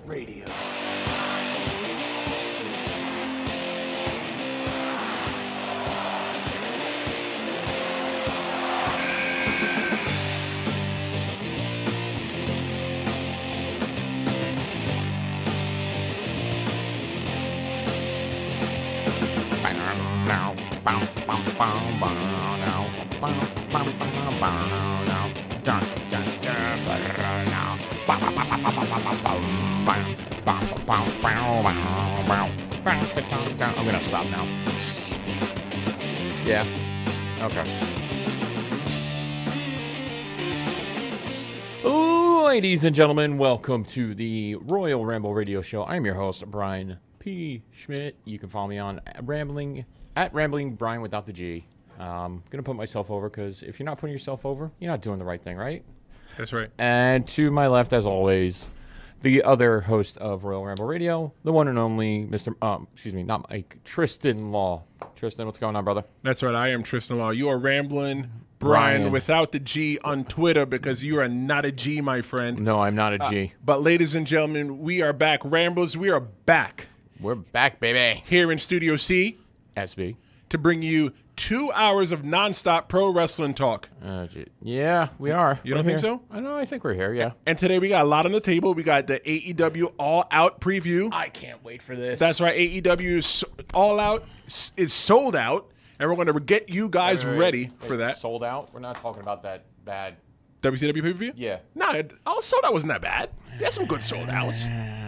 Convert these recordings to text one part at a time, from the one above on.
Radio. I'm gonna stop now. Yeah. Okay. Ladies and gentlemen, welcome to the Royal Ramble Radio Show. I'm your host, Brian P. Schmidt. You can follow me on Rambling Brian without the G. I'm gonna put myself over because if you're not putting yourself over, you're not doing the right thing, right? That's right. And to my left, as always, the other host of Royal Ramble Radio, the one and only Mr. Not Mike, Tristan Law. Tristan, what's going on, brother? That's right. I am Tristan Law. You are Rambling Brian without the G on Twitter because you are not a G, my friend. No, I'm not a G. But ladies and gentlemen, we are back. Ramblers, we are back. We're back, baby. Here in Studio C. SB. To bring you 2 hours of nonstop pro wrestling talk. Yeah, we are. You don't think so? I think we're here, yeah. And today we got a lot on the table. We got the AEW All Out preview. I can't wait for this. That's right. AEW is All Out is sold out, and we're going to get you guys ready for that. Sold out? We're not talking about that bad. WCW pay-per-view? Yeah. No, sold out wasn't that bad. There's some good sold outs.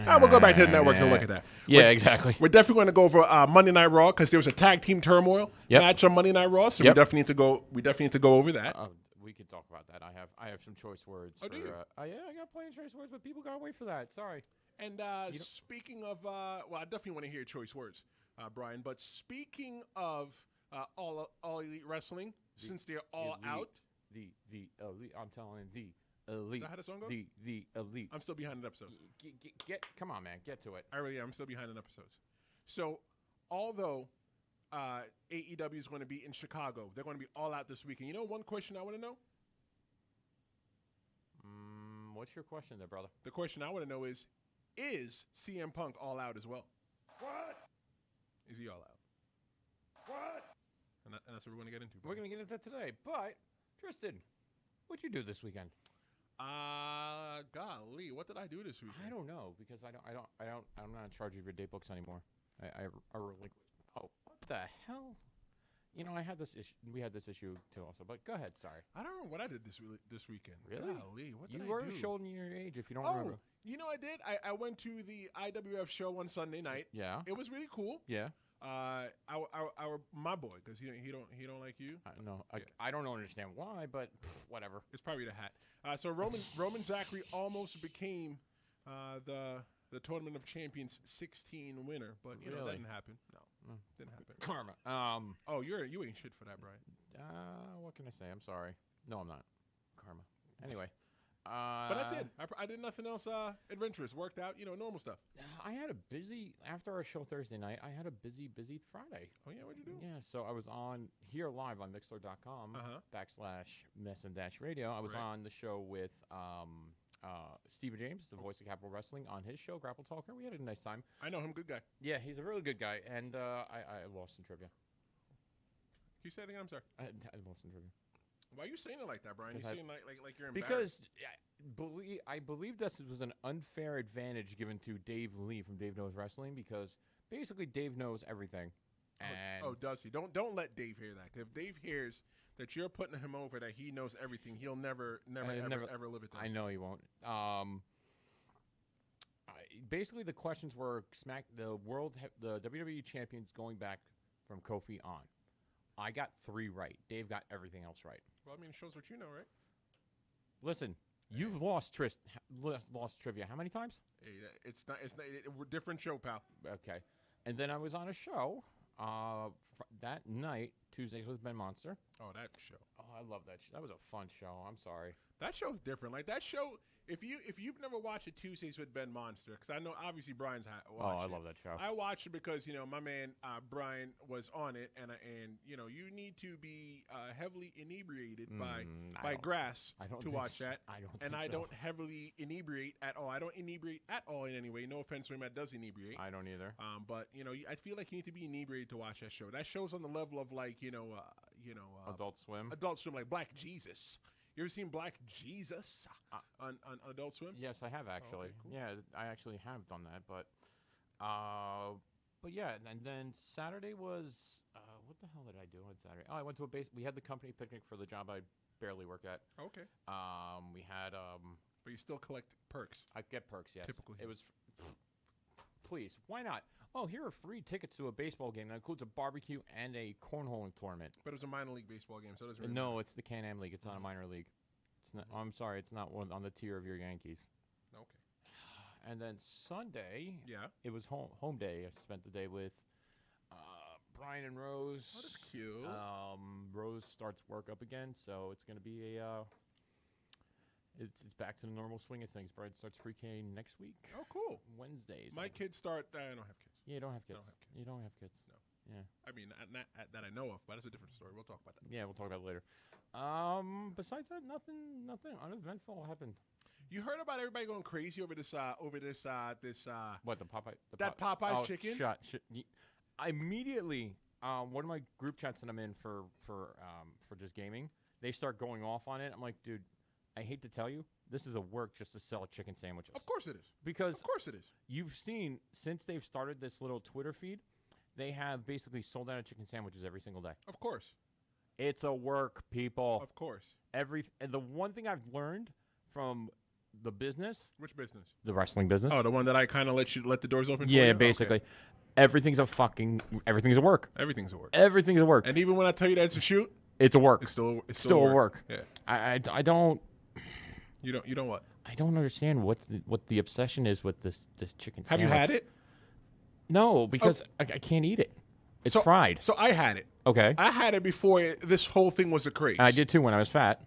We'll go back to the network and look at that. Yeah, exactly. We're definitely going to go over Monday Night Raw because there was a Tag Team Turmoil match on Monday Night Raw, so we definitely need to go. We definitely need to go over that. We could talk about that. I have some choice words. Oh, do you? Yeah, I got plenty of choice words, but people gotta wait for that. Sorry. And speaking of, I definitely want to hear choice words, Brian. But speaking of all elite wrestling, since they're all out, the elite. I'm telling you, the elite. Is that how the song goes? The elite. I'm still behind in episodes. Come on, man, get to it. I really am. I'm still behind in episodes. So, although AEW is going to be in Chicago, they're going to be all out this weekend. You know, one question I want to know. What's your question there, brother? The question I want to know is CM Punk all out as well? What? Is he all out? What? And that's what we're going to get into. We're going to get into that today. But Tristan, what'd you do this weekend? Golly, what did I do this weekend? I don't know because I'm not in charge of your date books anymore. I really. Oh, what the hell? You know, I had this issue. We had this issue too, also. But go ahead. Sorry. I don't know what I did this weekend. Really? Golly, what did I do? You were showing your age if you don't remember. You know, I did. I went to the IWF show on Sunday night. Yeah. It was really cool. Yeah. My boy, because he don't like you. No, I don't understand why, but whatever. It's probably the hat. So Roman Zachary almost became the Tournament of Champions 16 winner, but that didn't happen. No, didn't happen. Karma. Oh, you ain't shit for that, Brian. What can I say? I'm sorry. No, I'm not. Karma. Anyway. But that's it. I did nothing else adventurous. Worked out, normal stuff. I had a busy, after our show Thursday night, I had a busy Friday. Oh, yeah? What'd you do? Yeah, so I was on here live on Mixler.com /Mess-Radio. I was on the show with Steve James, the voice of Capital Wrestling, on his show, Grapple Talker. We had a nice time. I know him. Good guy. Yeah, he's a really good guy. And I lost in trivia. Can you say it again? I'm sorry. I lost in trivia. Why are you saying it like that, Brian? You saying like you're Because embarrassed? I believe this was an unfair advantage given to Dave Lee from Dave Knows Wrestling because basically Dave knows everything. And Does he? Don't let Dave hear that. If Dave hears that you're putting him over, that he knows everything, he'll never live it down. I know he won't. Basically, the questions were the WWE champions going back from Kofi on. I got 3 right. Dave got everything else right. Well, I mean, it shows what you know, right? Listen, you've lost trivia how many times? Hey, it's not different show, pal. Okay. And then I was on a show that night, Tuesdays with Ben Monster. Oh, that show. Oh, I love that. That was a fun show. I'm sorry. That show's different. Like that show, if you've never watched it Tuesdays with Ben Monster, because I know obviously Brian's watched I it. love that show. I watched it because my man Brian was on it, and you need to be heavily inebriated by grass to watch that. I don't heavily inebriate at all. I don't inebriate at all in any way. No offense to him that does inebriate. I don't either. But I feel like you need to be inebriated to watch that show. That show's on the level of like Adult Swim. Adult Swim, like Black Jesus. You ever seen Black Jesus on Adult Swim? Yes, I have actually. Okay, cool. Yeah, I actually have done that, but yeah, and then Saturday was what the hell did I do on Saturday? Oh, I went to we had the company picnic for the job I barely work at. Okay. We had But you still collect perks. I get perks, yes. Typically. It was please, why not? Oh, here are free tickets to a baseball game that includes a barbecue and a cornholing tournament. But it was a minor league baseball game, so it doesn't really No, matter. it's the Can-Am League. It's not a minor league. It's not. I'm sorry, it's not one on the tier of your Yankees. Okay. And then Sunday, Yeah. it was home day. I spent the day with Brian and Rose. Oh, that's cute. Rose starts work up again, so it's going to be it's back to the normal swing of things. Brian starts pre-K next week. Oh, cool. Wednesdays. My kids start. I don't have kids. Yeah, you don't have kids. I don't have kids. You don't have kids. No. Yeah. I mean, not that I know of, but it's a different story. We'll talk about that. Yeah, we'll talk about it later. Besides that, nothing uneventful happened. You heard about everybody going crazy over this What, the Popeye? Popeye's chicken? Immediately, one of my group chats that I'm in for just gaming, they start going off on it. I'm like, dude, I hate to tell you, this is a work just to sell chicken sandwiches. Of course it is. Because of course it is. You've seen, since they've started this little Twitter feed, they have basically sold out of chicken sandwiches every single day. Of course. It's a work, people. Of course. And the one thing I've learned from the business. Which business? The wrestling business. Oh, the one that I kind of let the doors open for Yeah, you? basically. Okay. Everything's a work. Everything's a work. Everything's a work. And even when I tell you that it's a shoot, it's a work. It's still a work. Yeah. I don't. You don't what? I don't understand what the obsession is with this chicken Have sandwich. you had it? No, because I can't eat it. It's fried. So I had it. Okay. I had it before this whole thing was a craze. I did too when I was fat.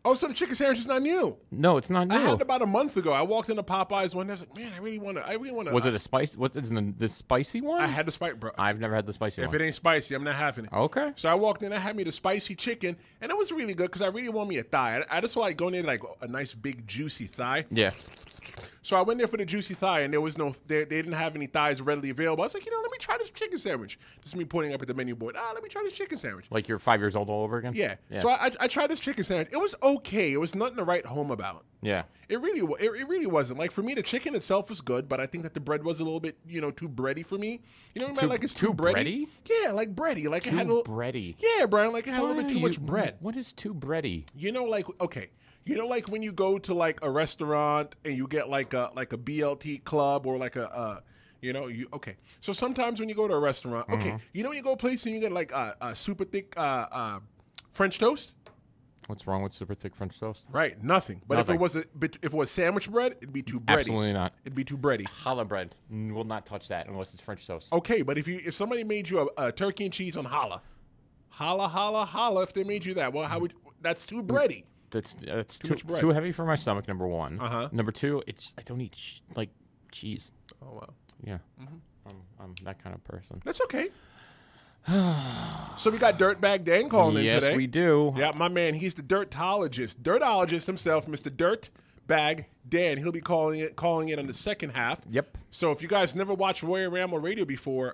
Oh, so the chicken sandwich is not new? No, it's not new. I had it about a month ago. I walked into Popeyes one day. I was like, man, I really want to. Was it a spice? What is the spicy one? I had the spice, bro. I've never had the spicy one. If it ain't spicy, I'm not having it. Okay. So I walked in. I had me the spicy chicken, and it was really good because I really want me a thigh. I just like going in like a nice big juicy thigh. Yeah. So I went there for the juicy thigh, and there was they didn't have any thighs readily available. I was like, let me try this chicken sandwich. This is me pointing up at the menu board. Let me try this chicken sandwich. Like you're 5 years old all over again? Yeah. So I tried this chicken sandwich. It was okay. It was nothing to write home about. Yeah. It really wasn't. Like for me, the chicken itself was good, but I think that the bread was a little bit, too bready for me. You know what I mean? Like it's too bready. Yeah, like bready. Like it had a little bready. Yeah, Brian. Like it had a little bit too much bread. What is too bready? Like when you go to like a restaurant and you get like a BLT club or like okay. So sometimes when you go to a restaurant, when you go to a place and you get like a super thick French toast. What's wrong with super thick French toast? Right, nothing. But if it was sandwich bread, it'd be too bready. Absolutely not. It'd be too bready. Challah bread will not touch that unless it's French toast. Okay, but if somebody made you a turkey and cheese on challah, if they made you that, well, that's too bready. That's too heavy for my stomach. Number one. Number two, I don't eat like cheese. Oh wow. Yeah. I'm that kind of person. That's okay. So we got Dirtbag Dan calling in today. Yes, we do. Yeah, my man, he's the dirtologist himself, Mr. Dirtbag Dan. He'll be calling in on the second half. Yep. So if you guys never watched Royal Ramble Radio before,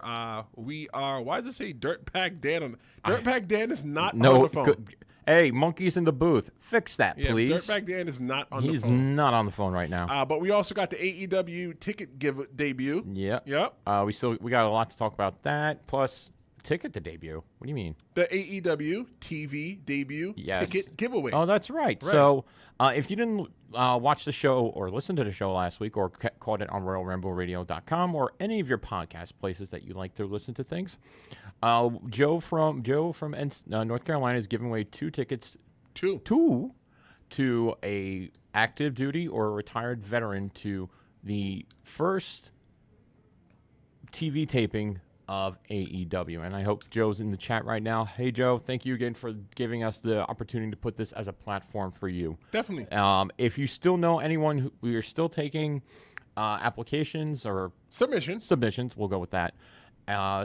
we are. Why does it say Dirtbag Dan on? Dirtbag Dan is not on the phone. Hey, monkeys in the booth, fix that, please. Dirtbag Dan is not on the phone. He's not on the phone right now. But we also got the AEW ticket debut. Yep. We got a lot to talk about that. Plus, ticket to debut. What do you mean? The AEW TV debut ticket giveaway. Oh, that's right. So, if you didn't watch the show or listen to the show last week or caught it on RoyalRambleRadio.com or any of your podcast places that you like to listen to things, Joe from North Carolina is giving away 2 tickets. Two to a active duty or a retired veteran to the first TV taping of AEW. And I hope Joe's in the chat right now. Hey, Joe, thank you again for giving us the opportunity to put this as a platform for you. Definitely. If you still know anyone, we are still taking applications or submissions. We'll go with that.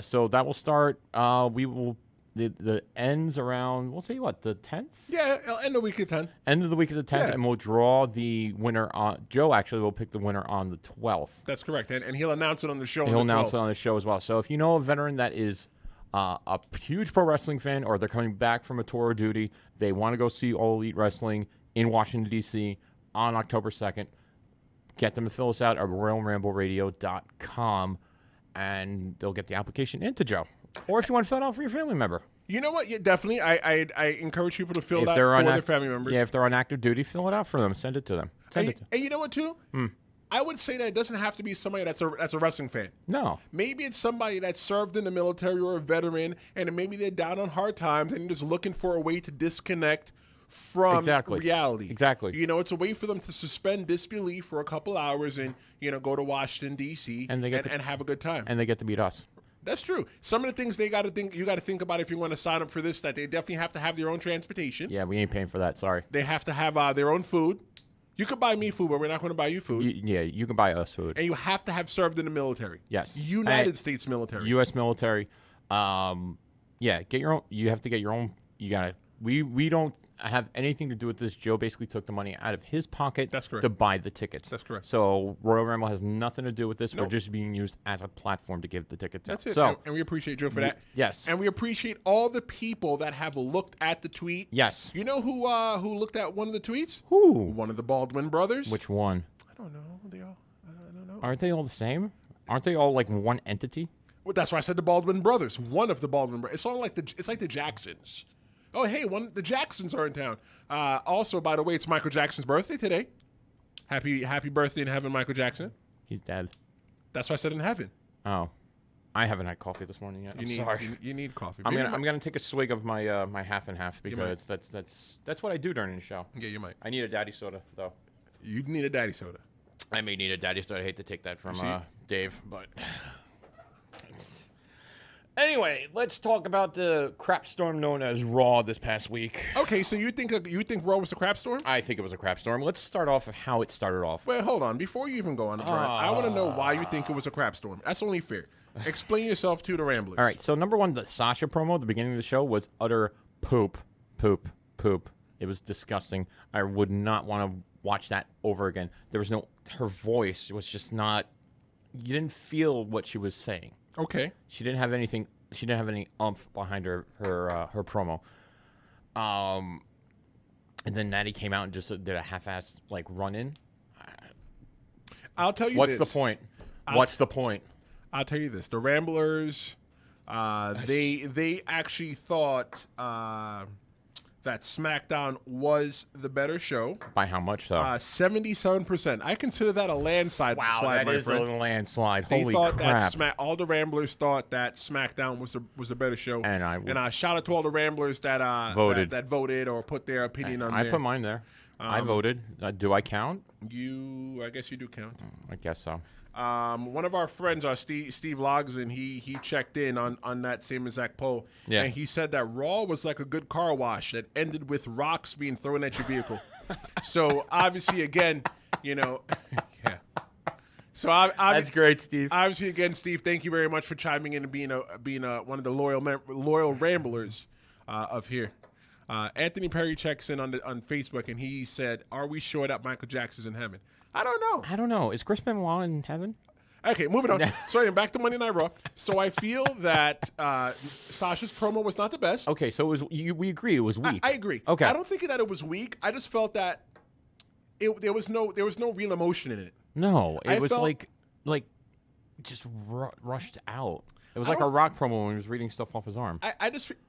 So that will start. We will. The ends around, we'll see what, the 10th? Yeah, end of the week of the 10th. End of the week of the 10th, and we'll draw the winner on. Joe actually will pick the winner on the 12th. That's correct, and he'll announce it on the show. He'll announce it on the show as well. So if you know a veteran that is a huge pro wrestling fan, or they're coming back from a tour of duty, they want to go see All Elite Wrestling in Washington, D.C. on October 2nd, get them to fill us out at RoyalRambleRadio.com, and they'll get the application into Joe. Or if you want to fill it out for your family member. You know what? Yeah, definitely. I encourage people to fill that for their family members. Yeah, if they're on active duty, fill it out for them. Send it to them. And you know what, too? I would say that it doesn't have to be somebody that's a wrestling fan. No. Maybe it's somebody that served in the military or a veteran, and maybe they're down on hard times and just looking for a way to disconnect from reality. Exactly. You know, it's a way for them to suspend disbelief for a couple hours and, go to Washington, D.C. and have a good time. And they get to meet us. That's true. Some of the things you got to think about if you want to sign up for this, that they definitely have to have their own transportation. Yeah, we ain't paying for that. Sorry. They have to have their own food. You could buy me food, but we're not going to buy you food. You can buy us food. And you have to have served in the military. Yes. United States military. U.S. military. Get your own. You have to get your own. You got to. We don't have anything to do with this. Joe basically took the money out of his pocket. That's correct. To buy the tickets. That's correct. So Royal Ramble has nothing to do with this. Nope. We're just being used as a platform to give the tickets That's out. it. So, and we appreciate Joe for that. Yes. And we appreciate all the people that have looked at the tweet. Yes. You know who looked at one of the tweets? Who? One of the Baldwin brothers. Which one? I don't know. I don't know. Aren't they all the same? Aren't they all like one entity? Well, that's why I said the Baldwin brothers. One of the Baldwin brothers. It's all like the Jacksons. Oh, hey, the Jacksons are in town. Also, by the way, it's Michael Jackson's birthday today. Happy birthday in heaven, Michael Jackson. He's dead. That's why I said in heaven. Oh, I haven't had coffee this morning yet. Sorry. You need coffee. I'm gonna take a swig of my my half and half because that's what I do during the show. Yeah, you might. I need a daddy soda though. You need a daddy soda. I may need a daddy soda. I hate to take that from Dave, but. Anyway, let's talk about the crap storm known as Raw this past week. Okay, so you think Raw was a crap storm? I think it was a crap storm. Let's start off with how it started off. Wait, hold on. Before you even go on, I want to know why you think it was a crap storm. That's only fair. Explain yourself to the Ramblers. All right, so number one, the Sasha promo at the beginning of the show was utter poop. It was disgusting. I would not want to watch that over again. There was her voice was just not, you didn't feel what she was saying. Okay. She didn't have anything. She didn't have any oomph behind her promo. And then Natty came out and just did a half-assed run-in. I'll tell you What's the point? What's the point? I'll tell you this: the Ramblers, they actually thought that Smackdown was the better show. By how much, though? 77%. I consider that a landslide. Wow, that is a landslide. Holy crap. All the Ramblers thought that Smackdown was a better show. And shout out to all the Ramblers that voted or put their opinion on there. I put mine there. I voted. Do I count? I guess you do count. I guess so. One of our friends, Steve Logsden, he checked in on that same exact poll. Yeah. And he said that Raw was like a good car wash that ended with rocks being thrown at your vehicle. So obviously, again, yeah. So that's great, Steve. Obviously, again, Steve, thank you very much for chiming in and being one of the loyal Ramblers of here. Anthony Perry checks in on Facebook and he said, "Are we sure that Michael Jackson's in heaven?" I don't know. Is Chris Benoit in heaven? Okay, moving on. So back to Monday Night Raw. So I feel that Sasha's promo was not the best. Okay, so it was. We agree it was weak. I agree. Okay. I don't think that it was weak. I just felt that there was no real emotion in it. No, it was just rushed out. It was like a Rock promo when he was reading stuff off his arm.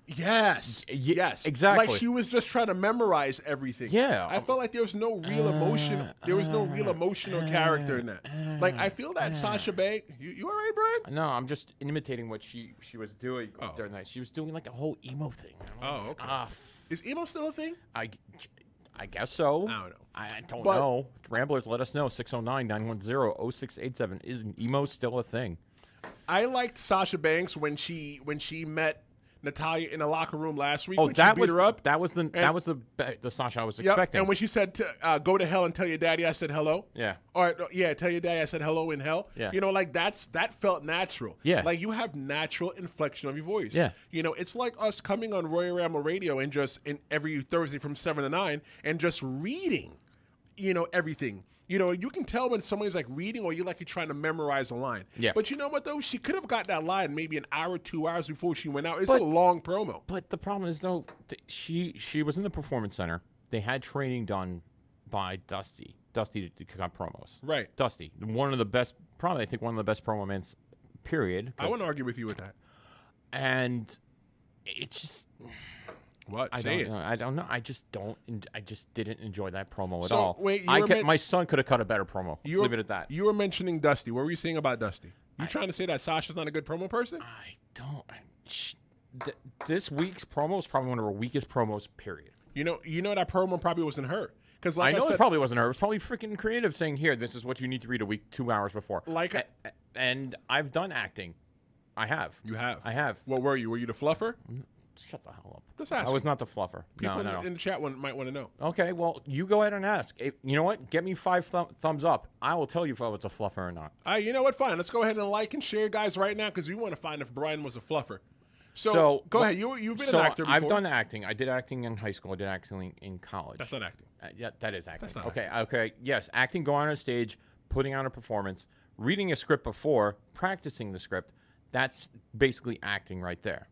Yes, exactly. Like she was just trying to memorize everything. Yeah, I felt like there was no real emotion. There was no real emotional character in that. Like I feel that Sasha Banks. You all right, Brian? No, I'm just imitating what she was doing during the night. She was doing like a whole emo thing. Oh, okay. Is emo still a thing? I guess so. I don't know. I don't know. Ramblers, let us know. 609-910-0687. Is emo still a thing? I liked Sasha Banks when she met Natalya in the locker room last week. Oh, when that she beat was her up. That was the Sasha I was expecting. And when she said, "Go to hell and tell your daddy I said hello." Yeah. Or tell your daddy I said hello in hell. Yeah. Like that felt natural. Yeah. Like you have natural inflection of your voice. Yeah. It's like us coming on Royal Ramble Radio and just every Thursday from 7 to 9 and just reading, everything. You can tell when somebody's like reading or you're trying to memorize a line. Yeah. But you know what, though? She could have got that line maybe an hour, 2 hours before she went out. It's a long promo. But the problem is, though, she was in the Performance Center. They had training done by Dusty. Dusty to cut promos. Right. Dusty. One of the best, probably I think one of the best promo men, period. I wouldn't argue with you with that. And it's just... What? I don't know. I just didn't enjoy that promo at So, all. wait, my son could have cut a better promo. Let's leave it at that. You were mentioning Dusty. What were you saying about Dusty? You trying to say that Sasha's not a good promo person? I don't. This week's promo is probably one of her weakest promos, period. You know that promo probably wasn't her. Because I know it probably wasn't her. It was probably freaking creative saying, here, this is what you need to read a week 2 hours before. And I've done acting. I have. You have? I have. What were you? Were you the fluffer? Shut the hell up. Just ask. I was not the fluffer. People no. in the chat might want to know. Okay, well, you go ahead and ask. You know what? Get me 5 thumbs up. I will tell you if I was a fluffer or not. All right, you know what? Fine. Let's go ahead and like and share, guys, right now, because we want to find if Brian was a fluffer. So go ahead. You've been an actor before. I've done acting. I did acting in high school. I did acting in college. That's not acting. Yeah, that is acting. That's not okay. Okay. Yes, acting, going on a stage, putting on a performance, reading a script before, practicing the script. That's basically acting right there.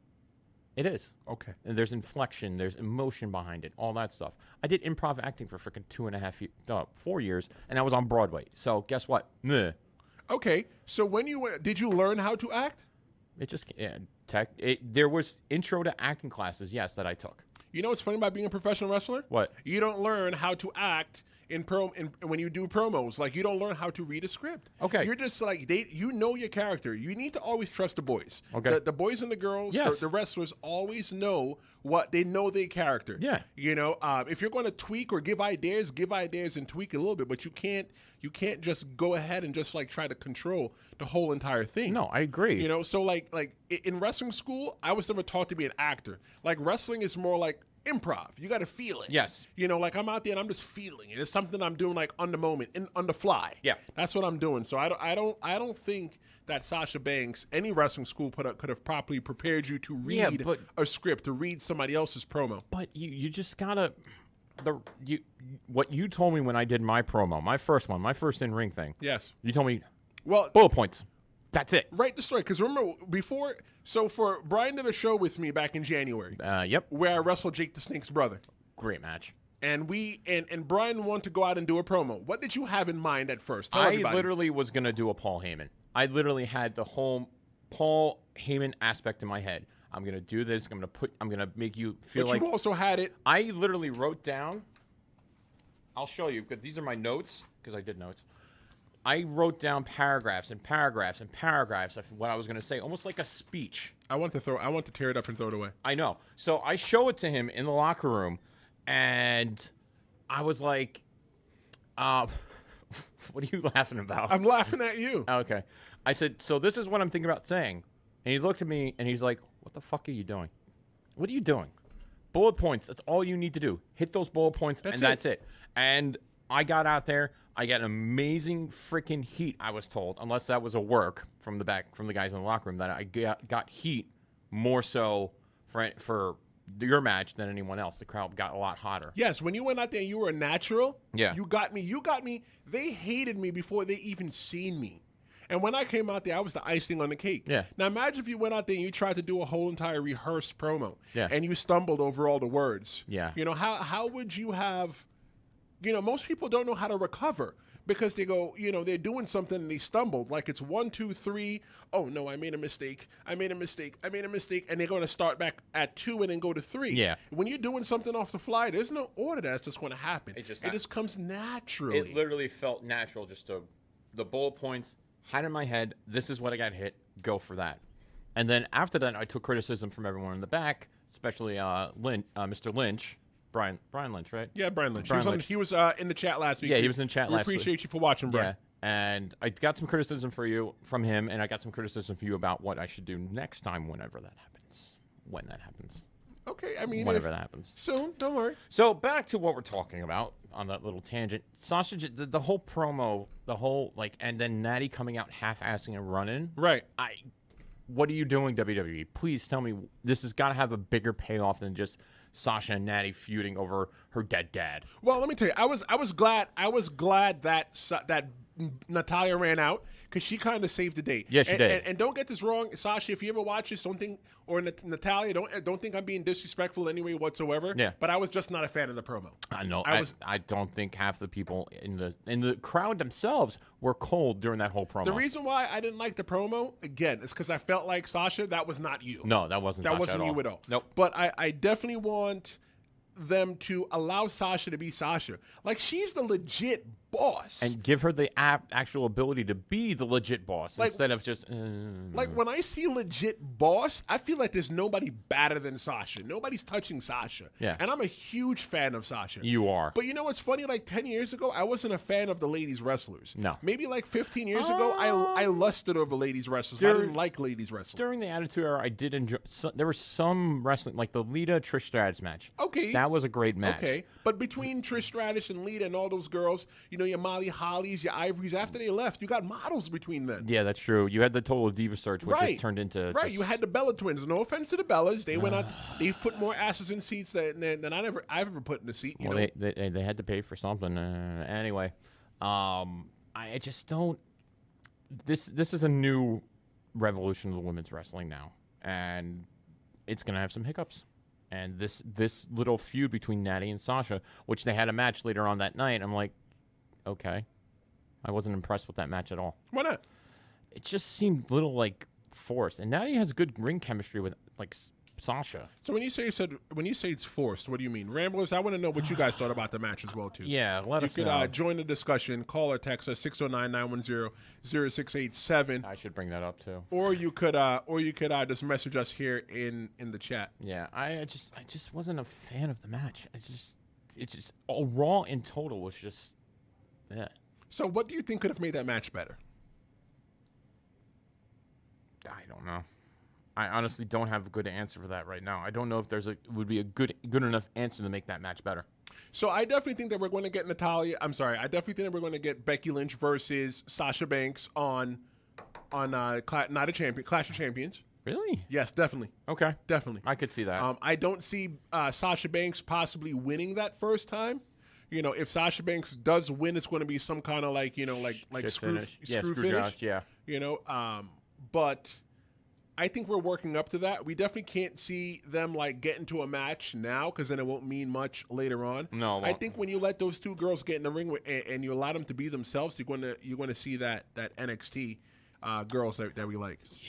It is. Okay. And there's inflection, there's emotion behind it, all that stuff. I did improv acting for freaking 4 years, and I was on Broadway. So guess what? Meh. Okay. So when you went, did you learn how to act? It just there was intro to acting classes, yes, that I took. You know what's funny about being a professional wrestler? What? You don't learn how to act when you do promos. Like, you don't learn how to read a script. Okay. You're just like, you know your character. You need to always trust the boys. Okay. The boys and the girls, yes. the wrestlers always know what they know their character. Yeah. If you're going to tweak or give ideas and tweak a little bit, but you can't just go ahead and just try to control the whole entire thing. No, I agree. So like in wrestling school, I was never taught to be an actor. Like, wrestling is more like improv. You got to feel it. Yes. I'm out there and I'm just feeling it. It's something I'm doing on the moment, on the fly. Yeah. That's what I'm doing. So I don't think that Sasha Banks, any wrestling school could have properly prepared you to read a script, to read somebody else's promo. But you just gotta what you told me when I did my promo, my first in-ring thing. Yes. You told me, well, bullet points. That's it. Write the story. Because remember, for Brian did a show with me back in January. Yep. Where I wrestled Jake the Snake's brother. Great match. And Brian wanted to go out and do a promo. What did you have in mind at first? I literally was going to do a Paul Heyman. I literally had the whole Paul Heyman aspect in my head. I'm going to do this. I'm going to make you feel but you also had it. I literally wrote down. I'll show you, because these are my notes, because I did notes. I wrote down paragraphs and paragraphs and paragraphs of what I was going to say, almost like a speech. I want to tear it up and throw it away. I know. So I show it to him in the locker room, and I was like, what are you laughing about? I'm laughing at you. Okay. I said, so this is what I'm thinking about saying. And he looked at me, and he's like, what the fuck are you doing? What are you doing? Bullet points. That's all you need to do. Hit those bullet points, that's it. And I got out there. I got amazing freaking heat, I was told, unless that was a work from the guys in the locker room, that I got heat more so for your match than anyone else. The crowd got a lot hotter. Yes, when you went out there and you were a natural, yeah. You got me. They hated me before they even seen me. And when I came out there, I was the icing on the cake. Yeah. Now imagine if you went out there and you tried to do a whole entire rehearsed promo. Yeah. And you stumbled over all the words. Yeah. How would you have... most people don't know how to recover because they go, they're doing something and they stumbled. Like, it's 1, 2, 3. Oh, no, I made a mistake. And they're going to start back at 2 and then go to 3. Yeah. When you're doing something off the fly, there's no order that's just going to happen. It just comes naturally. It literally felt natural, the bullet points, had in my head, this is what I got hit, go for that. And then after that, I took criticism from everyone in the back, especially Mr. Lynch. Brian Lynch, right? Yeah, Brian Lynch. Brian Lynch. He was in the chat last week. Yeah, he was in the chat last week. We appreciate you for watching, Brian. And I got some criticism from him, and I got some criticism from you about what I should do next time whenever that happens. When that happens. Okay, I mean, whenever that happens. Soon, don't worry. So back to what we're talking about on that little tangent. Sasha, the whole promo, and then Natty coming out half-assing and running. Right. What are you doing, WWE? Please tell me this has got to have a bigger payoff than just Sasha and Natty feuding over her dead dad. Well, let me tell you, I was glad that Natalya ran out because she kind of saved the day. Yeah, she did. And don't get this wrong, Sasha. If you ever watch this, Natalya, don't think I'm being disrespectful in any way whatsoever. Yeah. But I was just not a fan of the promo. I know. I don't think half the people in the crowd themselves were cold during that whole promo. The reason why I didn't like the promo again is because I felt like Sasha, that was not you. No, that wasn't. Sasha wasn't at you all. at all. Nope. But I definitely want them to allow Sasha to be Sasha. Like, she's the legit boss. And give her the actual ability to be the legit boss instead of just... Like, when I see legit boss, I feel like there's nobody better than Sasha. Nobody's touching Sasha. Yeah. And I'm a huge fan of Sasha. You are. But you know what's funny? Like, 10 years ago, I wasn't a fan of the ladies wrestlers. No. Maybe like 15 years ago, I lusted over ladies wrestlers. I didn't like ladies wrestlers. During the Attitude Era, I did enjoy... there was some wrestling, like the Lita-Trish Stratus match. Okay. That was a great match. Okay. But between Trish Stratus and Lita and all those girls, you know, your Molly Hollies, your Ivories, after they left, you got models between them. Yeah, that's true. You had the Total Diva Search, which just turned into... Right, you had the Bella Twins. No offense to the Bellas. They went out... They've put more asses in seats than I've ever put in a seat. You know? They had to pay for something. Anyway, I just don't... This is a new revolution of the women's wrestling now. And it's going to have some hiccups. And this little feud between Natty and Sasha, which they had a match later on that night, I'm like, okay. I wasn't impressed with that match at all. Why not? It just seemed a little, forced. And Natty has good ring chemistry with, Sasha. So when you say it's forced, what do you mean? Ramblers, I want to know what you guys thought about the match as well, too. Yeah, let us know. You could join the discussion. Call or text us 609-910-0687. I should bring that up, too. Or you could just message us here in the chat. Yeah, I just wasn't a fan of the match. It's just all Raw in total was just, yeah. So what do you think could have made that match better? I don't know. I honestly don't have a good answer for that right now. I don't know if would be a good enough answer to make that match better. So I definitely think that we're going to get Natalya. I'm sorry. I definitely think that we're going to get Becky Lynch versus Sasha Banks on Clash of Champions. Really? Yes, definitely. Okay, definitely. I could see that. I don't see Sasha Banks possibly winning that first time. You know, if Sasha Banks does win, it's going to be some kind of screw finish. Yeah. You know, but I think we're working up to that. We definitely can't see them get into a match now because then it won't mean much later on. No, I think when you let those two girls get in the ring and you allow them to be themselves, you're going to see that NXT girls that we like. Yeah.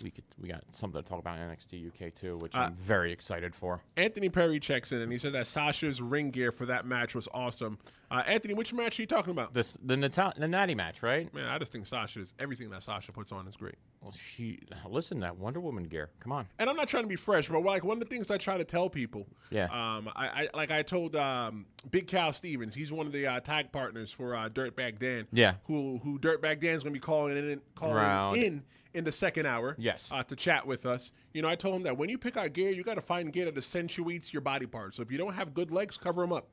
We got something to talk about in NXT UK too, which I'm very excited for. Anthony Perry checks in and he said that Sasha's ring gear for that match was awesome. Anthony, which match are you talking about? The Natty match, right? Man, I just think everything that Sasha puts on is great. Well, listen, that Wonder Woman gear. Come on. And I'm not trying to be fresh, but one of the things I try to tell people. Yeah. I told Big Cal Stevens, he's one of the tag partners for Dirtbag Dan. Yeah. Who Dirtbag Dan's going to be calling in the second hour. Yes. To chat with us. You know, I told him that when you pick out gear, you got to find gear that accentuates your body parts. So if you don't have good legs, cover them up.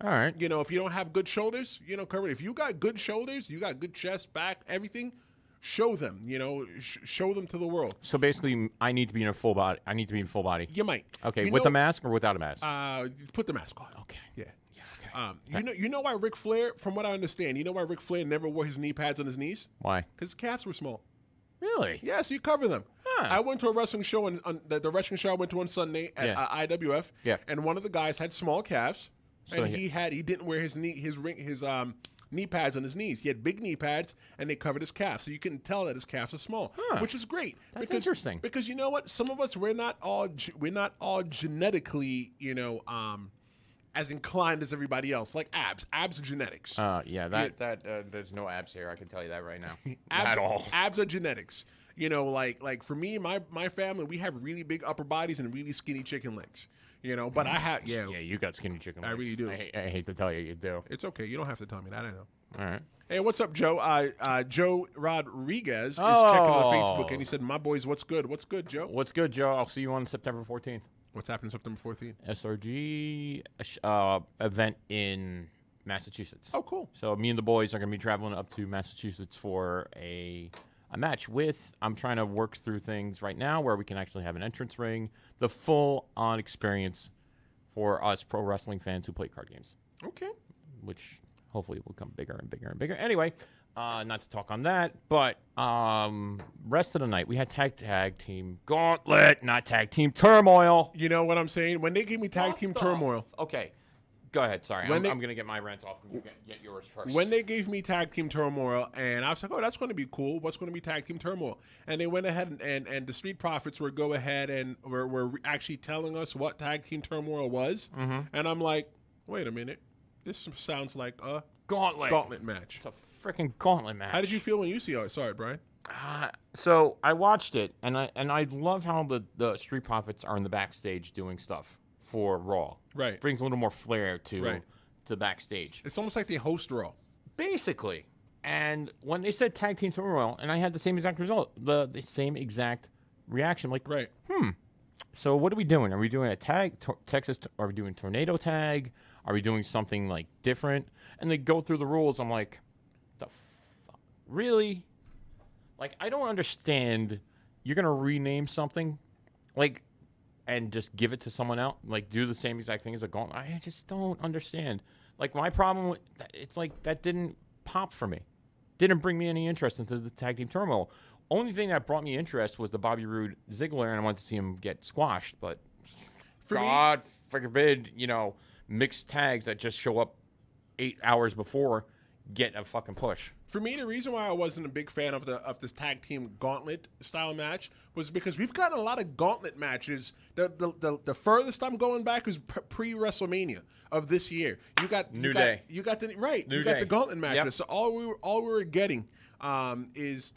All right. You know, if you don't have good shoulders, cover it. If you got good shoulders, you got good chest, back, everything, show them. You know, show them to the world. So basically, I need to be in full body. You might. Okay, with a mask or without a mask? Put the mask on. Okay. Yeah. Okay. You know why Ric Flair, from what I understand, you know why Ric Flair never wore his knee pads on his knees? Why? Because his calves were small. Really? Yeah, so you cover them. Huh. I went to a wrestling show, the wrestling show I went to on Sunday at IWF, and one of the guys had small calves, and he didn't wear his knee pads on his knees. He had big knee pads, and they covered his calves, so you can tell that his calves are small, which is great. That's interesting. Because you know what, some of us we're not all genetically, as inclined as everybody else, like abs. Abs are genetics. There's no abs here. I can tell you that right now. At all. Abs are genetics. You know, like for me, my family, we have really big upper bodies and really skinny chicken legs. You know, but I have Yeah, you got skinny chicken legs. I really do. I hate to tell you, you do. It's okay. You don't have to tell me that. I know. All right. Hey, what's up, Joe? Joe Rodriguez is checking on Facebook, and he said, "My boys, what's good? What's good, Joe? What's good, Joe? I'll see you on September 14th. What's happening September 14th? SRG event in Massachusetts. Oh, cool. So me and the boys are going to be traveling up to Massachusetts for a match with. I'm trying to work through things right now where we can actually have an entrance ring, the full-on experience for us pro wrestling fans who play card games. Okay. Which hopefully will become bigger and bigger and bigger. Anyway, not to talk on that, but rest of the night we had tag team gauntlet, not tag team turmoil. You know what I'm saying? When they gave me tag team turmoil. Okay, go ahead. Sorry, I'm going to get my rant off and you get yours first. When they gave me tag team turmoil, and I was like, oh, that's going to be cool. What's going to be tag team turmoil? And they went ahead and the Street Profits were go ahead and were actually telling us what tag team turmoil was. Mm-hmm. And I'm like, wait a minute. This sounds like a gauntlet match. It's a freaking gauntlet match. How did you feel when you saw it, Brian? So I watched it, and I love how the Street Profits are in the backstage doing stuff for Raw. Right. Brings a little more flair to backstage. It's almost like they host Raw. Basically. And when they said Tag Team Turmoil, and I had the same exact result, the same exact reaction, like, so what are we doing? Are we doing a tag, Texas, are we doing tornado tag? Are we doing something, like, different? And they go through the rules. I'm like, the fuck? Really? Like, I don't understand. You're going to rename something, like, and just give it to someone else? Like, do the same exact thing as a gauntlet? I just don't understand. Like, my problem with it's like that didn't pop for me. Didn't bring me any interest into the Tag Team Turmoil. Only thing that brought me interest was the Bobby Roode Ziggler, and I wanted to see him get squashed. But God forbid, mixed tags that just show up 8 hours before get a fucking push. For me, the reason why I wasn't a big fan of this tag team gauntlet style match was because we've gotten a lot of gauntlet matches. The furthest I'm going back is pre WrestleMania of this year. You got New Day. You got the right. New you got Day. the gauntlet matches. Yep. So all we were getting is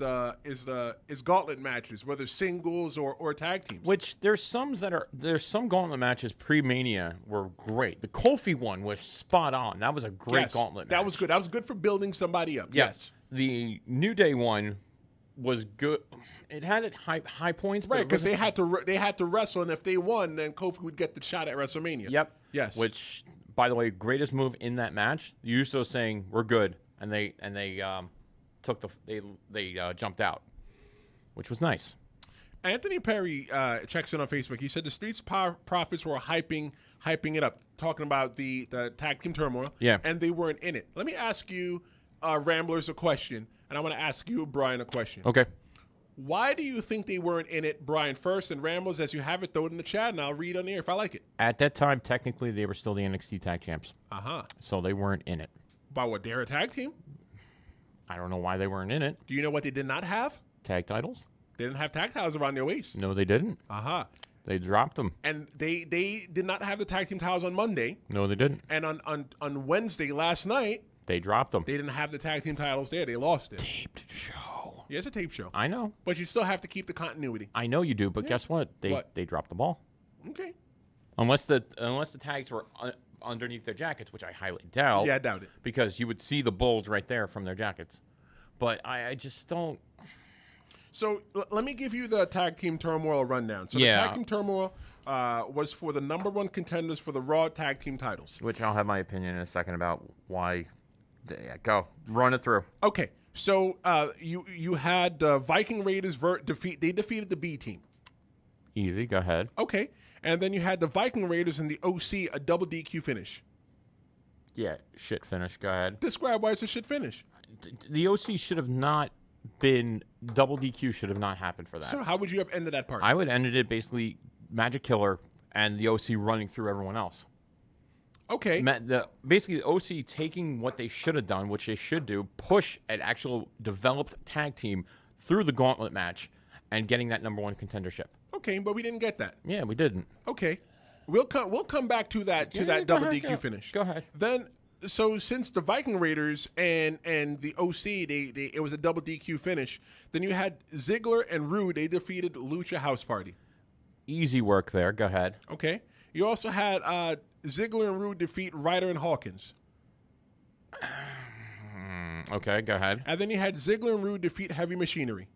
gauntlet matches, whether singles or tag teams. Which there's some gauntlet matches pre-Mania were great. The Kofi one was spot on. That was a great gauntlet match. That was good. That was good for building somebody up. Yes. The New Day one was good. It had high points, right? Because they had to wrestle, and if they won, then Kofi would get the shot at WrestleMania. Yep. Yes. Which, by the way, greatest move in that match. The Usos saying we're good, and they jumped out, which was nice. Anthony Perry checks in on Facebook. He said the Streets Profits were hyping it up, talking about the Tag Team Turmoil. Yeah. And they weren't in it. Let me ask you, Ramblers, a question, and I want to ask you, Brian, a question. Okay. Why do you think they weren't in it, Brian, first, and Ramblers, as you have it, throw it in the chat, and I'll read on the air if I like it. At that time, technically, they were still the NXT Tag Champs. Uh-huh. So they weren't in it. By what, they're a tag team? I don't know why they weren't in it. Do you know what they did not have? Tag titles? They didn't have tag titles around their waist. No, they didn't. Uh-huh. They dropped them. And they did not have the tag team titles on Monday. No, they didn't. And on Wednesday last night, they dropped them. They didn't have the tag team titles there. They lost it. Taped show. Yeah, it's a tape show. I know. But you still have to keep the continuity. I know you do, but guess what? They dropped the ball. Okay. Unless the tags were underneath their jackets, which I highly doubt. Yeah, I doubt it. Because you would see the bulge right there from their jackets. But I just don't. So let me give you the Tag Team Turmoil rundown. So the Tag Team Turmoil was for the #1 contenders for the Raw Tag Team titles. Which I'll have my opinion in a second about why. Yeah, go. Run it through. Okay. So you had Viking Raiders they defeated the B team. Easy. Go ahead. Okay. And then you had the Viking Raiders and the OC, a double DQ finish. Yeah, shit finish. Go ahead. Describe why it's a shit finish. The OC should have not been double DQ. Should have not happened for that. So how would you have ended that part? I would ended it basically Magic Killer and the OC running through everyone else. Okay. Basically, the OC taking what they should have done, which they should do, push an actual developed tag team through the gauntlet match and getting that #1 contendership. Okay, but we didn't get that. Yeah, we didn't. Okay. We'll come back to that double DQ finish. Go ahead. Then so since the Viking Raiders and the OC it was a double DQ finish, then you had Ziggler and Rude, they defeated Lucha House Party. Easy work there. Go ahead. Okay. You also had Ziggler and Rude defeat Ryder and Hawkins. Okay, go ahead. And then you had Ziggler and Rude defeat Heavy Machinery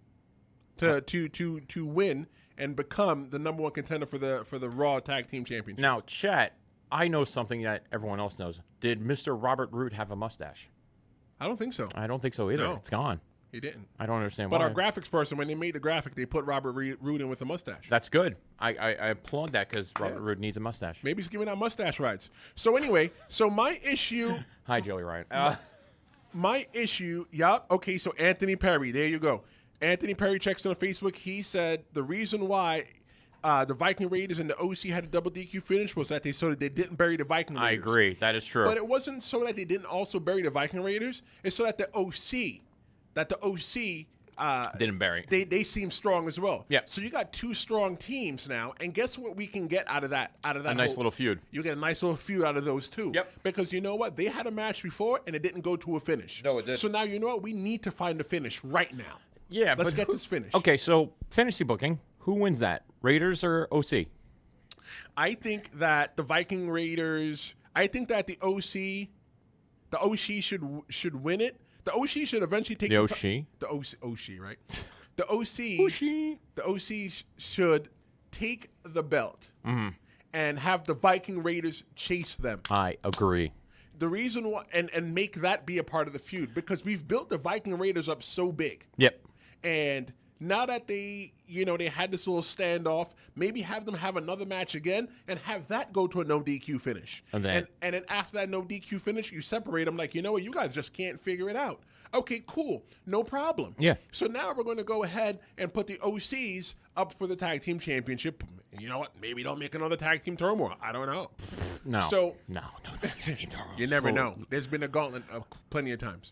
to win and become the number one contender for the Raw Tag Team Championship. Now, chat, I know something that everyone else knows. Did Mr. Robert Roode have a mustache? I don't think so. I don't think so either. No. It's gone. He didn't. I don't understand why. But our graphics person, when they made the graphic, they put Robert Roode in with a mustache. That's good. I applaud that because Robert Roode needs a mustache. Maybe he's giving out mustache rides. So anyway, my issue. Hi, Joey Ryan. My issue. Yup. Okay. So Anthony Perry. There you go. Anthony Perry checks on Facebook. He said the reason why the Viking Raiders and the OC had a double DQ finish was that they didn't bury the Viking Raiders. I agree. That is true. But it wasn't so that they didn't also bury the Viking Raiders. It's so that the OC didn't bury. They seem strong as well. Yeah. So you got two strong teams now, and guess what we can get out of that? A nice little feud. You get a nice little feud out of those two. Yep. Because you know what? They had a match before, and it didn't go to a finish. No, it didn't. So now you know what? We need to find a finish right now. Yeah, let's get this finished. Okay, so fantasy booking. Who wins that? Raiders or OC? I think that the Viking Raiders. I think that the OC should win it. The OC should eventually take the OC. The OC, right? The OC should take the belt and have the Viking Raiders chase them. I agree. The reason why, and make that be a part of the feud, because we've built the Viking Raiders up so big. Yep. And now that they had this little standoff, maybe have them have another match again and have that go to a no DQ finish. And then after that no DQ finish, you separate them like, you know what, you guys just can't figure it out. Okay, cool. No problem. Yeah. So now we're going to go ahead and put the OCs up for the Tag Team Championship. You know what? Maybe don't make another Tag Team Turmoil. I don't know. No. So no Tag Team Turmoil. You never know. There's been a gauntlet plenty of times.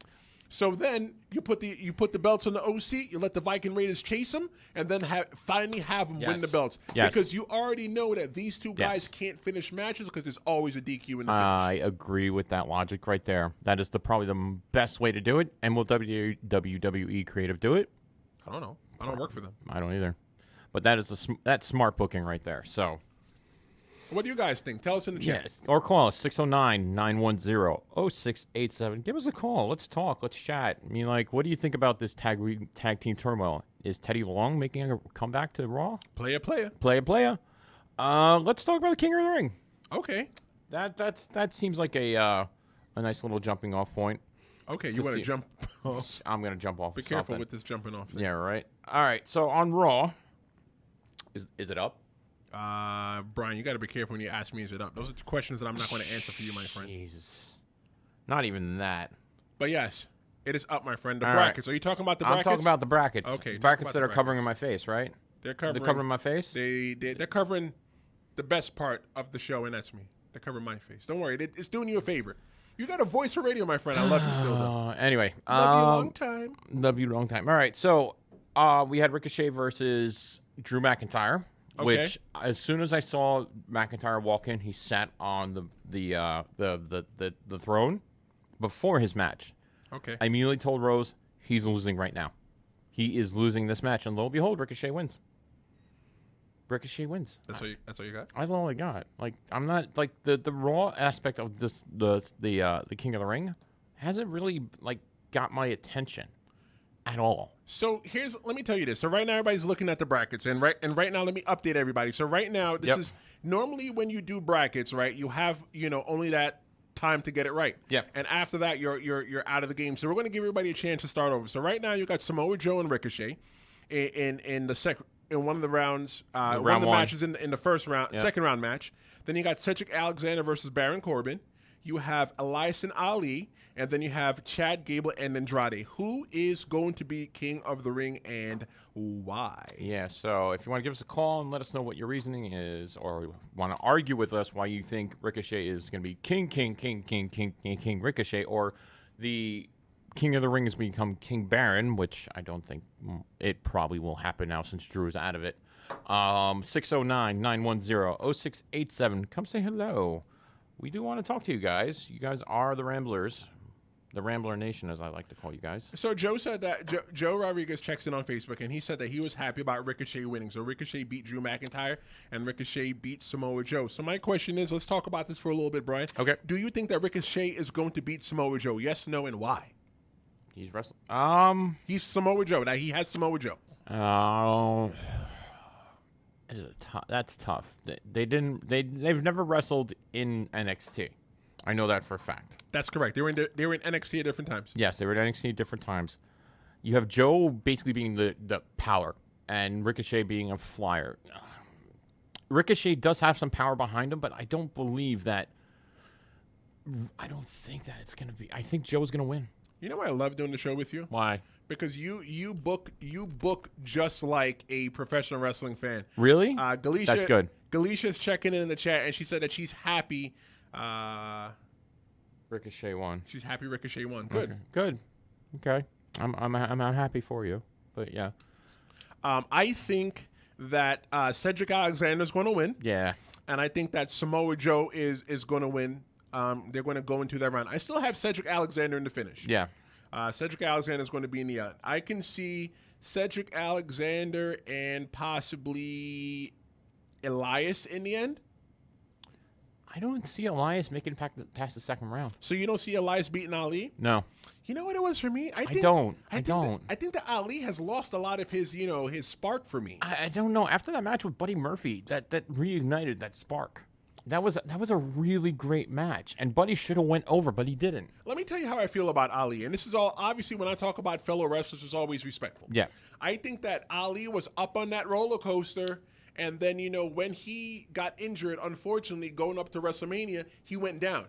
So then you put the belts on the OC, you let the Viking Raiders chase them, and then finally have them win the belts. Yes. Because you already know that these two guys can't finish matches because there's always a DQ in the finish. I agree with that logic right there. That is probably the best way to do it. And will WWE Creative do it? I don't know. I don't work for them. I don't either. But that's smart booking right there. So. What do you guys think? Tell us in the chat. Yes. Or call us, 609-910-0687. Give us a call. Let's talk. Let's chat. I mean, like, what do you think about this tag team turmoil? Is Teddy Long making a comeback to Raw? Player. Let's talk about the King of the Ring. Okay. That seems like a nice little jumping off point. Okay, you want to jump off? I'm going to jump off. Be careful with this jumping off thing. Yeah, right. All right, so on Raw, is it up? Brian, you got to be careful when you ask me, is it up? Those are questions that I'm not going to answer for you, my friend. Jesus. Not even that. But yes, it is up, my friend. The brackets. Right. Are you talking about the brackets? I'm talking about the brackets. Okay. Brackets that are covering my face, right? They're covering my face? They're covering the best part of the show, and that's me. They're covering my face. Don't worry. It's doing you a favor. You got a voice for radio, my friend. I love you still, though. Anyway. Love you a long time. Love you a long time. All right, so we had Ricochet versus Drew McIntyre. Okay. Which, as soon as I saw McIntyre walk in, he sat on the throne before his match. Okay. I immediately told Rose he's losing right now. He is losing this match, and lo and behold, Ricochet wins. Ricochet wins. That's all you got? That's all I got. Like, I'm not like the Raw aspect of this the King of the Ring hasn't really like got my attention at all. So let me tell you this. So right now everybody's looking at the brackets, and right now let me update everybody. So right now this is normally when you do brackets, right? You have only that time to get it right. Yeah. And after that you're out of the game. So we're going to give everybody a chance to start over. So right now you got Samoa Joe and Ricochet in one of the rounds, one of the matches in the first round, second round match. Then you got Cedric Alexander versus Baron Corbin. You have Elias and Ali. And then you have Chad Gable and Andrade. Who is going to be King of the Ring and why? Yeah, so if you want to give us a call and let us know what your reasoning is, or want to argue with us why you think Ricochet is going to be King Ricochet, or the King of the Ring has become King Baron, which I don't think it probably will happen now since Drew is out of it. 609-910-0687. Come say hello. We do want to talk to you guys. You guys are the Ramblers. The Rambler Nation, as I like to call you guys. So Joe said that Joe Rodriguez checks in on Facebook, and he said that he was happy about Ricochet winning. So Ricochet beat Drew McIntyre, and Ricochet beat Samoa Joe. So my question is, let's talk about this for a little bit, Brian. Okay. Do you think that Ricochet is going to beat Samoa Joe? Yes, no, and why? He's wrestling. He's Samoa Joe. Now he has Samoa Joe. That's tough. They've never wrestled in NXT. I know that for a fact. That's correct. They were in NXT at different times. Yes, they were in NXT at different times. You have Joe basically being the power, and Ricochet being a flyer. Ricochet does have some power behind him, but I don't believe that. I don't think that it's gonna be. I think Joe's gonna win. You know why I love doing the show with you? Why? Because you book just like a professional wrestling fan. Really? Galicia, that's good. Galicia's checking in the chat, and she said that she's happy. Ricochet won. She's happy Ricochet won. Good. Okay. Good. Okay. I'm happy for you, but yeah. I think that Cedric Alexander's going to win. Yeah. And I think that Samoa Joe is going to win. They're going to go into that round. I still have Cedric Alexander in the finish. Yeah. Cedric Alexander is going to be in the end. I can see Cedric Alexander and possibly Elias in the end. I don't see Elias making past the second round. So you don't see Elias beating Ali? No. You know what it was for me? I don't. I think that Ali has lost a lot of his, his spark for me. I don't know. After that match with Buddy Murphy, that reignited that spark. That was a really great match, and Buddy should have went over, but he didn't. Let me tell you how I feel about Ali, and this is all obviously when I talk about fellow wrestlers, it's always respectful. Yeah. I think that Ali was up on that roller coaster, and then when he got injured, unfortunately, going up to WrestleMania, he went down.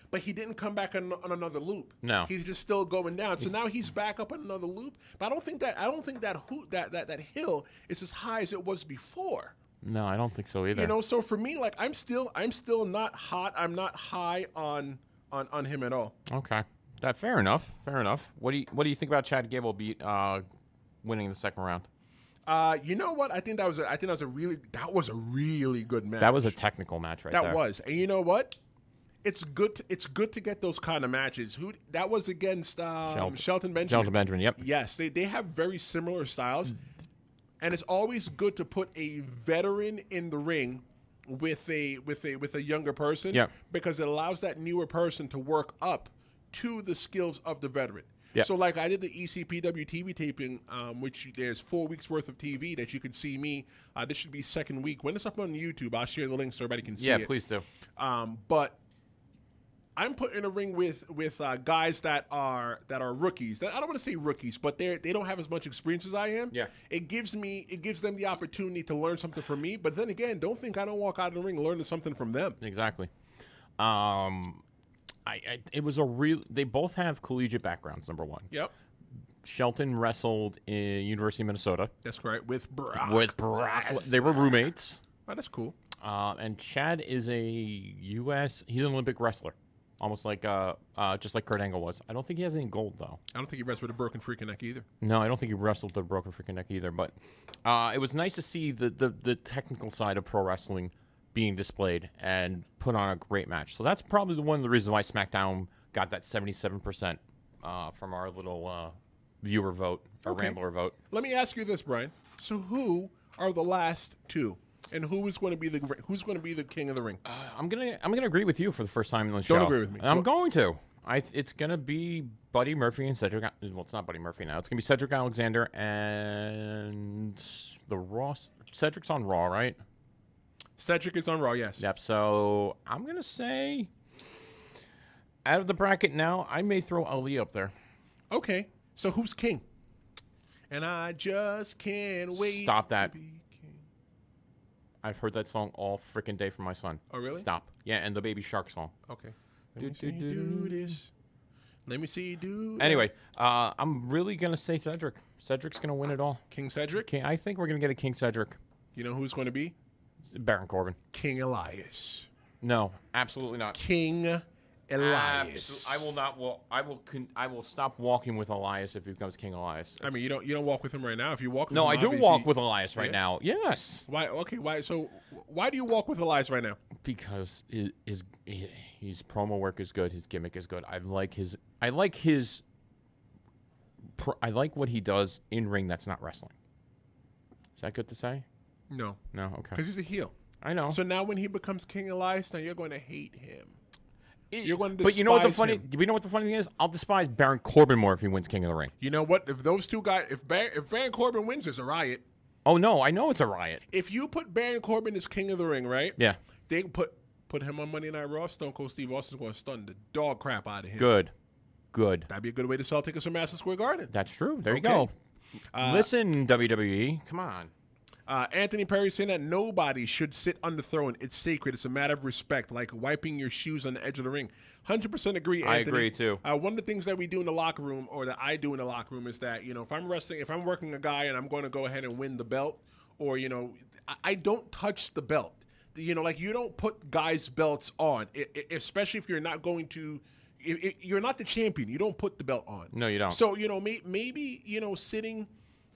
But he didn't come back on another loop. No, he's just still going down. So now he's back up on another loop. But I don't think that hill is as high as it was before. No, I don't think so either. So for me, like I'm still not hot. I'm not high on him at all. Okay, fair enough. Fair enough. What do you think about Chad Gable winning the second round? You know what? I think that was a really good match. That was a technical match, right there. That was, and you know what? It's good to get those kind of matches. That was against Shelton Benjamin. Shelton Benjamin, yep. Yes, they have very similar styles, and it's always good to put a veteran in the ring with a younger person, yep. Because it allows that newer person to work up to the skills of the veteran. Yep. So like I did the ECPW TV taping, which there's 4 weeks worth of TV that you can see me. This should be second week. When it's up on YouTube, I'll share the link so everybody can see it. Yeah, please do. But I'm put in a ring with guys that are rookies. I don't want to say rookies, but they don't have as much experience as I am. Yeah. It gives them the opportunity to learn something from me. But then again, don't think I don't walk out of the ring learning something from them. Exactly. It was they both have collegiate backgrounds, number one. Yep. Shelton wrestled in University of Minnesota. That's correct. With Brock. They were roommates. Oh, that's cool. And Chad is he's an Olympic wrestler. Almost like just like Kurt Angle was. I don't think he has any gold, though. I don't think he wrestled with a broken freaking neck either. No, I don't think he wrestled with a broken freaking neck either. But it was nice to see the technical side of pro wrestling being displayed and put on a great match. So that's probably one of the reasons why SmackDown got that 77% from our little viewer vote, or Rambler vote. Let me ask you this, Brian. So who are the last two, and who's going to be the king of the ring? I'm gonna agree with you for the first time in the show. Don't agree with me. I'm going to. It's gonna be Buddy Murphy and Cedric. Well, it's not Buddy Murphy now. It's gonna be Cedric Alexander and the Raw. Cedric's on Raw, right? Cedric is on Raw, yes. Yep. So I'm gonna say, out of the bracket now, I may throw Ali up there. Okay. So who's king? And I just can't wait. Stop that. To be king. I've heard that song all freaking day from my son. Oh, really? Stop. Yeah, and the Baby Shark song. Okay. Let me see you do this. Let me see you do that. Anyway, I'm really going to say Cedric. Cedric's going to win it all. King Cedric? I think we're going to get a King Cedric. You know who's going to be? Baron Corbin. King Elias. No, absolutely not. King Elias. I will not walk. I will stop walking with Elias if he becomes King Elias. I mean, you don't walk with him right now. If you walk with no, him, I do walk with Elias right now. Yes. Why? Okay. Why? So why do you walk with Elias right now? Because his promo work is good. His gimmick is good. I like what he does in ring. That's not wrestling. Is that good to say? No. No. Okay. Because he's a heel. I know. So now when he becomes King Elias, now you're going to hate him. You're going to despise But you know what the funny? him. You know what the funny thing is? I'll despise Baron Corbin more if he wins King of the Ring. You know what? If those two guys, if Baron Corbin wins, there's a riot. Oh no, I know it's a riot. If you put Baron Corbin as King of the Ring, right? Yeah. They put him on Monday Night Raw. Stone Cold Steve Austin's going to stun the dog crap out of him. Good. That'd be a good way to sell tickets from Madison Square Garden. That's true. There you go. Listen, WWE, come on. Anthony Perry saying that nobody should sit on the throne. It's sacred. It's a matter of respect, like wiping your shoes on the edge of the ring. 100% agree, Anthony. I agree, too. One of the things that we do in the locker room, or that I do in the locker room, is that, if I'm wrestling, if I'm working a guy and I'm going to go ahead and win the belt, or, I don't touch the belt. You don't put guys' belts on, especially if you're not going to you're not the champion. You don't put the belt on. No, you don't. So, maybe,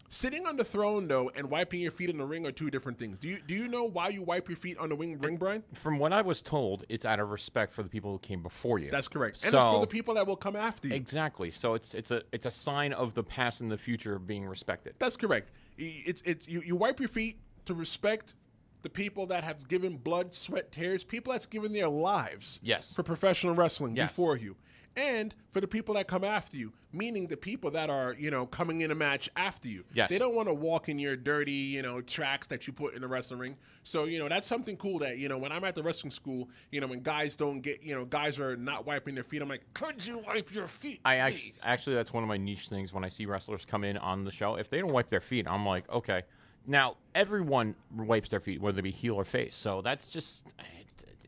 sitting on the throne, though, and wiping your feet in the ring are two different things. Do you know why you wipe your feet on the ring, Brian? From what I was told, it's out of respect for the people who came before you. That's correct. And it's for the people that will come after you. Exactly. So it's a sign of the past and the future being respected. That's correct. You wipe your feet to respect the people that have given blood, sweat, tears, people that's given their lives for professional wrestling before you. And for the people that come after you, meaning the people that are, coming in a match after you. Yes. They don't want to walk in your dirty, tracks that you put in the wrestling ring. So, that's something cool that, when I'm at the wrestling school, when guys don't get, guys are not wiping their feet, I'm like, could you wipe your feet, please? Actually, that's one of my niche things when I see wrestlers come in on the show. If they don't wipe their feet, I'm like, okay. Now, everyone wipes their feet, whether they be heel or face. So that's just...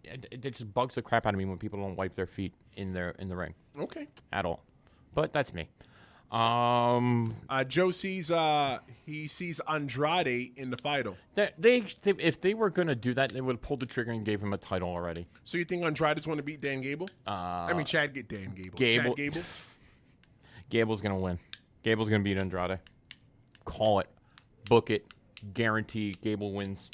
It just bugs the crap out of me when people don't wipe their feet in the ring. Okay. At all. But that's me. Joe sees he sees Andrade in the final. If they were gonna do that, they would have pulled the trigger and gave him a title already. So you think Andrade's going to beat Dan Gable? Chad get Dan Gable. Chad Gable. Gable's gonna win. Gable's gonna beat Andrade. Call it. Book it. Guarantee Gable wins.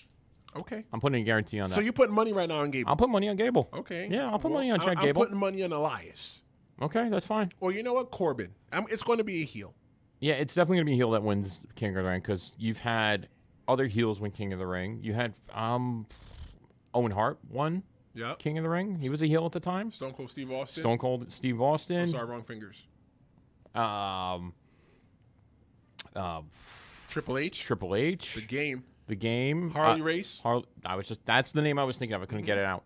Okay. I'm putting a guarantee on that. So you're putting money right now on Gable? I'll put money on Gable. Okay. Yeah, I'll put money on Chad Gable. I'm putting money on Elias. Okay, that's fine. Or you know what? Corbin. It's going to be a heel. Yeah, it's definitely going to be a heel that wins King of the Ring because you've had other heels win King of the Ring. You had Owen Hart won King of the Ring. He was a heel at the time. Stone Cold Steve Austin. Stone Cold Steve Austin. I'm sorry, wrong fingers. Triple H. The Game. Harley Race. That's the name I was thinking of. I couldn't get it out.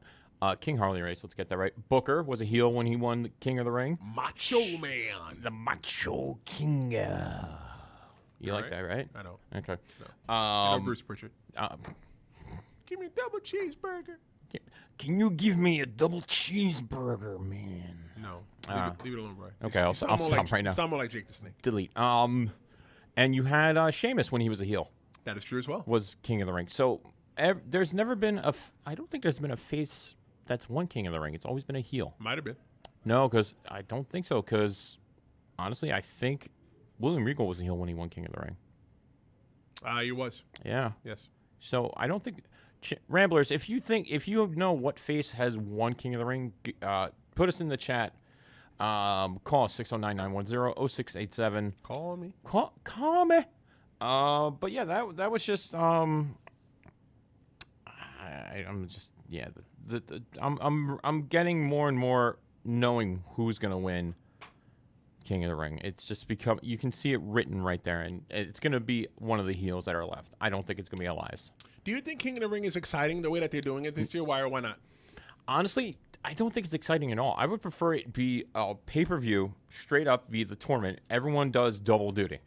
King Harley Race. Let's get that right. Booker was a heel when he won the King of the Ring. Macho Man. The Macho King. You like that, right? I know. Okay. No. Bruce Pritchard. Give me a double cheeseburger. Can you give me a double cheeseburger, man? No. Leave it alone, Brian. Okay, I'll stop right now. Sound more like Jake the Snake. Delete. And you had Sheamus when he was a heel. That is true as well. Was King of the Ring. So there's never been I don't think there's been a face that's won King of the Ring. It's always been a heel. Might have been. No, because I don't think so. Because honestly, I think William Regal was a heel when he won King of the Ring. He was. Yeah. Yes. So I don't think Ramblers. If you know what face has won King of the Ring, put us in the chat. Call us 609-910-0687. Call me. Call me. But yeah, that was just I'm just I'm getting more and more knowing who's gonna win King of the Ring. It's just become, you can see it written right there, and it's gonna be one of the heels that are left. I don't think it's gonna be Elias. Do you think King of the Ring is exciting the way that they're doing it this year? Why or why not? Honestly, I don't think it's exciting at all. I would prefer it be a pay-per-view, straight up be the tournament. Everyone does double duty.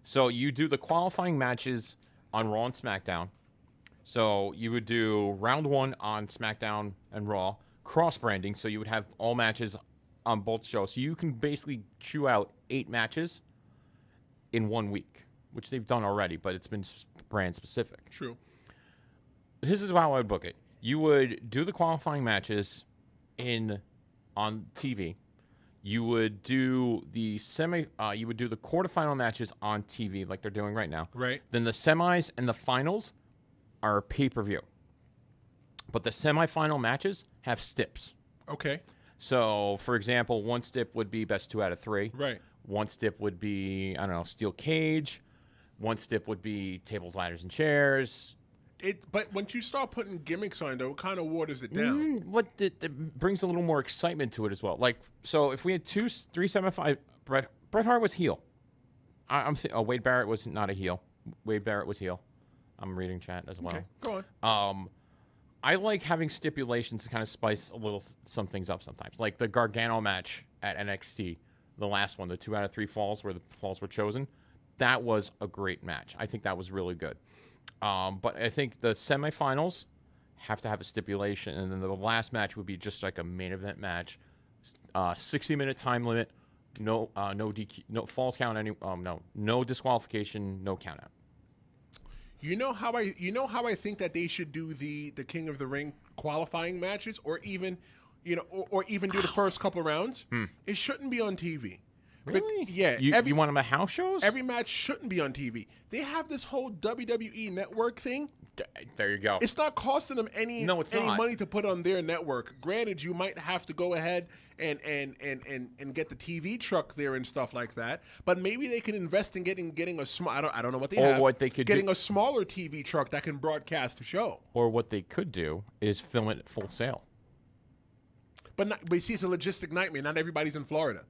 So you do the qualifying matches on Raw and SmackDown. So you would do round one on SmackDown and Raw, cross-branding, so you would have all matches on both shows. So you can basically chew out 8 matches in 1 week, which they've done already, but it's been brand-specific. True. This is how I would book it. You would do the qualifying matches on TV. You would do the you would do the quarterfinal matches on TV like they're doing right now. Right. Then the semis and the finals are pay-per-view. But the semifinal matches have stips. Okay. So, for example, one stip would be best 2 out of 3. Right. One stip would be, I don't know, steel cage. One stip would be tables, ladders, and chairs. But once you start putting gimmicks on, though, it kind of waters it down. It brings a little more excitement to it as well. Like, so if we had 375, Bret Hart was heel. I'm saying, Wade Barrett was not a heel. Wade Barrett was heel. I'm reading chat as well. Okay, go on. I like having stipulations to kind of spice some things up sometimes. Like the Gargano match at NXT, the last one, the 2 out of 3 falls where the falls were chosen. That was a great match. I think that was really good. But I think the semifinals have to have a stipulation, and then the last match would be just like a main event match. 60-minute time limit, no DQ, no falls count, no disqualification, no count out. You know how I think that they should do the King of the Ring qualifying matches, or even or even do the first couple rounds. It shouldn't be on TV. Really? But yeah. You want them at house shows? Every match shouldn't be on TV. They have this whole WWE network thing. There you go. It's not costing them any money to put on their network. Granted, you might have to go ahead and get the TV truck there and stuff like that. But maybe they can invest in getting a small. I don't know what they have. What they could getting a smaller TV truck that can broadcast the show. Or what they could do is film it at Full Sail. But you see, it's a logistic nightmare. Not everybody's in Florida.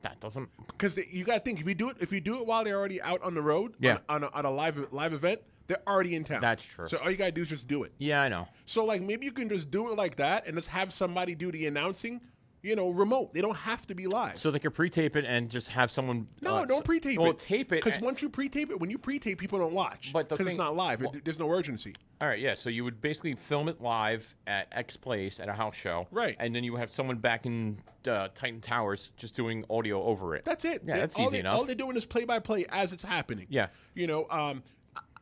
That doesn't, because you got to think, if you do it while they're already out on the road, on a live event, they're already in town. That's true. So all you got to do is just do it. Yeah, I know. So like maybe you can just do it like that and just have somebody do the announcing, remote. They don't have to be live. So they could pre-tape it and just have someone. No, don't pre-tape it. Well, tape it. Because once you pre-tape it, when you pre-tape, people don't watch. Because it's not live. There's no urgency. All right, yeah. So you would basically film it live at X place at a house show. Right. And then you have someone back in Titan Towers just doing audio over it. That's it. Yeah, that's easy enough. All they're doing is play-by-play as it's happening. Yeah.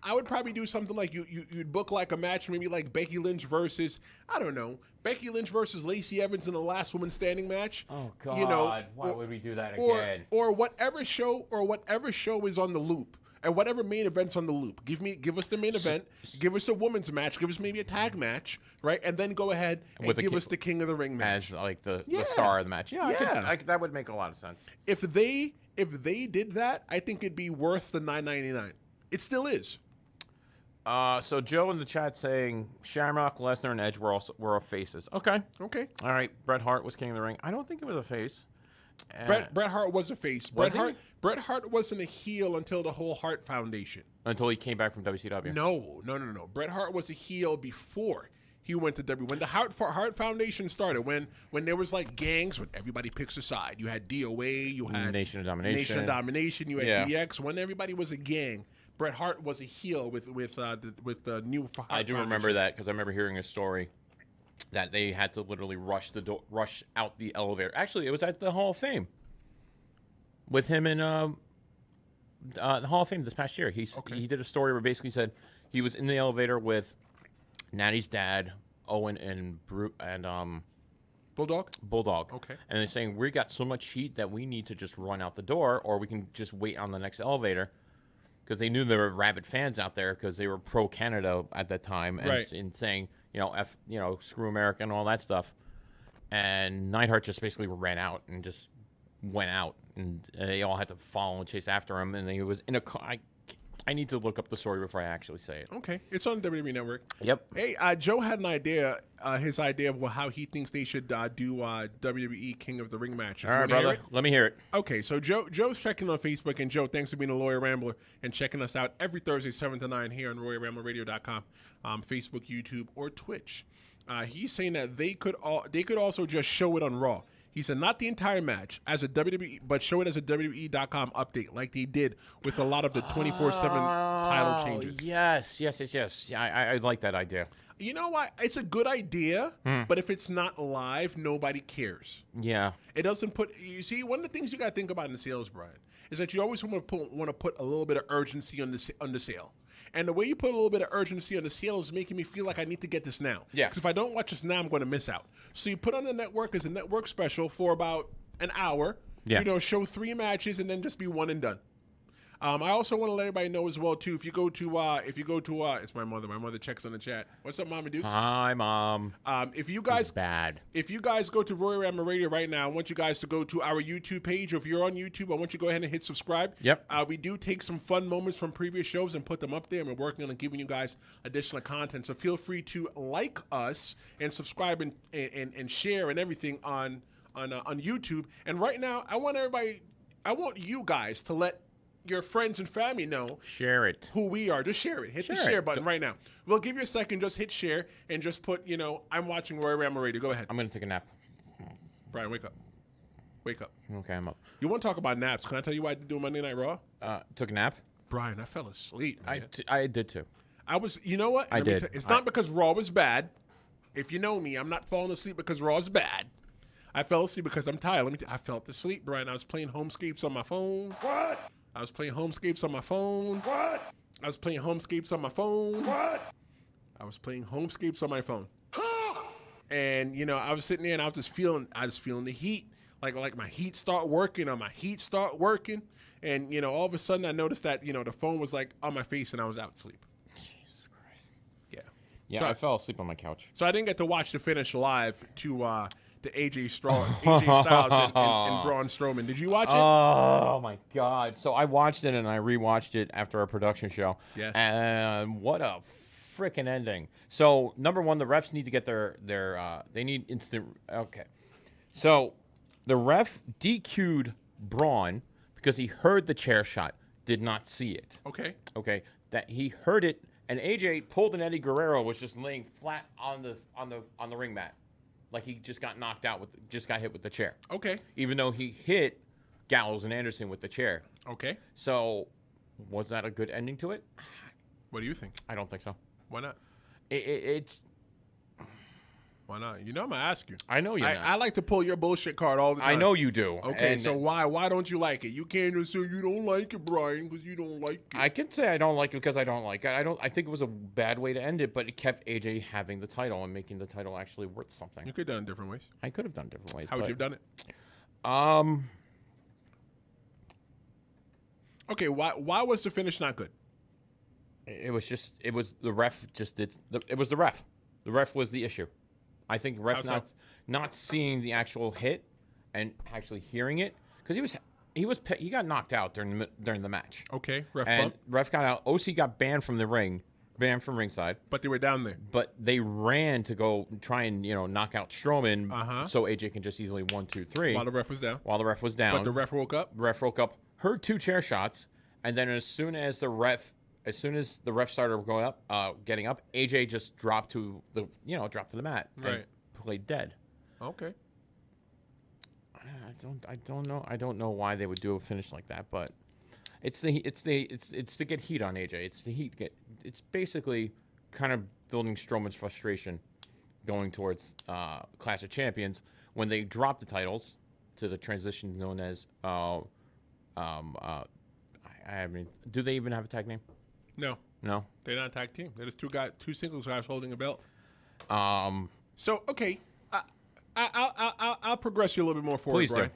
I would probably do something like you'd book like a match, maybe like Becky Lynch versus, I don't know, Becky Lynch versus Lacey Evans in the Last Woman Standing match. Oh God! Why would we do that again? Or whatever show is on the loop, and whatever main event's on the loop. Give us the main event. Give us a women's match. Give us maybe a tag match, right? And then go ahead and give us the King of the Ring match as like the star of the match. Yeah. That would make a lot of sense. If they did that, I think it'd be worth the $9.99. It still is. So Joe in the chat saying Shamrock, Lesnar, and Edge were all faces. Okay. All right. Bret Hart was King of the Ring. I don't think it was a face. Bret Hart was a face. Bret Hart wasn't a heel until the whole Hart Foundation. Until he came back from WCW. No. Bret Hart was a heel before he went to WWE. When the Hart Foundation started, when there was like gangs, when everybody picks a side. You had DOA, you had Nation of Domination, you had DX. When everybody was a gang, Bret Hart was a heel with the new Hart I do remember that because I remember hearing a story that they had to literally rush out the elevator. Actually, it was at the Hall of Fame with him in the Hall of Fame this past year. He did a story where basically said he was in the elevator with Natty's dad, Owen, and Bulldog. Okay. And they're saying we got so much heat that we need to just run out the door, or we can just wait on the next elevator. Because they knew there were rabid fans out there because they were pro Canada at that time and saying, screw America and all that stuff. And Neidhart just basically ran out and just went out, and they all had to follow and chase after him. And he was in a car. I need to look up the story before I actually say it. Okay, it's on the WWE Network. Yep. Hey, Joe had an idea. His idea of how he thinks they should do WWE King of the Ring matches. All right, brother. Let me hear it. Okay, so Joe's checking on Facebook, and Joe, thanks for being a Lawyer Rambler and checking us out every Thursday 7 to 9 here on RoyalRambleRadio.com, Facebook, YouTube, or Twitch. He's saying that they could also just show it on Raw. He said not the entire match as a WWE, but show it as a WWE.com update like they did with a lot of the 24/7 title changes. Yes. I like that idea. You know what? It's a good idea, but if it's not live, nobody cares. Yeah. It doesn't put. You see, one of the things you got to think about in the sales, Brian, is that you always want to put a little bit of urgency on the sale. And the way you put a little bit of urgency on the sale is making me feel like I need to get this now. Yeah. Because if I don't watch this now, I'm going to miss out. So you put on the network as a network special for about an hour. Yeah. Show 3 matches and then just be one and done. I also want to let everybody know as well too. If you go to it's my mother. My mother checks on the chat. What's up, Mama Dukes? Hi, Mom. If you guys bad. If you guys go to Royal Ramble Radio right now, I want you guys to go to our YouTube page. Or if you're on YouTube, I want you to go ahead and hit subscribe. Yep. We do take some fun moments from previous shows and put them up there, and we're working on giving you guys additional content. So feel free to like us and subscribe and share and everything on YouTube. And right now, I want you guys to let your friends and family know. Share it. Who we are. Just share it. Hit the share button right now. We'll give you a second. Just hit share and just put, I'm watching Royal Ramble Radio. Go ahead. I'm going to take a nap. Brian, wake up. Wake up. Okay, I'm up. You want to talk about naps? Can I tell you what I did do Monday Night Raw? Took a nap? Brian, I fell asleep. I did too. I was, you know what? I did. It's not because Raw was bad. If you know me, I'm not falling asleep because Raw is bad. I fell asleep because I'm tired. I fell asleep, Brian. I was playing Homescapes on my phone. What? I was playing Homescapes on my phone. What? I was playing Homescapes on my phone. What? I was playing Homescapes on my phone. And, I was sitting there and I was feeling the heat. Like my heat start working or my heat start working. And, all of a sudden I noticed that, the phone was like on my face and I was out asleep. Jesus Christ. Yeah. Yeah, So I fell asleep on my couch. So I didn't get to watch the finish live to AJ Styles and Braun Strowman. Did you watch it? Oh my God! So I watched it and I rewatched it after our production show. Yes. And what a freaking ending! So number one, the refs need to get their they need instant. Okay. So the ref DQ'd Braun because he heard the chair shot, did not see it. Okay. Okay. That he heard it, and AJ pulled, and Eddie Guerrero was just laying flat on the ring mat. Like he just got knocked out just got hit with the chair. Okay. Even though he hit Gallows and Anderson with the chair. Okay. So, was that a good ending to it? What do you think? I don't think so. Why not? It's. Why not? I'm gonna ask you. I know you. I like to pull your bullshit card all the time. I know you do. Okay, so why don't you like it? You can't just say you don't like it, Brian, because you don't like it. I can say I don't like it because I don't like it. I think it was a bad way to end it, but it kept AJ having the title and making the title actually worth something. You could have done it different ways. I could have done different ways. How would you have done it? Okay, why was the finish not good? It was the ref just did. It was the ref. The ref was the issue. I think ref not seeing the actual hit and actually hearing it because he got knocked out during the match. Okay, ref got out. OC got banned from ringside. But they were down there. But they ran to go try and knock out Strowman so AJ can just easily 1, 2, 3. While the ref was down. But the ref woke up. Heard 2 chair shots, and then as soon as the ref started going up, getting up, AJ just dropped to the mat and played dead. Okay. I don't know why they would do a finish like that, but it's to get heat on AJ. It's basically kind of building Strowman's frustration going towards Clash of Champions when they drop the titles to the transition known as do they even have a tag name? No. They're not a tag team. They're just two singles guys holding a belt. So okay, I'll progress you a little bit more forward. Please Brian. do.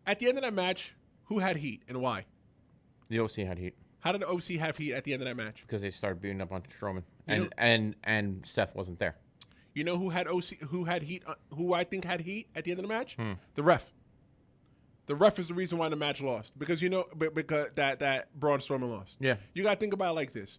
At the end of that match, who had heat and why? The OC had heat. How did the OC have heat at the end of that match? Because they started beating up on Strowman, and Seth wasn't there. You know who had heat? Who I think had heat at the end of the match? The ref. The ref is the reason why the match lost because because that Braun Strowman lost. Yeah. You got to think about it like this.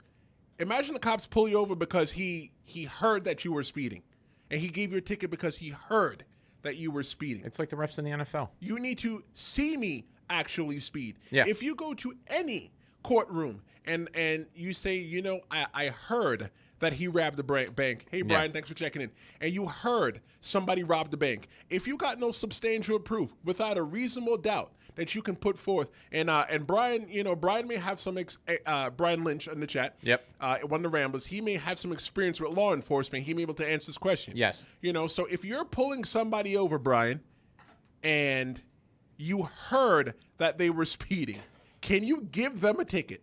Imagine the cops pull you over because he heard that you were speeding, and he gave you a ticket because he heard that you were speeding. It's like the refs in the NFL. You need to see me actually speed. Yeah. If you go to any courtroom and you say, I heard that he robbed the bank. Hey, Brian, thanks for checking in. And you heard somebody robbed the bank. If you got no substantial proof without a reasonable doubt that you can put forth, and Brian, Brian may have some, Brian Lynch in the chat. Yep. One of the Ramblers, he may have some experience with law enforcement. He may be able to answer this question. Yes. So if you're pulling somebody over, Brian, and you heard that they were speeding, can you give them a ticket?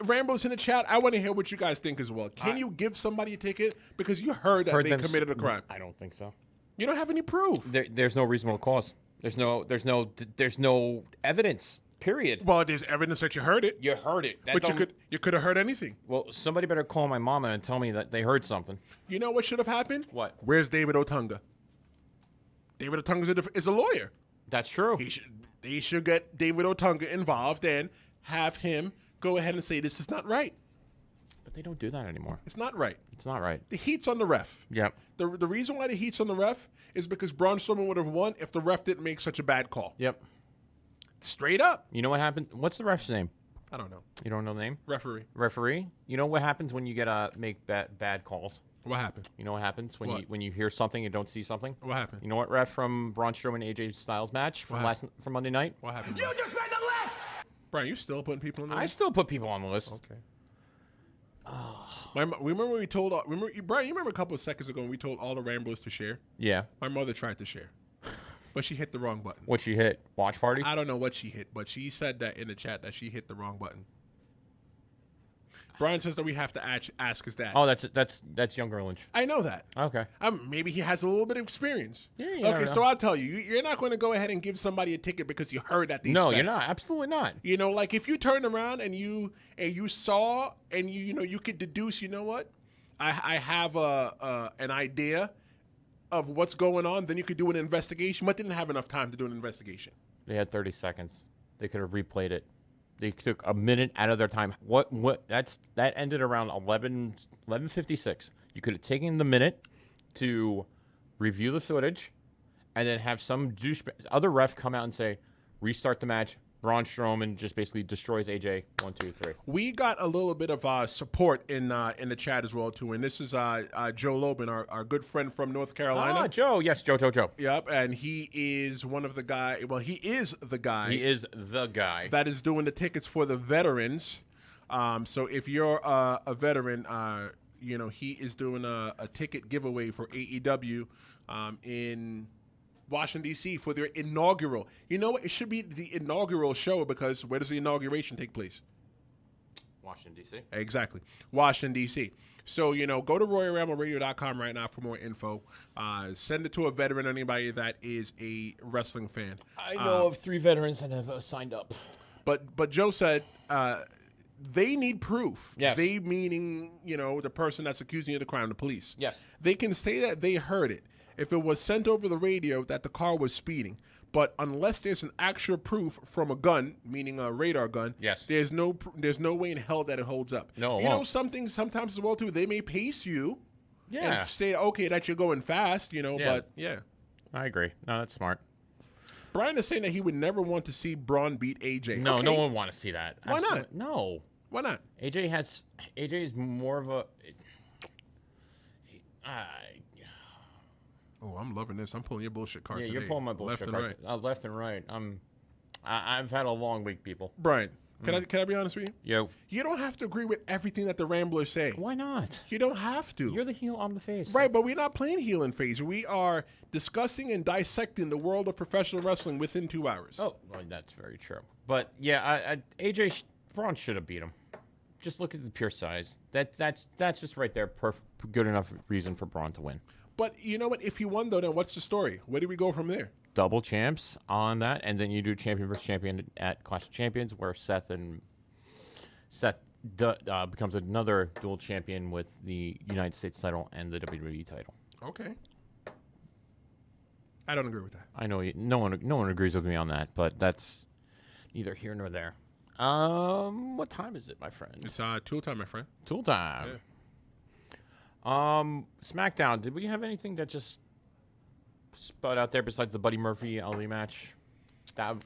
Ramble's in the chat. I want to hear what you guys think as well. Can you give somebody a ticket because you heard that they committed a crime? I don't think so. You don't have any proof. There's no reasonable cause. There's no evidence Period. Well, there's evidence that you heard it. You heard it. But you could have heard anything. Well, somebody better call my mama and tell me that they heard something. You know what should have happened? What? Where's David Otunga? David Otunga is a lawyer. That's true. They should get David Otunga involved and have him go ahead and say this is not right. But they don't do that anymore. It's not right. It's not right. The heat's on the ref. Yep. The reason why the heat's on the ref is because Braun Strowman would have won if the ref didn't make such a bad call. Yep. Straight up. You know what happened? What's the ref's name? I don't know. You don't know the name? Referee. You know what happens when you get make bad calls? What happened? You know what happens when you hear something and don't see something? What happened? You know what ref from Braun Strowman AJ Styles match from Monday night? What happened? You just made the list! Brian, you still putting people on the list? I still put people on the list. Okay. Remember when we told Brian, you remember a couple of seconds ago when we told all the Ramblers to share? Yeah. My mother tried to share. But she hit the wrong button. What she hit? Watch party? I don't know what she hit, but she said that in the chat that she hit the wrong button. Brian says that we have to ask his dad. Oh, that's younger Lynch. I know that. Okay. Maybe he has a little bit of experience. Yeah. Okay, so I'll tell you, you're not going to go ahead and give somebody a ticket because you heard that they No, spent. you're not. Absolutely not. You know, like if you turned around and you saw and you could deduce, you know what? I have an idea of what's going on, then you could do an investigation, but didn't have enough time to do an investigation. They had 30 seconds. They could have replayed it. They took a minute out of their time. That ended around 11:56. You could have taken the minute to review the footage and then have some other ref come out and say, restart the match. Braun Strowman just basically destroys AJ. 1, 2, 3. We got a little bit of support in the chat as well too, and this is Joe Lobin, our good friend from North Carolina. Ah, Joe. Yes, Joe. Yep, and he is one of the guy. Well, he is the guy. He is the guy that is doing the tickets for the veterans. So if you're a veteran, he is doing a ticket giveaway for AEW in Washington, D.C. for their inaugural. You know what? It should be the inaugural show because where does the inauguration take place? Washington, D.C. Exactly. Washington, D.C. So, go to RoyalRambleRadio.com right now for more info. Send it to a veteran, anybody that is a wrestling fan. I know of 3 veterans that have signed up. But Joe said they need proof. Yes. They meaning, the person that's accusing you of the crime, the police. Yes. They can say that they heard it if it was sent over the radio that the car was speeding. But unless there's an actual proof from a gun, meaning a radar gun, yes, there's no way in hell that it holds up. No, sometimes as well too, they may pace you, yeah, and say okay that you're going fast, but yeah, I agree. No, that's smart. Brian is saying that he would never want to see Braun beat AJ. No, okay. No one would want to see that. Why not? No. Why not? AJ is more of a. Oh, I'm loving this. I'm pulling your bullshit card today. Yeah, you're pulling my bullshit card. Left and right. I've had a long week, people. Brian, can I be honest with you? Yo. You don't have to agree with everything that the Ramblers say. Why not? You don't have to. You're the heel, I'm the face. Right, but we're not playing heel and face. We are discussing and dissecting the world of professional wrestling within 2 hours. Oh, well, that's very true. But yeah, AJ Braun should have beat him. Just look at the pure size. That's just right there. Good enough reason for Braun to win. But you know what? If he won, though, then what's the story? Where do we go from there? Double champs on that, and then you do champion versus champion at Clash of Champions, where Seth becomes another dual champion with the United States title and the WWE title. Okay. I don't agree with that. I know no one agrees with me on that, but that's neither here nor there. What time is it, my friend? It's tool time, my friend. Tool time. Yeah. Smackdown. Did we have anything that just spud out there besides the Buddy Murphy Ali match,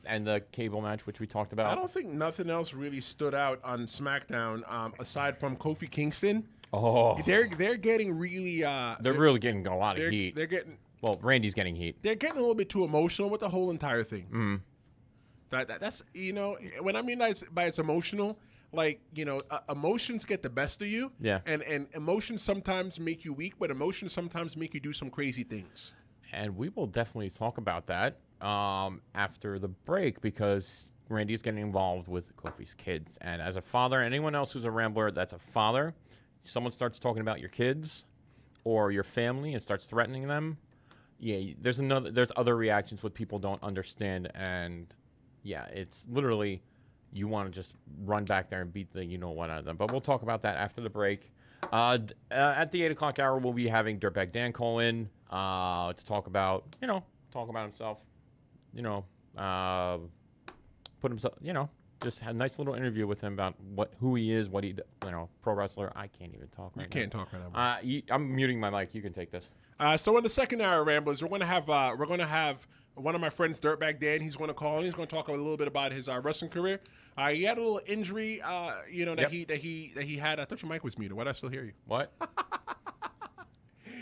and the cable match, which we talked about? I don't think nothing else really stood out on SmackDown aside from Kofi Kingston. Oh, they're getting really. They're really getting a lot of heat. They're getting. Well, Randy's getting heat. They're getting a little bit too emotional with the whole entire thing. Mm. That's when I mean by it's emotional. Like, emotions get the best of you. Yeah. And emotions sometimes make you weak, but emotions sometimes make you do some crazy things. And we will definitely talk about that after the break because Randy's getting involved with Kofi's kids. And as a father, anyone else who's a Rambler that's a father, someone starts talking about your kids or your family and starts threatening them, yeah, there's other reactions what people don't understand, and yeah, it's literally you want to just run back there and beat the you-know-what out of them. But we'll talk about that after the break. At the 8 o'clock hour, we'll be having Dirtbag Dan call in to talk about himself, put himself, just had a nice little interview with him about who he is, what he, pro wrestler. I can't even talk right now. You can't talk right now. I'm muting my mic. You can take this. So in the second hour, Ramblers, we're going to have one of my friends, Dirtbag Dan. He's going to call in. He's going to talk a little bit about his wrestling career. He had a little injury, that he had. I thought your mic was muted. Why did I still hear you? What?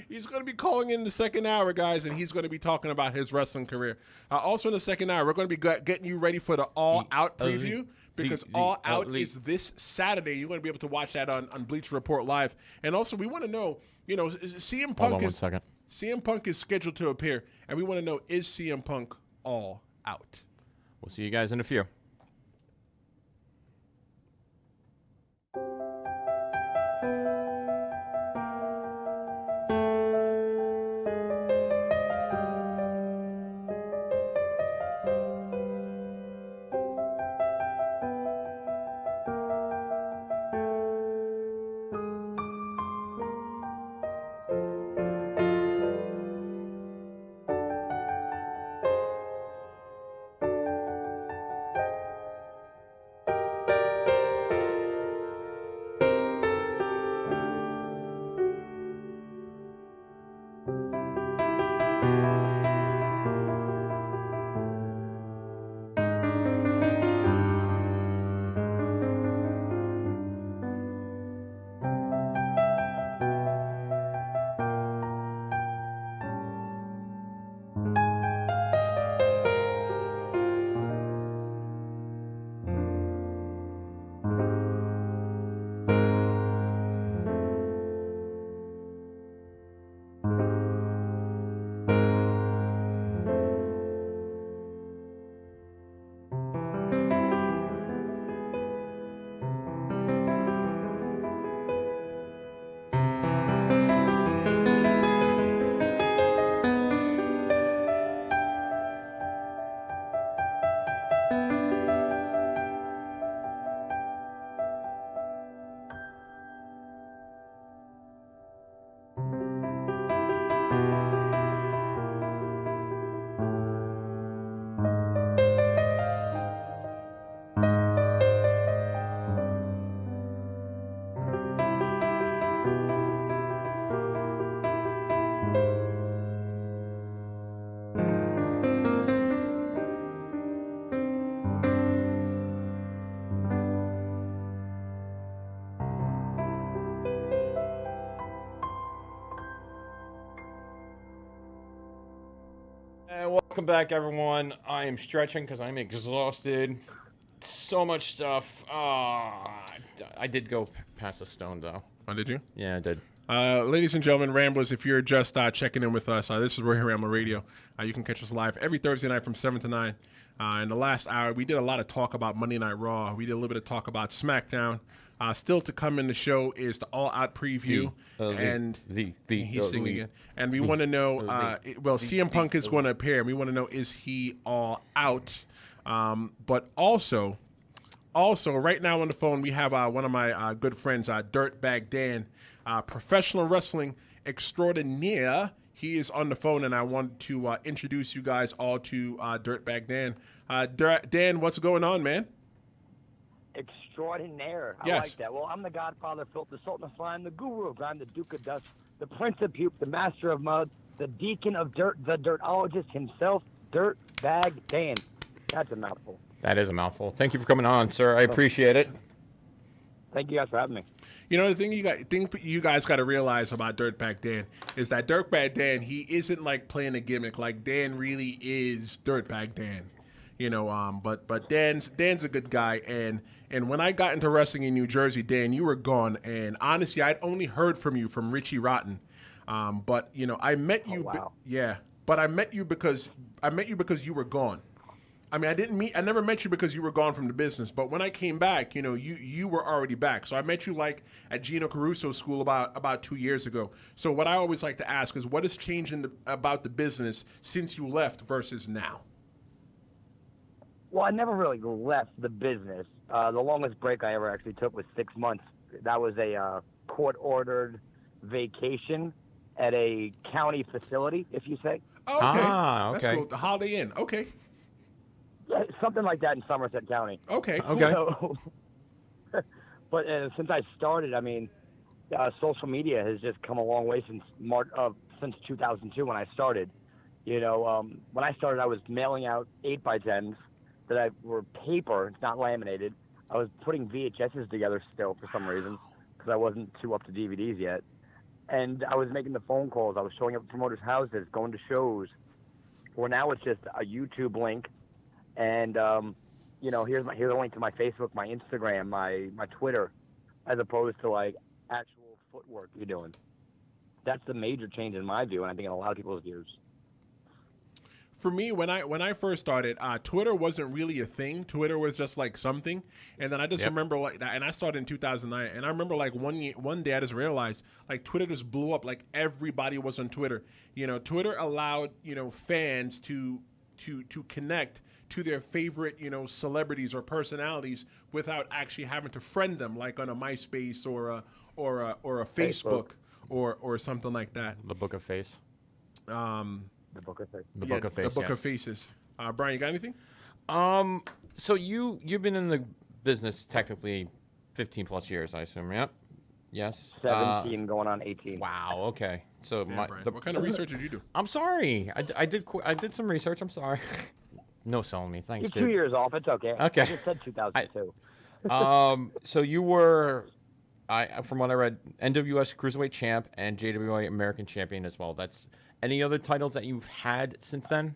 He's going to be calling in the second hour, guys, and he's going to be talking about his wrestling career. Also in the second hour, we're going to be getting you ready for the All Out preview because All Out is this Saturday. You're going to be able to watch that on Bleacher Report Live. And also, we want to know, CM Punk Hold on 1 second. CM Punk is scheduled to appear, and we want to know, is CM Punk all out? We'll see you guys in a few. Welcome back, everyone. I am stretching because I'm exhausted. So much stuff. I did go past a stone, though. Oh, did you? Yeah, I did. Ladies and gentlemen, Ramblers, if you're just checking in with us, this is Royal Ramble Radio. You can catch us live every Thursday night from 7 to 9. In the last hour, we did a lot of talk about Monday Night Raw. We did a little bit of talk about Smackdown. Still to come in the show is the All Out preview. He's singing again. And we want to know, CM Punk is going to appear, and we want to know, is he all out? But also, right now on the phone, we have one of my good friends, Dirtbag Dan, professional wrestling extraordinaire. He is on the phone, and I want to introduce you guys all to Dirtbag Dan. Dan, what's going on, man? Extraordinaire. I Yes. like that. Well, I'm the Godfather of Filth, the Sultan of Slime, the Guru of Grime, the Duke of Dust, the Prince of Puke, the Master of Mud, the Deacon of Dirt, the Dirtologist himself, Dirtbag Dan. That's a mouthful. That is a mouthful. Thank you for coming on, sir. I appreciate it. Thank you guys for having me. The thing you guys got to realize about Dirtbag Dan is that Dirtbag Dan, he isn't like playing a gimmick. Like Dan really is Dirtbag Dan. But Dan's a good guy, and when I got into wrestling in New Jersey, Dan, you were gone, and honestly, I'd only heard from you from Richie Rotten, but I met you, wow. but I met you because you were gone. I mean, I never met you because you were gone from the business, but when I came back, you were already back. So I met you like at Gino Caruso's school about 2 years ago. So what I always like to ask is, what has changed about the business since you left versus now? Well, I never really left the business. The longest break I ever actually took was 6 months. That was a court-ordered vacation at a county facility, if you say. Oh, okay. Ah, okay. That's cool. The Holiday Inn. Okay. Yeah, something like that in Somerset County. Okay. Cool. Okay. So, but since I started, I mean, social media has just come a long way since 2002 when I started. You know, when I started, I was mailing out 8x10s that were paper, it's not laminated. I was putting VHSs together still for some reason because I wasn't too up to DVDs yet. And I was making the phone calls. I was showing up at promoters' houses, going to shows. Well, now it's just a YouTube link. And, you know, here's a link to my Facebook, my Instagram, my Twitter, as opposed to, like, actual footwork you're doing. That's the major change in my view, and I think in a lot of people's views. For me, when I first started, Twitter wasn't really a thing. Twitter was just like something, and then I just remember like that. And I started in 2009, and I remember like one day I just realized like Twitter just blew up. Like everybody was on Twitter. You know, Twitter allowed fans to connect to their favorite celebrities or personalities without actually having to friend them, like on a MySpace or a Facebook or something like that. The Book of Face. The Book of Faces. The Book of Faces. The Book of Faces. Brian, you got anything? So you've been in the business technically 15 plus years, I assume. Yep. Yes. 17 going on 18. Wow. Okay. So what kind of research did you do? I'm sorry. I did some research. I'm sorry. No selling me. Thanks, You're 2 years off. It's okay. Okay. I just said 2002. So you were, from what I read, NWS Cruiserweight Champ and JWA American Champion as well. That's any other titles that you've had since then?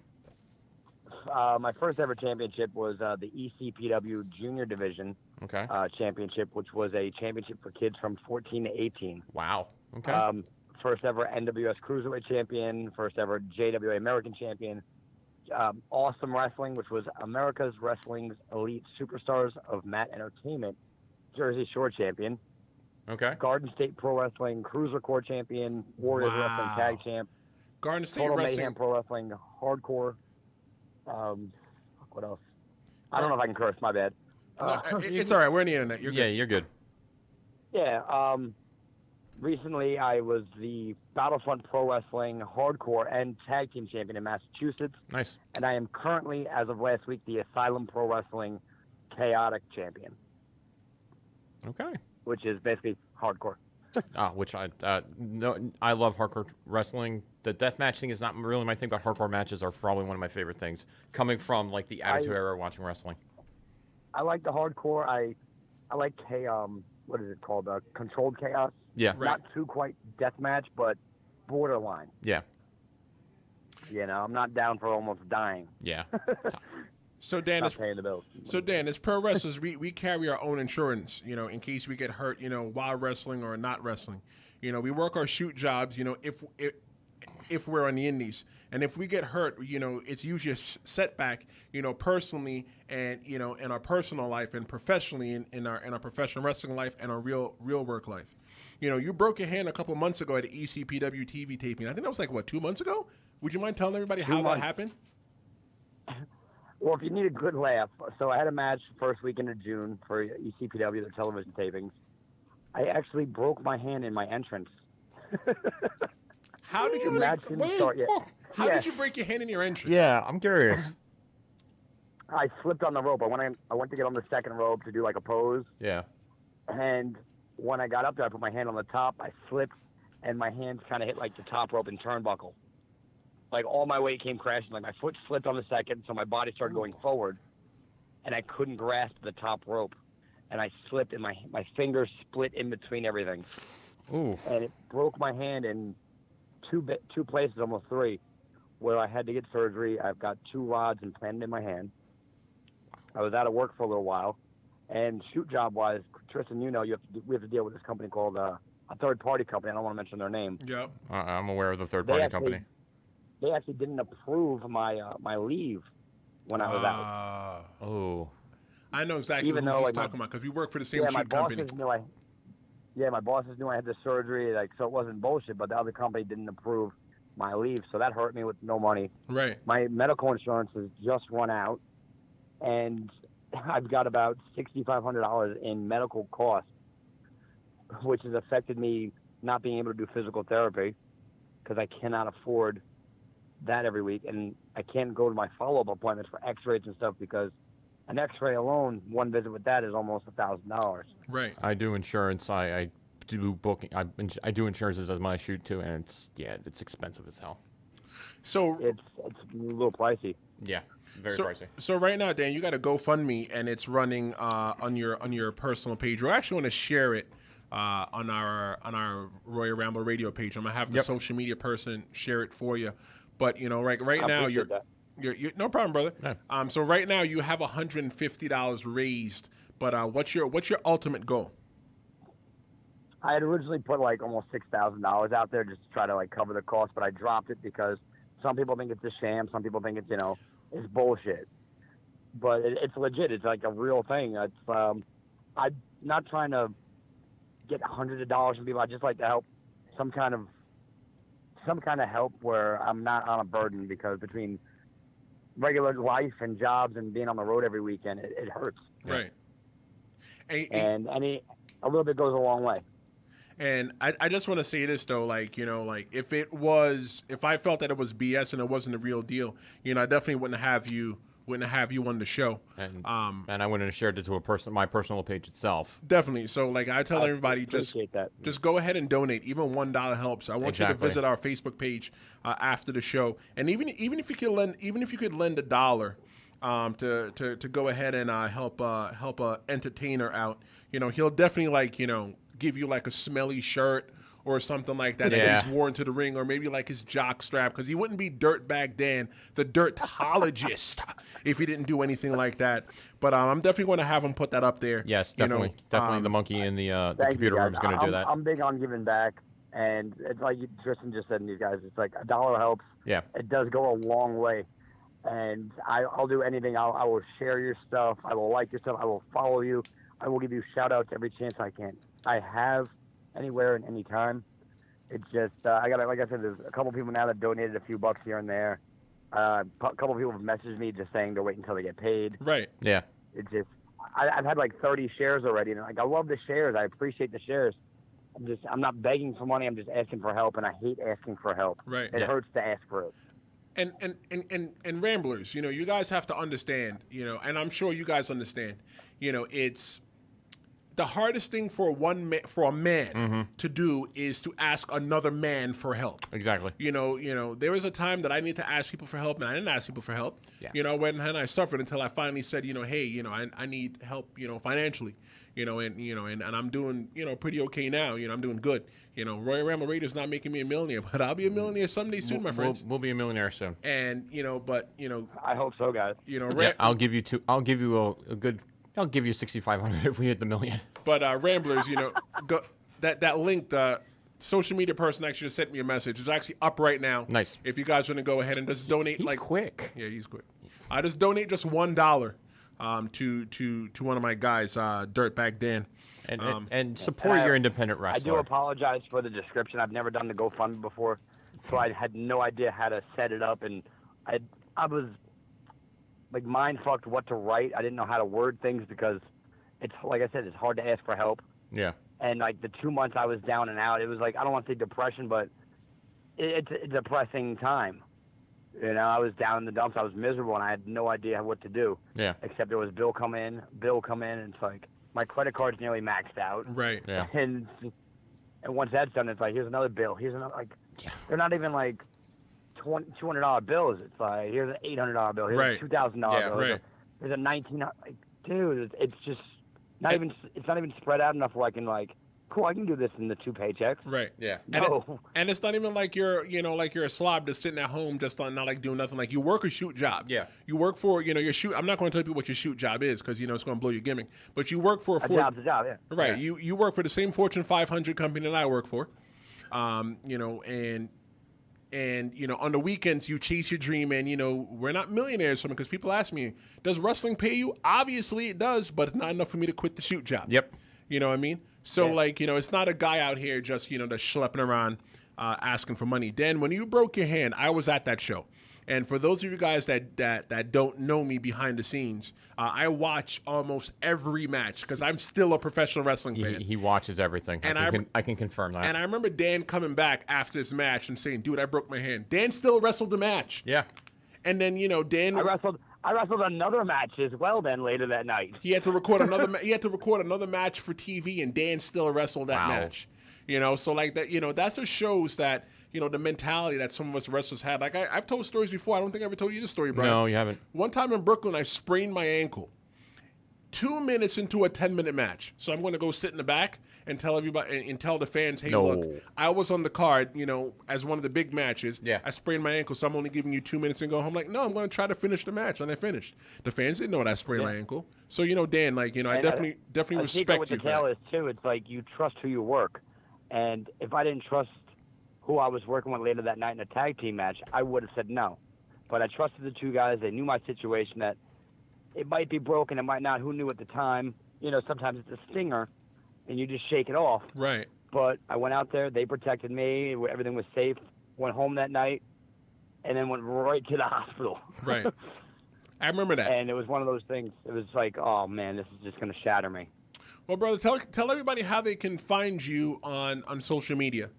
My first ever championship was the ECPW Junior Division championship, which was a championship for kids from 14 to 18. Wow. Okay. First ever NWS Cruiserweight Champion, first ever JWA American Champion. Awesome Wrestling, which was America's Wrestling's Elite Superstars of Mat Entertainment, Jersey Shore Champion. Okay. Garden State Pro Wrestling Cruiser Core Champion, Warriors Wrestling Tag Champ. Garden State Total Wrestling. Mayhem Pro Wrestling Hardcore. What else? I don't know if I can curse. My bad. It's all right. We're on the internet. You're good. Yeah, you're good. Yeah. Recently, I was the Battlefront Pro Wrestling Hardcore and Tag Team Champion in Massachusetts. Nice. And I am currently, as of last week, the Asylum Pro Wrestling Chaotic Champion. Okay. Which is basically hardcore. Which I love hardcore wrestling. The deathmatch thing is not really my thing, but hardcore matches are probably one of my favorite things. Coming from like the Attitude Era, watching wrestling. I like the hardcore. I like what is it called? Controlled chaos. Yeah. Right. Not too quite deathmatch, but borderline. Yeah. You know, I'm not down for almost dying. Yeah. So Dan, not paying the bills. So Dan, as pro wrestlers, we carry our own insurance, in case we get hurt, while wrestling or not wrestling. We work our shoot jobs, if we're on the indies. And if we get hurt, it's usually a setback, personally and, in our personal life and professionally in our professional wrestling life and our real work life. You broke your hand a couple months ago at the ECPW TV taping. I think that was 2 months ago? Would you mind telling everybody how that happened? Well, if you need a good laugh, so I had a match first weekend of June for ECPW, their television tapings. I actually broke my hand in my entrance. How did you Did you break your hand in your entrance? Yeah, I'm curious. I slipped on the rope. I went to get on the second rope to do like a pose. Yeah. And when I got up there, I put my hand on the top. I slipped, and my hands kind of hit like the top rope and turnbuckle. Like all my weight came crashing. Like my foot slipped on the second, so my body started going forward, and I couldn't grasp the top rope, and I slipped, and my fingers split in between everything. Ooh. And it broke my hand in two places, almost three, where I had to get surgery. I've got 2 rods implanted in my hand. I was out of work for a little while, and shoot job wise, Tristan, we have to deal with this company called a third party company. I don't want to mention their name. Yeah. I'm aware of the third party company. They actually didn't approve my leave when I was out. Oh. I know exactly what he's talking about because we work for the same shoot company. My bosses knew I had the surgery, so it wasn't bullshit, but the other company didn't approve my leave, so that hurt me with no money. Right. My medical insurance has just run out, and I've got about $6,500 in medical costs, which has affected me not being able to do physical therapy because I cannot afford that every week, and I can't go to my follow-up appointments for x-rays and stuff because an x-ray alone, one visit with that is almost $1,000. Right. I do insurance. I do booking. I do insurances as my shoot too, and it's expensive as hell. So it's a little pricey. Yeah, very pricey. So right now, Dan, you got a GoFundMe, and it's running on your personal page. We actually want to share it on our Royal Ramble radio page. I'm gonna have the social media person share it for you. But right now you're no problem, brother. Yeah. So right now you have $150 raised. But what's your ultimate goal? I had originally put like almost $6,000 out there just to try to like cover the cost, but I dropped it because some people think it's a sham. Some people think it's it's bullshit. But it's legit. It's like a real thing. It's I'm not trying to get hundreds of dollars from people. I just like to help some kind of help where I'm not on a burden, because between regular life and jobs and being on the road every weekend, it hurts. Right. And a little bit goes a long way. And I just want to say this though, if I felt that it was BS and it wasn't a real deal, I definitely wouldn't have you on the show. And I wouldn't have shared it to my personal page itself. Definitely. So I tell everybody, just go ahead and donate. Even $1 helps. I want you to visit our Facebook page after the show, and even if you could lend $1 to go ahead and help a entertainer out. He'll definitely give you like a smelly shirt or something like that that he's worn to the ring, or maybe like his jock strap, because he wouldn't be Dirtbag Dan, the dirtologist, if he didn't do anything like that. But I'm definitely going to have him put that up there. Yes, definitely. Definitely the monkey in the computer room is going to do that. I'm big on giving back, and it's like Tristan just said, and these guys, it's like $1 helps. Yeah. It does go a long way. And I'll do anything. I will share your stuff. I will like your stuff. I will follow you. I will give you shout-outs every chance I can. I have anywhere and any time. It's just like I said, there's a couple people now that donated a few bucks here and there. A couple people have messaged me just saying they're waiting until they get paid. Right. Yeah. It's just I've had like 30 shares already, and I love the shares. I appreciate the shares. I'm not begging for money. I'm just asking for help, and I hate asking for help. Right. It hurts to ask for it. And Ramblers, you guys have to understand, and I'm sure you guys understand, it's the hardest thing for a man to do is to ask another man for help. Exactly. There was a time that I need to ask people for help, and I didn't ask people for help. Yeah. When I suffered until I finally said, hey, I need help, financially, and I'm doing, pretty okay now. I'm doing good. Royal Ramble Radio's not making me a millionaire, but I'll be a millionaire someday soon, my friends. We'll be a millionaire soon. And I hope so, guys. I'll give you I'll give you $6,500 if we hit the million. But Ramblers, go that link. The social media person actually just sent me a message. It's actually up right now. Nice. If you guys want to go ahead and just donate, he's quick. Yeah, he's quick. I just donate just $1 to one of my guys, Dirtbag Dan. And support your independent wrestler. I do apologize for the description. I've never done the GoFundMe before, so I had no idea how to set it up, and I was like mind fucked what to write. I didn't know how to word things because it's like I said, it's hard to ask for help. Yeah. And like the 2 months I was down and out, it was like, I don't want to say depression, but it's a depressing time. I was down in the dumps. I was miserable, and I had no idea what to do. Yeah. Except there was bill come in, and it's like my credit card's nearly maxed out. Right. Yeah. And once that's done, it's like, here's another bill. They're not even like $200 bills. It's like, here's an $800 bill. Here's a $2,000 bill. Right. There's a $1,900. Like, dude, it's just not even. It's not even spread out enough where I can like, cool, I can do this in the 2 paychecks. Right. Yeah. No. And it's not even like you're a slob just sitting at home just not like doing nothing. Like you work a shoot job. Yeah. You work for your shoot. I'm not going to tell you what your shoot job is because it's going to blow your gimmick. But you work for a job's a job. Yeah. Right. Yeah. You work for the same Fortune 500 company that I work for. And on the weekends you chase your dream, and we're not millionaires because people ask me, does wrestling pay you? Obviously it does, but it's not enough for me to quit the shoot job. Yep. You know what I mean? So it's not a guy out here just that's schlepping around asking for money. Dan, when you broke your hand, I was at that show. And for those of you guys that don't know me behind the scenes, I watch almost every match because I'm still a professional wrestling fan. He watches everything. And I can confirm that. And I remember Dan coming back after this match and saying, "Dude, I broke my hand." Dan still wrestled the match. Yeah. And then Dan. I wrestled another match as well. Then later that night, he had to record another. He had to record another match for TV, and Dan still wrestled that match. So like that. That just shows that. The mentality that some of us wrestlers had. Like, I've told stories before. I don't think I ever told you this story, Brian. No, you haven't. One time in Brooklyn, I sprained my ankle. 2 minutes into a 10-minute match. So I'm going to go sit in the back and tell everybody and tell the fans, hey, look, I was on the card, as one of the big matches. Yeah. I sprained my ankle, so I'm only giving you 2 minutes and go home. Like, no, I'm going to try to finish the match. And I finished. The fans didn't know that I sprained my ankle. So, Dan, I definitely respect with you the for that. tail is, too, it's like you trust who you work. And if I didn't trust who I was working with later that night in a tag team match, I would have said no. But I trusted the two guys. They knew my situation, that it might be broken, it might not. Who knew at the time? Sometimes it's a stinger, and you just shake it off. Right. But I went out there. They protected me. Everything was safe. Went home that night, and then went right to the hospital. Right. I remember that. And it was one of those things. It was like, oh, man, this is just going to shatter me. Well, brother, tell everybody how they can find you on social media.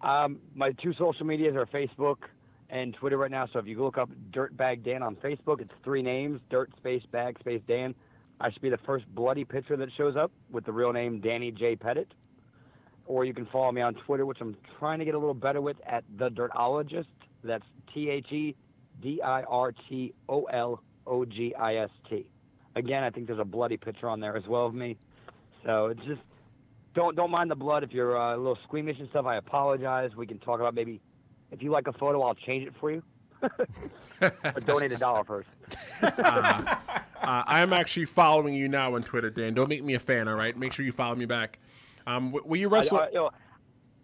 My two social medias are Facebook and Twitter right now. So if you look up Dirtbag Dan on Facebook, it's 3 names, Dirt space Bag space Dan. I should be the first bloody picture that shows up with the real name Danny J. Pettit. Or you can follow me on Twitter, which I'm trying to get a little better with, at The Dirtologist. That's TheDirtologist. Again, I think there's a bloody picture on there as well of me. So it's just... Don't mind the blood. If you're a little squeamish and stuff, I apologize. We can talk about maybe if you like a photo, I'll change it for you. But donate $1 first. I'm actually following you now on Twitter, Dan. Don't make me a fan, all right? Make sure you follow me back. Will you wrestle?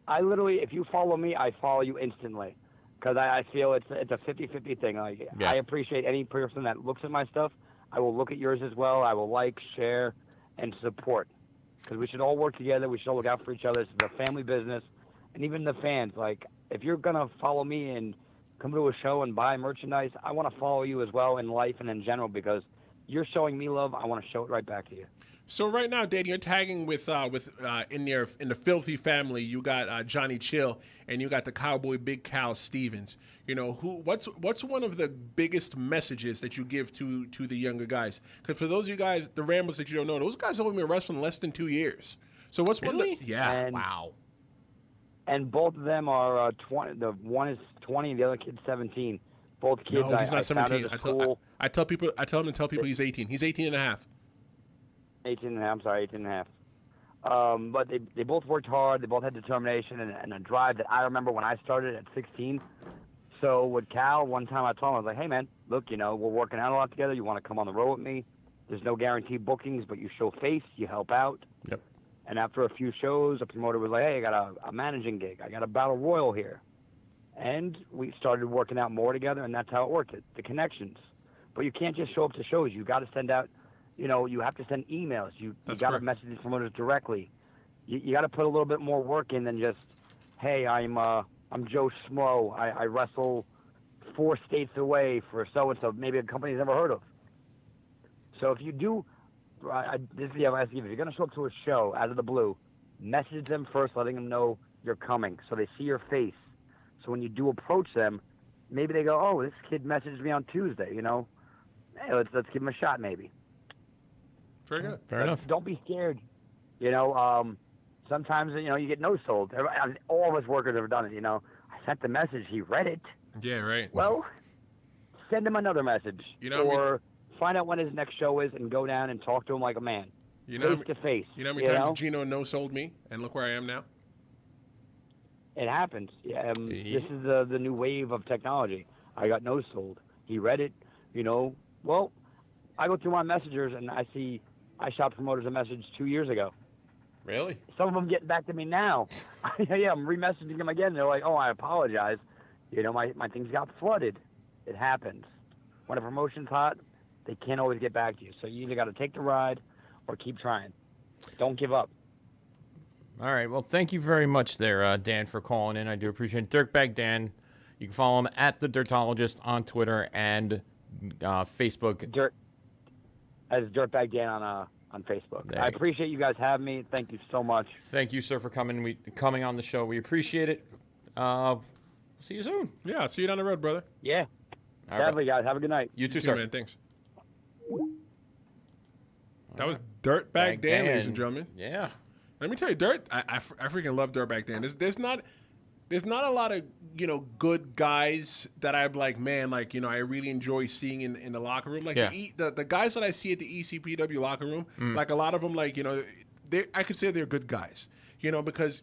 I literally, if you follow me, I follow you instantly because I feel it's a 50-50 thing. I appreciate any person that looks at my stuff. I will look at yours as well. I will like, share, and support. Because we should all work together. We should all look out for each other. It's a family business. And even the fans, like, if you're going to follow me and come to a show and buy merchandise, I want to follow you as well in life and in general because you're showing me love. I want to show it right back to you. So right now, Dan, you're tagging with in the Filthy family. You got Johnny Chill, and you got the Cowboy Big Cal Stevens. What's one of the biggest messages that you give to the younger guys? Because for those of you guys, the Ramblers that you don't know, those guys have only been wrestling less than 2 years. So what's really? Wow. And both of them are 20. The one is 20, and the other kid's 17. Both kids. No, he's not 17. I tell them to tell people he's 18. He's 18 and a half. 18 and a half. I'm sorry, 18 and a half. But they both worked hard. They both had determination and a drive that I remember when I started at 16. So with Cal, one time I told him, I was like, hey, man, look, we're working out a lot together. You want to come on the road with me? There's no guaranteed bookings, but you show face, you help out. Yep. And after a few shows, a promoter was like, hey, I got a managing gig. I got a battle royal here. And we started working out more together, and that's how it worked, the connections. But you can't just show up to shows. You got to send out, you have to send emails. You got to message these promoters directly. You got to put a little bit more work in than just, hey, I'm Joe Schmo. I wrestle 4 states away for so-and-so, maybe a company's never heard of. So if you do, this is the advice I give. If you're going to show up to a show out of the blue, message them first, letting them know you're coming so they see your face. So when you do approach them, maybe they go, oh, this kid messaged me on Tuesday, Hey, let's give him a shot maybe. Very good. Fair enough. Don't be scared. Sometimes, you get no-sold. All of us workers have done it, I sent the message. He read it. Yeah, right. Well, send him another message. Or find out when his next show is and go down and talk to him like a man. Face to face. You know how many times Gino no-sold me? And look where I am now. It happens. Yeah, this is the new wave of technology. I got no-sold. He read it, Well, I go through my messengers and I see I shot promoters a message 2 years ago. Really? Some of them getting back to me now. Yeah, I'm re-messaging them again. They're like, oh, I apologize. My things got flooded. It happens. When a promotion's hot, they can't always get back to you. So you either got to take the ride or keep trying. Don't give up. All right. Well, thank you very much there, Dan, for calling in. I do appreciate it. Dirtbag Dan, You can follow him at the Dirtologist on Twitter and Facebook. As Dirtbag Dan on Facebook. I appreciate you guys having me. Thank you so much. Thank you, sir, for coming on the show. We appreciate it. See you soon. Yeah, I'll see you down the road, brother. Yeah. Definitely, guys. Have a good night. You too, sir. Man. Thanks. That was Dirtbag Dan, ladies and gentlemen. Yeah. Let me tell you, I freaking love Dirtbag Dan. There's not a lot of, good guys that I'm like, man, like, I really enjoy seeing in the locker room. Like, the guys that I see at the ECPW locker room, like, a lot of them, like, I could say they're good guys, because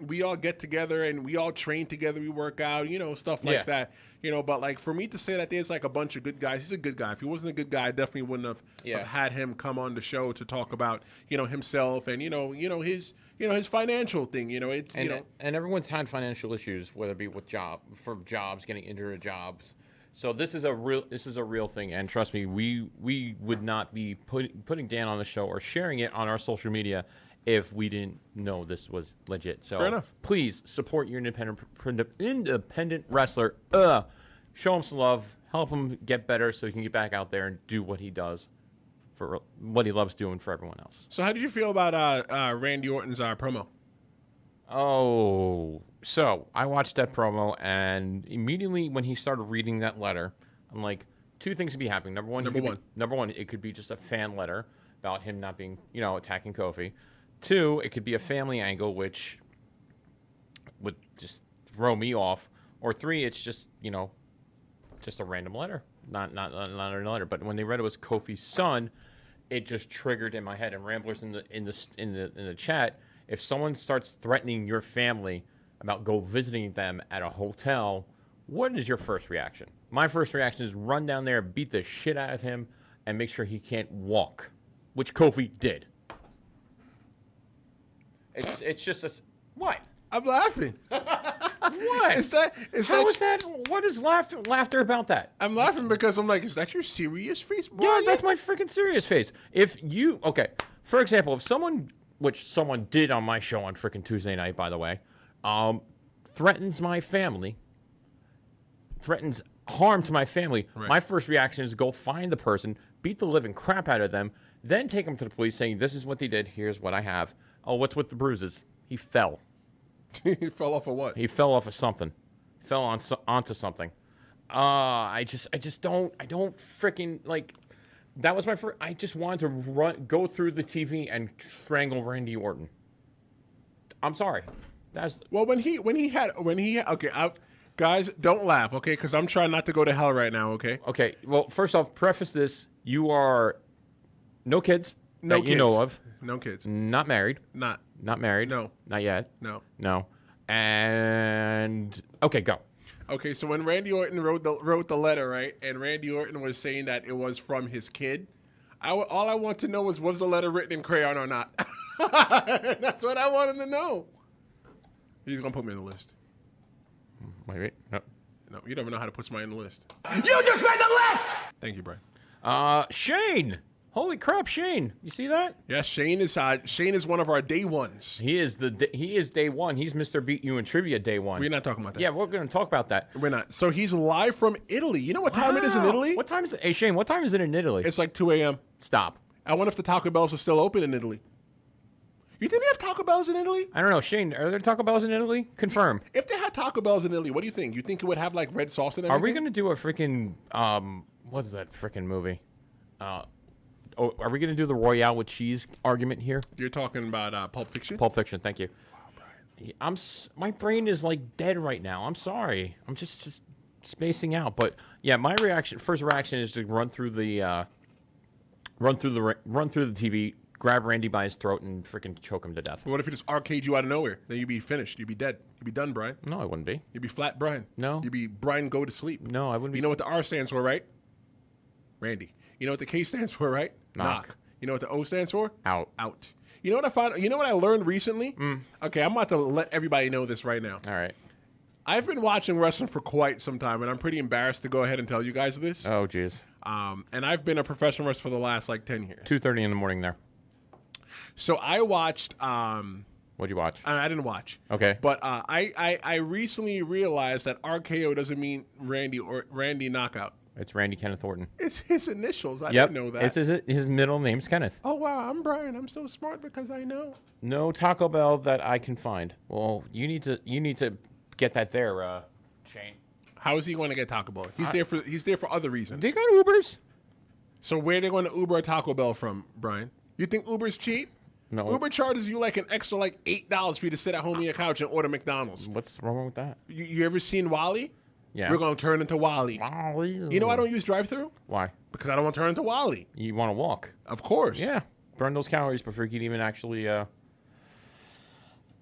we all get together and we all train together, we work out, stuff like that, but, like, for me to say that there's, like, a bunch of good guys, he's a good guy. If he wasn't a good guy, I definitely wouldn't have had him come on the show to talk about, himself and, his financial thing, and everyone's had financial issues, whether it be with jobs, getting injured at jobs. So this is a real thing, and trust me, we would not be putting Dan on the show or sharing it on our social media if we didn't know this was legit. So fair enough. Please support your independent wrestler. Show him some love, help him get better so he can get back out there and do what he does. For what he loves doing for everyone else. So how did you feel about Randy Orton's promo? Oh, so I watched that promo, and immediately when he started reading that letter, I'm like, two things could be happening. Number one, it could be just a fan letter about him not being, attacking Kofi. Two, it could be a family angle, which would just throw me off. Or three, it's just, just a random letter, not a letter. But when they read it was Kofi's son, it just triggered in my head. And Ramblers in the chat, if someone starts threatening your family about go visiting them at a hotel, what is your first reaction? My first reaction is run down there, beat the shit out of him, and make sure he can't walk, which Kofi did. It's just what? I'm laughing. What? What is laughter about that? I'm laughing because I'm like, is that your serious face, bro? Yeah, that's my freaking serious face. For example, if someone did on my show on freaking Tuesday night, by the way, threatens my family, threatens harm to my family, right. My first reaction is to go find the person, beat the living crap out of them, then take them to the police saying, this is what they did, here's what I have. Oh, what's with the bruises? He fell. He fell off of what? He fell off of something. Fell onto something. I don't freaking like. That was my first. I just wanted to go through the TV and strangle Randy Orton. I'm sorry. Guys, don't laugh, okay? Because I'm trying not to go to hell right now, okay? Okay. Well, first off, preface this: you are no kids that you know of. No kids. Not married. Not married. No. Not yet. No. And okay, go. Okay, so when Randy Orton wrote the letter, right, and Randy Orton was saying that it was from his kid, all I want to know was the letter written in crayon or not? That's what I wanted to know. He's gonna put me on the list. Wait. No, you don't even know how to put somebody on the list. You just made the list. Thank you, Brian. Shane. Holy crap, Shane! You see that? Yeah, Shane is one of our day ones. He is day one. He's Mr. Beat You in Trivia day one. We're not talking about that. Yeah, we're going to talk about that. We're not. So he's live from Italy. You know what time it is in Italy? What time is it? Hey, Shane, what time is it in Italy? It's like 2 a.m. Stop. I wonder if the Taco Bells are still open in Italy. You think they have Taco Bells in Italy? I don't know. Shane, are there Taco Bells in Italy? Confirm. If they had Taco Bells in Italy, what do you think? You think it would have like red sauce and everything? Are we going to do a freaking what's that freaking movie? Are we going to do the Royale with cheese argument here? You're talking about Pulp Fiction? Pulp Fiction, thank you. Wow, Brian. My brain is like dead right now. I'm sorry. I'm just spacing out. But yeah, my first reaction is to run through the TV, grab Randy by his throat, and freaking choke him to death. What if he just arcade you out of nowhere? Then you'd be finished. You'd be dead. You'd be done, Brian. No, I wouldn't be. You'd be flat, Brian. No. You'd be Brian. Go to sleep. No, I wouldn't be. You know what the R stands for, right? Randy. You know what the K stands for, right? Knock. You know what the O stands for? Out. You know what I found? You know what I learned recently? Okay, I'm about to let everybody know this right now. All right. I've been watching wrestling for quite some time, and I'm pretty embarrassed to go ahead and tell you guys this. Oh, jeez. And I've been a professional wrestler for the last, 10 years. 2:30 in the morning there. So I watched What'd you watch? I didn't watch. Okay. But I recently realized that RKO doesn't mean Randy Knockout. It's Randy Kenneth Orton. It's his initials. I didn't know that. It's his middle name's Kenneth. Oh, wow. I'm Brian. I'm so smart because I know. No Taco Bell that I can find. Well, you need to get that there, Shane. How is he going to get Taco Bell? He's there for other reasons. They got Ubers. So where are they going to Uber a Taco Bell from, Brian? You think Uber's cheap? No. Uber charges you like an extra like $8 for you to sit at home on your couch and order McDonald's. What's wrong with that? You ever seen Wally? Yeah. We're going to turn into Wally. Wally. You know I don't use drive-thru? Why? Because I don't want to turn into Wally. You want to walk? Of course. Yeah. Burn those calories before you can even actually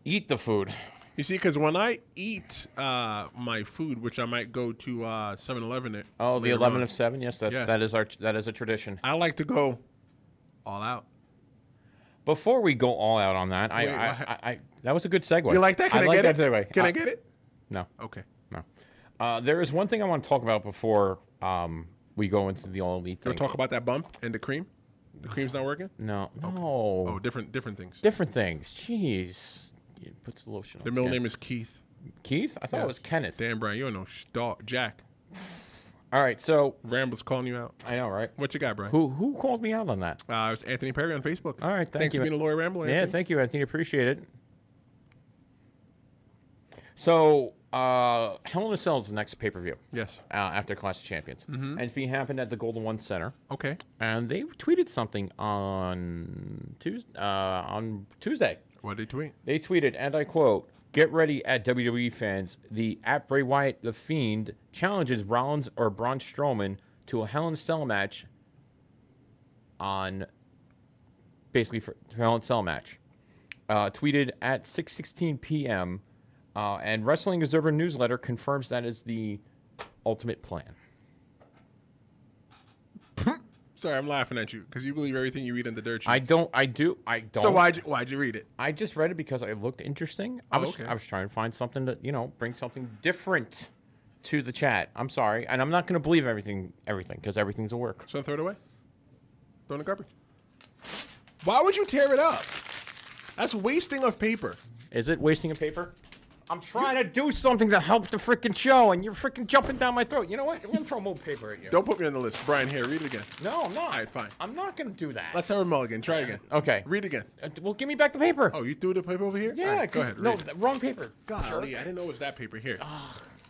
eat the food. You see, because when I eat my food, which I might go to 7-Eleven. Oh, the 11 of 7? Yes, that is a tradition. I like to go all out. Before we go all out on that, I that was a good segue. You like that? Can I get it? Segue. Can I get it? No. Okay. No. There is one thing I want to talk about before we go into the All Elite thing. You want to talk about that bump and the cream? The cream's not working? No. Okay. No. Oh, different things. Different things. Jeez. It puts the lotion on. The middle name is Keith. Keith? I thought it was Kenneth. Damn, Brian, you don't know Jack. All right, so Ramble's calling you out. I know, right? What you got, Brian? Who called me out on that? It was Anthony Perry on Facebook. All right, thanks you. for being a lawyer, Ramble. Anthony. Yeah, thank you, Anthony. Appreciate it. So, Hell in a Cell is the next pay-per-view. Yes. After Clash of Champions. Mm-hmm. And it's being happened at the Golden One Center. Okay. And they tweeted something on Tuesday. What did they tweet? They tweeted, and I quote, "Get ready at WWE fans. The at Bray Wyatt the Fiend challenges Rollins or Braun Strowman to a Hell in a Cell match on basically for Hell in a Cell match." Tweeted at 6:16 p.m. And Wrestling Observer Newsletter confirms that is the ultimate plan. Sorry, I'm laughing at you because you believe everything you read in the dirt sheets. I don't. So why'd you read it? I just read it because it looked interesting. I was trying to find something to bring something different to the chat. I'm sorry, and I'm not going to believe everything because everything's a work. So throw it away. Throw it in the garbage. Why would you tear it up? That's wasting of paper. Is it wasting of paper? I'm trying to do something to help the freaking show, and you're freaking jumping down my throat. You know what? I'm going to throw more paper at you. Don't put me on the list. Brian, here, read it again. No, I'm not. All right, fine. I'm not going to do that. Let's have a mulligan. Try again. Okay. Read again. Well, give me back the paper. Oh, you threw the paper over here? Yeah. Right, go ahead. No, wrong paper. Golly, I didn't know it was that paper. Here.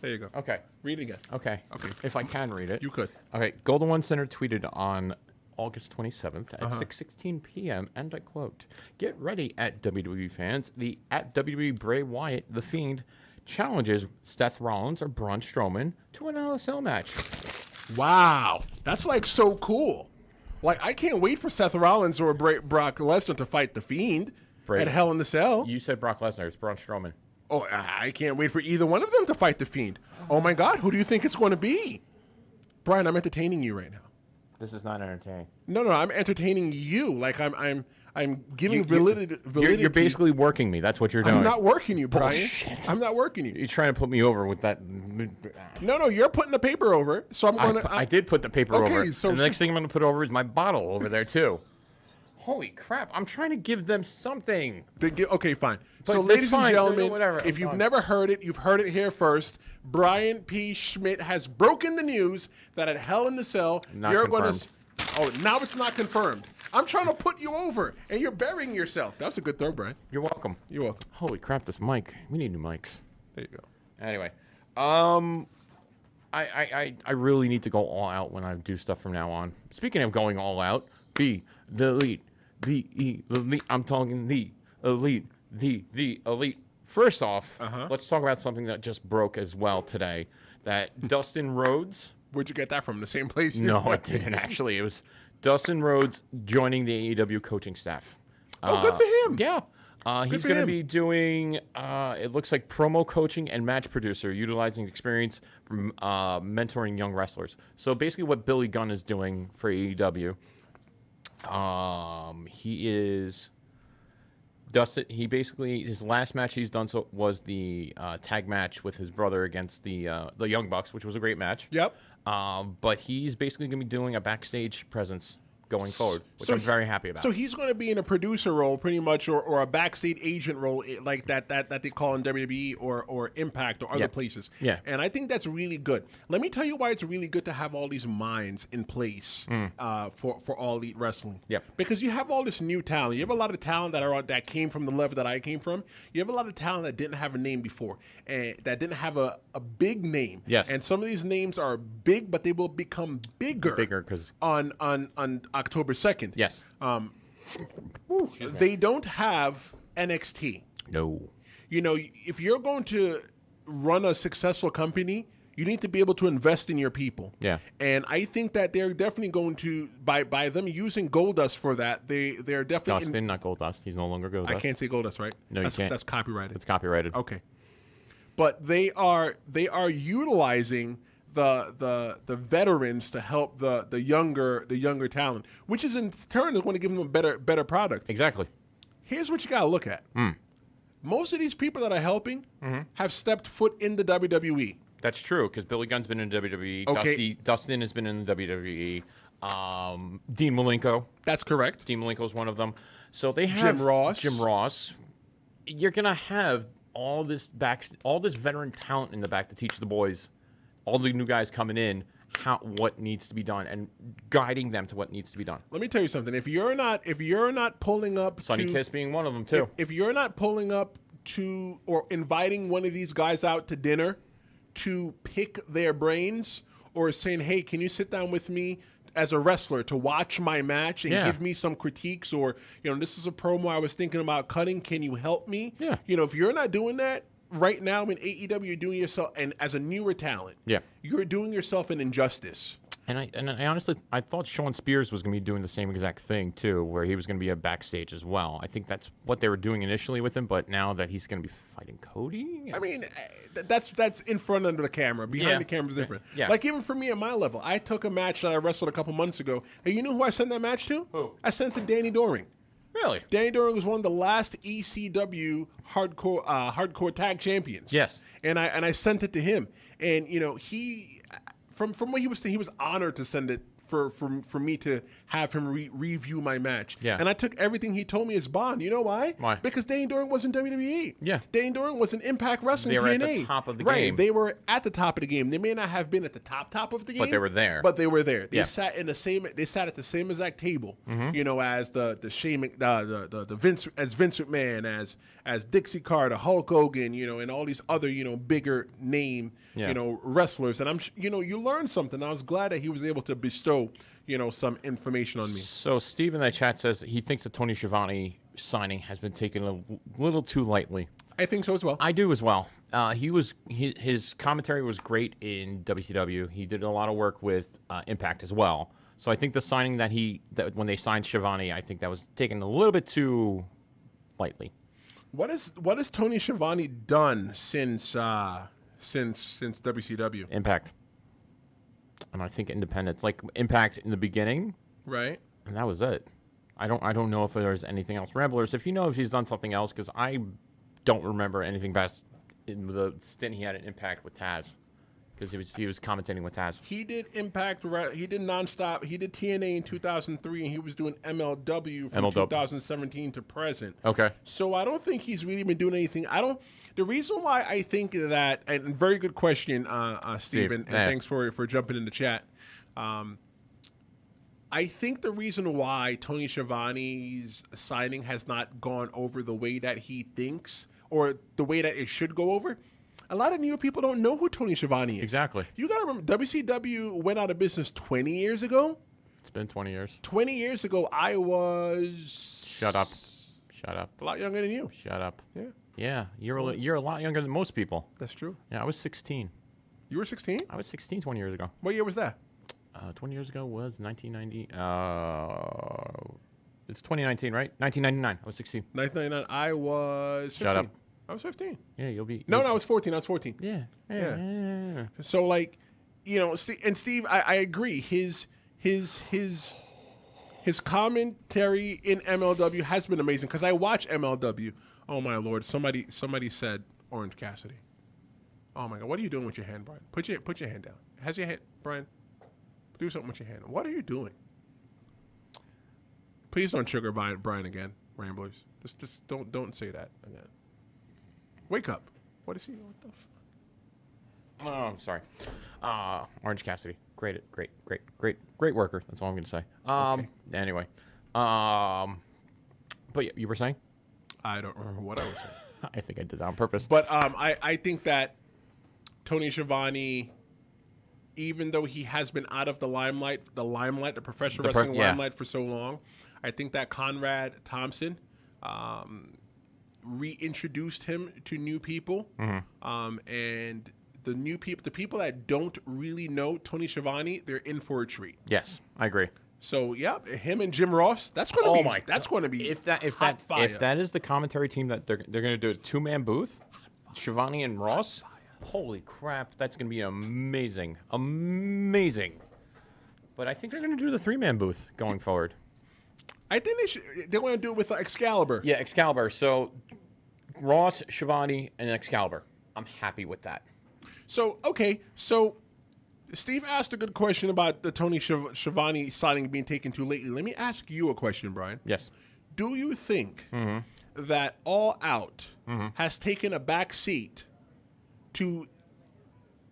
There you go. Okay. Read it again. Okay. If I can read it. You could. Okay. Golden One Center tweeted on August 27th at 6:16 p.m. and I quote, "Get ready at WWE fans. The at WWE Bray Wyatt the Fiend challenges Seth Rollins or Braun Strowman to an LSL match." Wow, that's like so cool. Like I can't wait for Seth Rollins or Brock Lesnar to fight the Fiend at Hell in the Cell. You said Brock Lesnar. It's Braun Strowman. Oh, I can't wait for either one of them to fight the Fiend. Oh my God, who do you think it's going to be? Brian, I'm entertaining you right now. This is not entertaining. No, I'm entertaining you. Like I'm giving validity. You're basically working me. That's what you're doing. I'm not working you, Brian. Bullshit. I'm not working you. You're trying to put me over with that. No, you're putting the paper over. So I'm going to. I did put the paper over. So and the next thing I'm going to put over is my bottle over there too. Holy crap! I'm trying to give them something. Okay, fine. But so, ladies and gentlemen, whatever. if you've never heard it, you've heard it here first. Brian P. Schmidt has broken the news that at Hell in the Cell, you're going to. Oh, now it's not confirmed. I'm trying to put you over, and you're burying yourself. That's a good throw, Brian. You're welcome. You're welcome. Holy crap! This mic. We need new mics. There you go. Anyway, I really need to go all out when I do stuff from now on. Speaking of going all out, be the elite. The elite. I'm talking the elite. The elite. First off, let's talk about something that just broke as well today. That Dustin Rhodes. Where'd you get that from? The same place? No, I didn't actually. It was Dustin Rhodes joining the AEW coaching staff. Oh, good for him. Yeah. He's going to be doing, it looks like promo coaching and match producer, utilizing experience from mentoring young wrestlers. So basically what Billy Gunn is doing for AEW. He is Dustin. He basically his last match he's done was the tag match with his brother against the Young Bucks, which was a great match. Yep. But he's basically going to be doing a backstage presence going forward, which I'm very happy about. So he's going to be in a producer role pretty much, or a backstage agent role like that they call in WWE or Impact or other places. Yeah. And I think that's really good. Let me tell you why it's really good to have all these minds in place for All Elite Wrestling. Yep. Because you have all this new talent. You have a lot of talent that came from the level that I came from. You have a lot of talent that didn't have a name before, and that didn't have a big name. Yes. And some of these names are big, but they will become bigger. Bigger because on October 2nd. Yes. They don't have NXT. No. You know, if you're going to run a successful company, you need to be able to invest in your people. Yeah. And I think that they're definitely going to, by them using Goldust for that, they're definitely... Dustin, not Goldust. He's no longer Goldust. I can't say Goldust, right? No, you can't. That's copyrighted. It's copyrighted. Okay. But they are utilizing the veterans to help the younger talent, which is in turn is going to give them a better product. Exactly. Here's what you got to look at. Most of these people that are helping have stepped foot in the WWE. That's true, because Billy Gunn's been in WWE. Okay. Dustin has been in the WWE. Dean Malenko. That's correct. Dean Malenko is one of them. So they have Jim Ross. You're gonna have all this veteran talent in the back to teach the boys, all the new guys coming in, what needs to be done and guiding them to what needs to be done. Let me tell you something. If you're not pulling up, Sonny Kiss being one of them too. If you're not pulling up to or inviting one of these guys out to dinner to pick their brains, or saying, hey, can you sit down with me as a wrestler to watch my match and give me some critiques, or, this is a promo I was thinking about cutting, can you help me? Yeah. If you're not doing that right now in AEW, you're doing yourself, and as a newer talent, you're doing yourself an injustice. And I honestly, I thought Sean Spears was going to be doing the same exact thing too, where he was going to be a backstage as well. I think that's what they were doing initially with him, but now that he's going to be fighting Cody, I mean, that's in front under the camera. Behind the camera is different. Yeah. Like even for me at my level, I took a match that I wrestled a couple months ago, and you know who I sent that match to? Who? I sent it to Danny Doring. Really? Danny Doring was one of the last ECW hardcore tag champions. Yes. And I sent it to him, and he. From what he was saying, he was honored to send it for me to have him review my match. Yeah. And I took everything he told me as bond. You know why? Why? Because Danny Doring was in WWE. Yeah. Danny Doring was in Impact Wrestling. They were TNA. at the top of the game. game. They were at the top of the game. They may not have been at the top of the game, but they were there. But they were there. They Yeah. sat in the same. They sat at the same exact table. Mm-hmm. As the Vince McMahon, as Dixie Carter, Hulk Hogan, and all these other bigger name wrestlers. And you learn something. I was glad that he was able to bestow some information on me. So Steve in that chat says he thinks the Tony Schiavone signing has been taken a little too lightly. I think so as well. I do as well. His commentary was great in WCW. He did a lot of work with Impact as well. So I think the signing that when they signed Schiavone, I think that was taken a little bit too lightly. What has Tony Schiavone done since WCW? Impact. And I think Independence, like Impact in the beginning, right? And that was it. I don't know if there's anything else. Ramblers, if you know if he's done something else, because I don't remember anything best in the stint he had an Impact with Taz, because he was commentating with Taz. He did Impact. He did nonstop. He did TNA in 2003, and he was doing MLW from 2017 to present. Okay. So I don't think he's really been doing anything. The reason why I think that, and very good question, Steven, and thanks for jumping in the chat. I think the reason why Tony Schiavone's signing has not gone over the way that he thinks, or the way that it should go over, a lot of newer people don't know who Tony Schiavone is. Exactly. You got to remember, WCW went out of business 20 years ago. It's been 20 years. 20 years ago, I was... Shut up. A lot younger than you. Shut up. Yeah. Yeah, you're a lot younger than most people. That's true. Yeah, I was 16. You were 16? I was 16 20 years ago. What year was that? 20 years ago was 1990. It's 2019, right? 1999. I was 16. 1999. I was 15. Shut up. I was 15. Yeah, you'll be. No, I was 14. I was 14. Yeah. So, like, Steve, I agree. His commentary in MLW has been amazing, because I watch MLW. Oh my Lord! Somebody said Orange Cassidy. Oh my God! What are you doing with your hand, Brian? Put your hand down. Has your hand, Brian? Do something with your hand. What are you doing? Please don't trigger Brian again, Ramblers. Just don't say that again. Wake up. What is he? What the fuck? Oh, I'm sorry. Orange Cassidy. Great worker. That's all I'm going to say. Okay. Anyway. But you were saying? I don't remember what I was saying. I think I did that on purpose. But I think that Tony Schiavone, even though he has been out of the limelight, the professional wrestling limelight for so long, I think that Conrad Thompson reintroduced him to new people. And the people that don't really know Tony Schiavone, they're in for a treat. Yes, I agree. So yeah, him and Jim Ross. That's going to be if that is the commentary team that they're going to do a 2-man booth, Schiavone and Ross. Holy crap, that's going to be amazing, But I think they're going to do the 3-man booth going forward. I think they want to do it with Excalibur. Yeah, Excalibur. So Ross, Schiavone, and Excalibur. I'm happy with that. So Steve asked a good question about the Tony Schiavone signing being taken too lately. Let me ask you a question, Brian. Yes. Do you think that All Out has taken a back seat to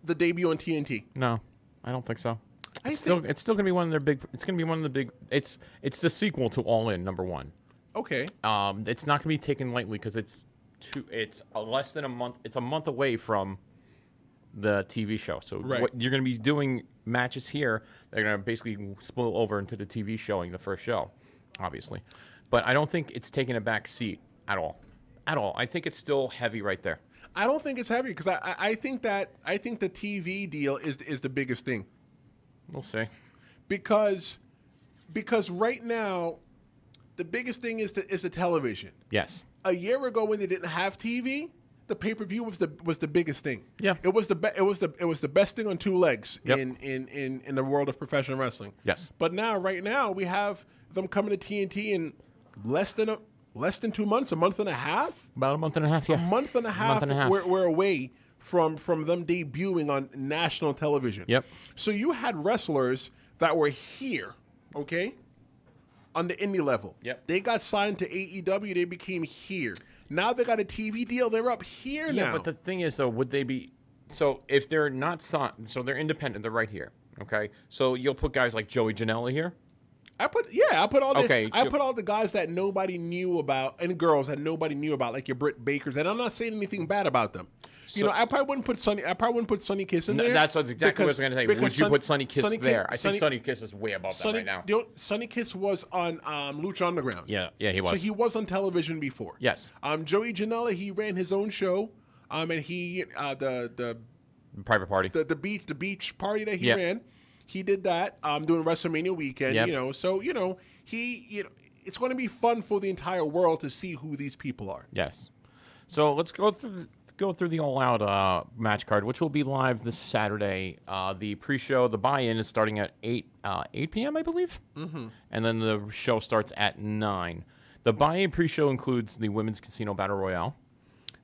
the debut on TNT? No, I don't think so. It's still going to be one of their big. It's going to be one of the big. It's the sequel to All In, #1. Okay. It's not going to be taken lightly because it's less than a month. It's a month away from the TV show. So what you're going to be doing matches here, they're going to basically spill over into the TV showing, the first show, obviously. But I don't think it's taking a back seat at all. I think it's still heavy right there. I don't think it's heavy because I think the TV deal is the biggest thing. We'll see. Because right now, the biggest thing is the television. Yes. A year ago when they didn't have TV, the pay-per-view was the biggest thing. Yeah. It was the best thing on two legs Yep. in the world of professional wrestling. Yes. But right now we have them coming to TNT in less than 2 months, a month and a half. About a month and a half, yeah. A month and a half. We're away from them debuting on national television. Yep. So you had wrestlers that were here, okay, on the indie level. Yep. They got signed to AEW. They became here. Now they got a TV deal. They're up here now. Yeah, but the thing is, though, would they be... So if they're not signed... So they're independent. They're right here, okay? So you'll put guys like Joey Janela here? I put all the guys that nobody knew about and girls that nobody knew about, like your Britt Bakers, and I'm not saying anything bad about them. I probably wouldn't put Sonny Kiss in there. That's exactly what I was going to say. Would you put Sonny Kiss there? I think Sonny Kiss is way above that right now. Sonny Kiss was on Lucha Underground. Yeah, he was. So he was on television before. Yes. Joey Janela, he ran his own show, and he the private party, the beach party that he ran. He did that during WrestleMania weekend. Yep. So it's going to be fun for the entire world to see who these people are. Yes. So let's go through the All Out match card, which will be live this Saturday. The pre-show, the buy-in is starting at 8 p.m., I believe. Mm-hmm. And then the show starts at 9. The buy-in pre-show includes the Women's Casino Battle Royale,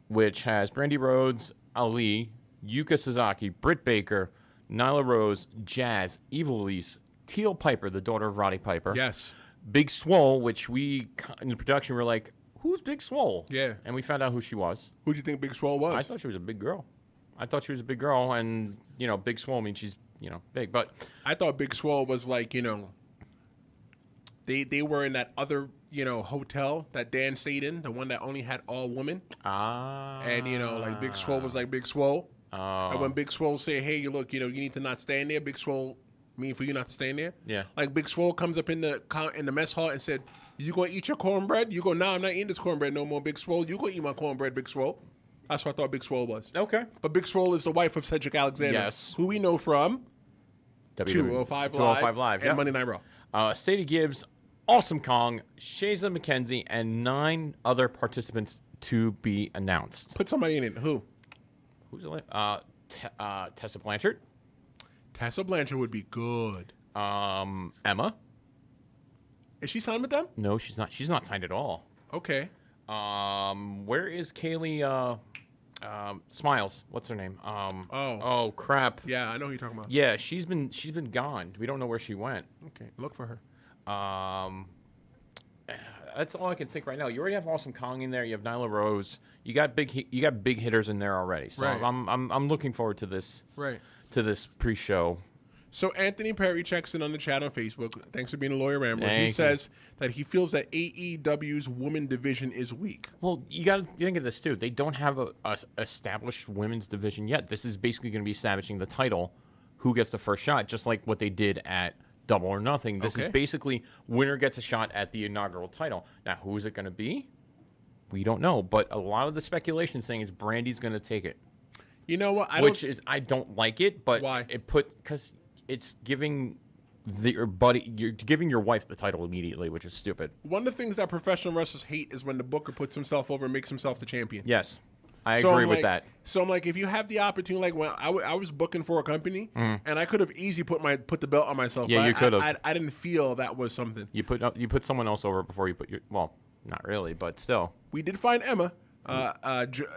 which has Brandy Rhodes, Ali, Yuka Sasaki, Britt Baker, Nyla Rose, Jazz, Evil Elise, Teal Piper, the daughter of Roddy Piper. Yes. Big Swole, which we, in the production, were like, who's Big Swole? Yeah. And we found out who she was. Who do you think Big Swole was? I thought she was a big girl. And, Big Swole means she's, big. But I thought Big Swole was like, they were in that other, hotel that Dan stayed in, the one that only had all women. Ah. And, like Big Swole was like Big Swole. Oh. And when Big Swole say, hey, look, you need to not stand there, Big Swole mean for you not to stand there? Yeah. Like Big Swole comes up in the mess hall and said, you going to eat your cornbread? You go, nah, I'm not eating this cornbread no more, Big Swole. You go eat my cornbread, Big Swole. That's what I thought Big Swole was. Okay. But Big Swole is the wife of Cedric Alexander. Yes. Who we know from 205 Live and Monday Night Raw. Sadie Gibbs, Awesome Kong, Shaza McKenzie, and 9 other participants to be announced. Put somebody in it. Who? Who's the Tessa Blanchard. Tessa Blanchard would be good. Emma. Is she signed with them? No, she's not. She's not signed at all. Okay. Where is Kaylee Smiles? What's her name? Oh crap. Yeah, I know who you're talking about. Yeah, she's been gone. We don't know where she went. Okay, look for her. That's all I can think right now. You already have Awesome Kong in there. You have Nyla Rose. You got big hitters in there already. So right. I'm looking forward to this. Right. To this pre-show. So Anthony Perry checks in on the chat on Facebook. Thanks for being a lawyer, Ramble. He says that he feels that AEW's women division is weak. Well, you got to think of this too. They don't have a established women's division yet. This is basically going to be establishing the title, who gets the first shot, just like what they did at Double or Nothing. This is basically winner gets a shot at the inaugural title. Now, who is it going to be? We don't know, but a lot of the speculation saying is Brandy's going to take it. You know what? I don't like it, but why? Because it's giving your buddy, you're giving your wife the title immediately, which is stupid. One of the things that professional wrestlers hate is when the booker puts himself over and makes himself the champion. Yes, I agree with that. So I'm like, if you have the opportunity, like when I was booking for a company, and I could have easily put the belt on myself. Yeah, you could have. I didn't feel that was something. You put someone else over before you put your. Well, not really, but still. We did find Emma.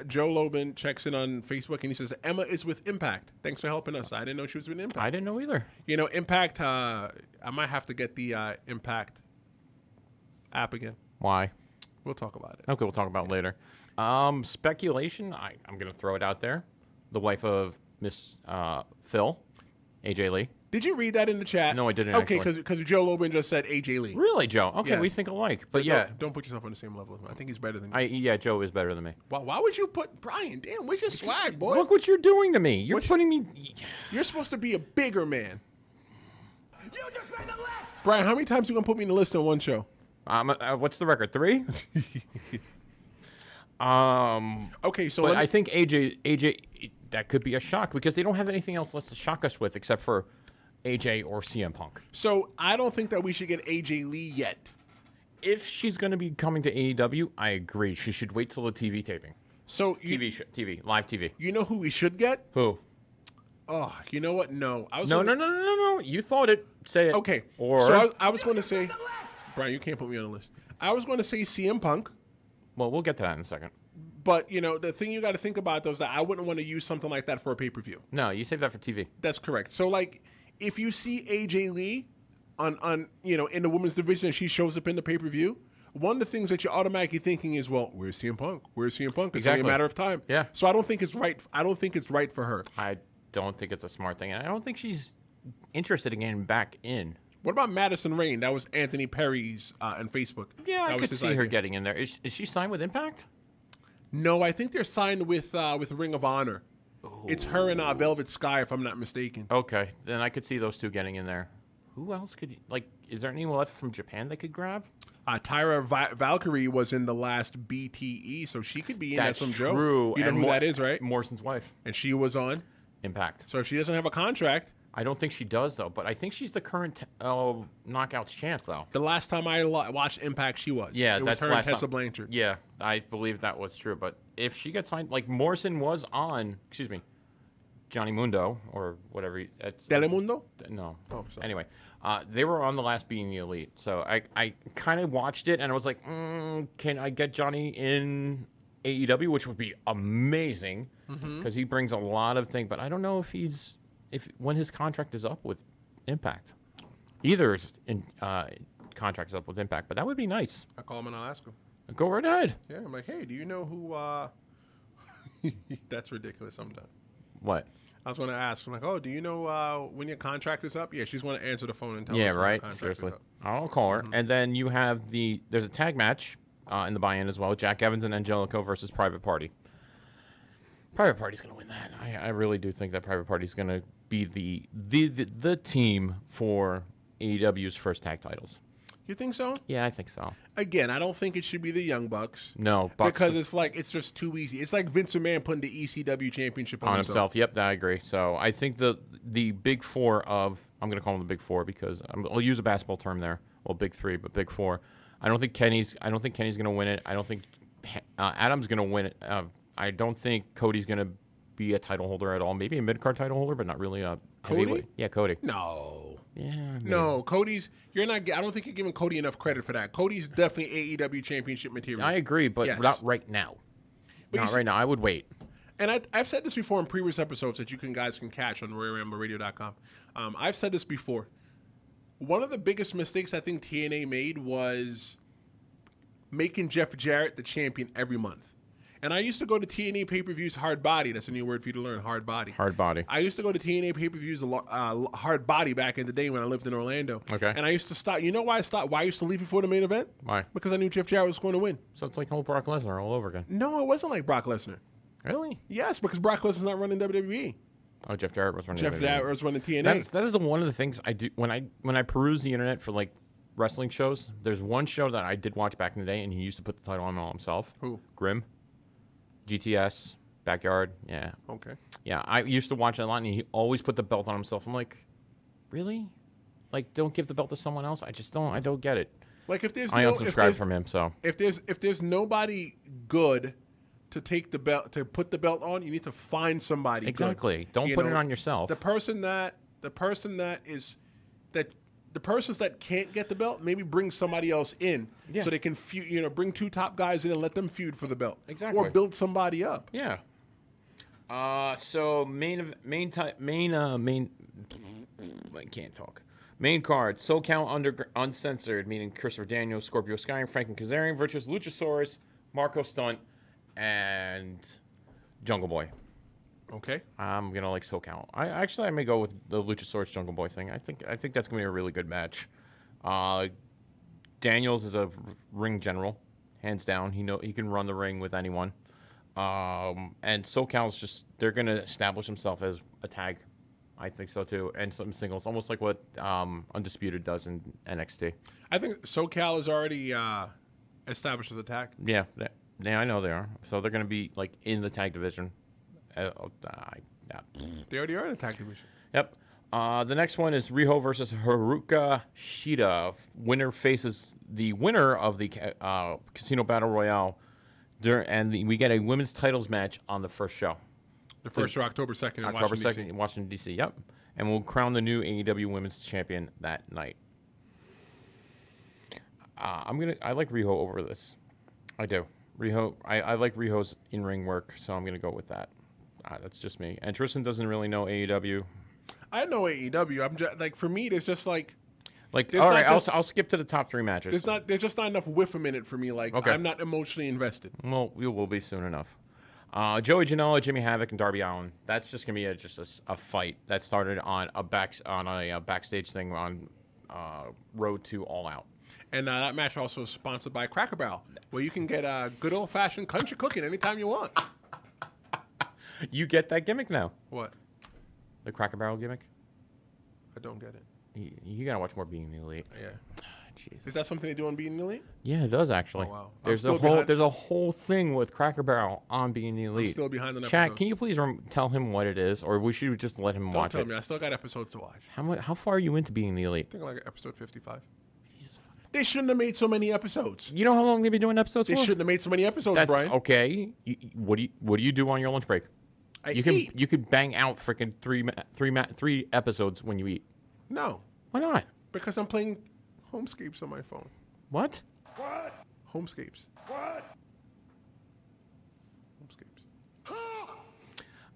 Joe Lobin checks in on Facebook and he says Emma is with Impact. Thanks for helping us. I didn't know she was with Impact. I didn't know either. You know, Impact. I might have to get the Impact app again. Why? We'll talk about it. Okay, we'll talk about it later. Speculation. I'm gonna throw it out there. The wife of Miss Phil, AJ Lee. Did you read that in the chat? No, I didn't. Okay, because Joe Lobin just said AJ Lee. Really, Joe? Okay, yes. We think alike. But yeah, don't put yourself on the same level as me. I think he's better than you. Yeah, Joe is better than me. Why would you put Brian? Damn, where's your swag, boy? Look what you're doing to me. You're putting me. You're supposed to be a bigger man. You just made the list. Brian, how many times are you gonna put me in the list on one show? What's the record? 3. Okay, so but I think AJ, that could be a shock because they don't have anything else left to shock us with except for AJ or CM Punk. So I don't think that we should get AJ Lee yet. If she's going to be coming to AEW, I agree. She should wait till the TV taping. So TV, live TV. You know who we should get? Who? Oh, you know what? No. No. You thought it. Say it. Okay. Or so I was going to say, Brian, you can't put me on the list. I was going to say CM Punk. Well, we'll get to that in a second. But, you know, the thing you got to think about, though, is that I wouldn't want to use something like that for a pay-per-view. No, you save that for TV. That's correct. So, like, if you see AJ Lee on you know, in the women's division and she shows up in the pay-per-view, one of the things that you're automatically thinking is, well, where's CM Punk? Where's CM Punk? It's only a matter of time. Yeah. So I don't think it's right. I don't think it's right for her. I don't think it's a smart thing. And I don't think she's interested in getting back in. What about Madison Rayne? That was Anthony Perry's on Facebook. Yeah, I could see her getting in there. Is she signed with Impact? No, I think they're signed with Ring of Honor. Ooh. It's her and Velvet Sky, if I'm not mistaken. Okay, then I could see those two getting in there. Who else could is there anyone left from Japan they could grab? Tyra Valkyrie was in the last BTE, so she could be in. That's from true. Joe. You know who that is, right? Morrison's wife. And she was on Impact. So if she doesn't have a contract. I don't think she does, though, but I think she's the current Knockouts champ, though. The last time I watched Impact, she was. Yeah, it that's was her and Tessa Blanchard. Yeah, I believe that was true. But if she gets signed, like Morrison was on, Johnny Mundo or whatever. Telemundo? No. Oh, sorry. Anyway, they were on the last Being the Elite, so I kind of watched it and I was like, can I get Johnny in AEW, which would be amazing because he brings a lot of things. But I don't know if when his contract is up with Impact. Either's contract is up with Impact, but that would be nice. I'll call him and I'll ask him. Go right ahead. Yeah, I'm like, hey, do you know who that's ridiculous sometimes. What? I was going to ask. I'm like, oh, do you know when your contract is up? Yeah, she's going to answer the phone and tell us. Yeah, when right. Your Seriously. is up. I'll call her. And then you have there's a tag match in the buy-in as well. Jack Evans and Angelico versus Private Party. Private Party's going to win that. I really do think that Private Party's going to be the team for AEW's first tag titles. You think so? Yeah, I think so. Again, I don't think it should be the Young Bucks. No, Bucks because it's just too easy. It's like Vince McMahon putting the ECW championship on himself. Yep, I agree. So I think the big four I'm going to call them the big four because I'll use a basketball term there. Well, big three, but big four. I don't think Kenny's going to win it. I don't think Adam's going to win it. I don't think Cody's going to be a title holder at all. Maybe a mid-card title holder, but not really a heavyweight. Yeah, Cody. No. Yeah. Maybe. No, Cody's. You're not. I don't think you're giving Cody enough credit for that. Cody's definitely AEW championship material. I agree, but not right now. But not right now. I would wait. And I've said this before in previous episodes that you guys can catch on RoyalRambleRadio.com. I've said this before. One of the biggest mistakes I think TNA made was making Jeff Jarrett the champion every month. And I used to go to TNA pay-per-views hard body. That's a new word for you to learn, hard body. Hard body. I used to go to TNA pay-per-views hard body back in the day when I lived in Orlando. Okay. And I used to stop. You know why I stopped? Why I used to leave before the main event? Why? Because I knew Jeff Jarrett was going to win. So it's like whole Brock Lesnar all over again. No, it wasn't like Brock Lesnar. Really? Yes, because Brock Lesnar's not running WWE. Oh, Jeff Jarrett was running. Jeff Jarrett was running TNA. That is one of the things I do when I peruse the internet for like wrestling shows. There's one show that I did watch back in the day, and he used to put the title on all himself. Who? Grimm. GTS. Backyard. Yeah. Okay. Yeah, I used to watch it a lot, and he always put the belt on himself. I'm like, really? Like, don't give the belt to someone else? I don't get it. Like if there's I unsubscribed from him, so if there's nobody good to take the belt to put the belt on, you need to find somebody exactly. Good. Don't put it on yourself. The persons that can't get the belt, maybe bring somebody else in so they can bring two top guys in and let them feud for the belt. Exactly. Or build somebody up. Yeah. So main I can't talk. Main card, SoCal Uncensored, meaning Christopher Daniels, Scorpio Sky, and Franklin Kazarian versus Luchasaurus, Marco Stunt, and Jungle Boy. Okay. I'm gonna like SoCal. I may go with the Luchasaurus Jungle Boy thing. I think that's gonna be a really good match. Daniels is a ring general, hands down. He can run the ring with anyone. And SoCal's they're gonna establish himself as a tag. I think so too, and some singles, almost like what Undisputed does in NXT. I think SoCal is already established as a tag. Yeah, I know they are. So they're going to be like in the tag division. They already are in the tag division. Yep. The next one is Riho versus Haruka Shida. Winner faces the winner of the Casino Battle Royale, we get a women's titles match on the first show. The first show, October 2nd in October Washington, 2nd in Washington, D.C., yep. And we'll crown the new AEW Women's Champion that night. I like Riho over this. I do. Riho, I like Riho's in-ring work, so I'm going to go with that. That's just me. And Tristan doesn't really know AEW. I know AEW. I'm just, like, for me, there's just like all right, I'll skip to the top three matches. There's just not enough whiff a minute for me. Like, okay. I'm not emotionally invested. Well, we will be soon enough. Joey Janela, Jimmy Havoc, and Darby Allin. That's just gonna be a fight that started on a backstage thing on Road to All Out. And that match also is sponsored by Cracker Barrel, where you can get good old fashioned country cooking anytime you want. You get that gimmick now? What? The Cracker Barrel gimmick? I don't get it. You gotta watch more Being the Elite. Yeah. Jesus. Is that something they do on Being the Elite? Yeah, it does actually. Oh, wow. There's a whole thing with Cracker Barrel on Being the Elite. I'm still behind on episodes. Chat, can you please tell him what it is, or we should just let him watch it? Don't tell me. I still got episodes to watch. How far are you into Being the Elite? I think like episode 55. They shouldn't have made so many episodes. You know how long they've been doing episodes for? They shouldn't have made so many episodes, Brian. Okay. What do you do on your lunch break? You can bang out freaking three episodes when you eat. No. Why not? Because I'm playing Homescapes on my phone. What? Homescapes.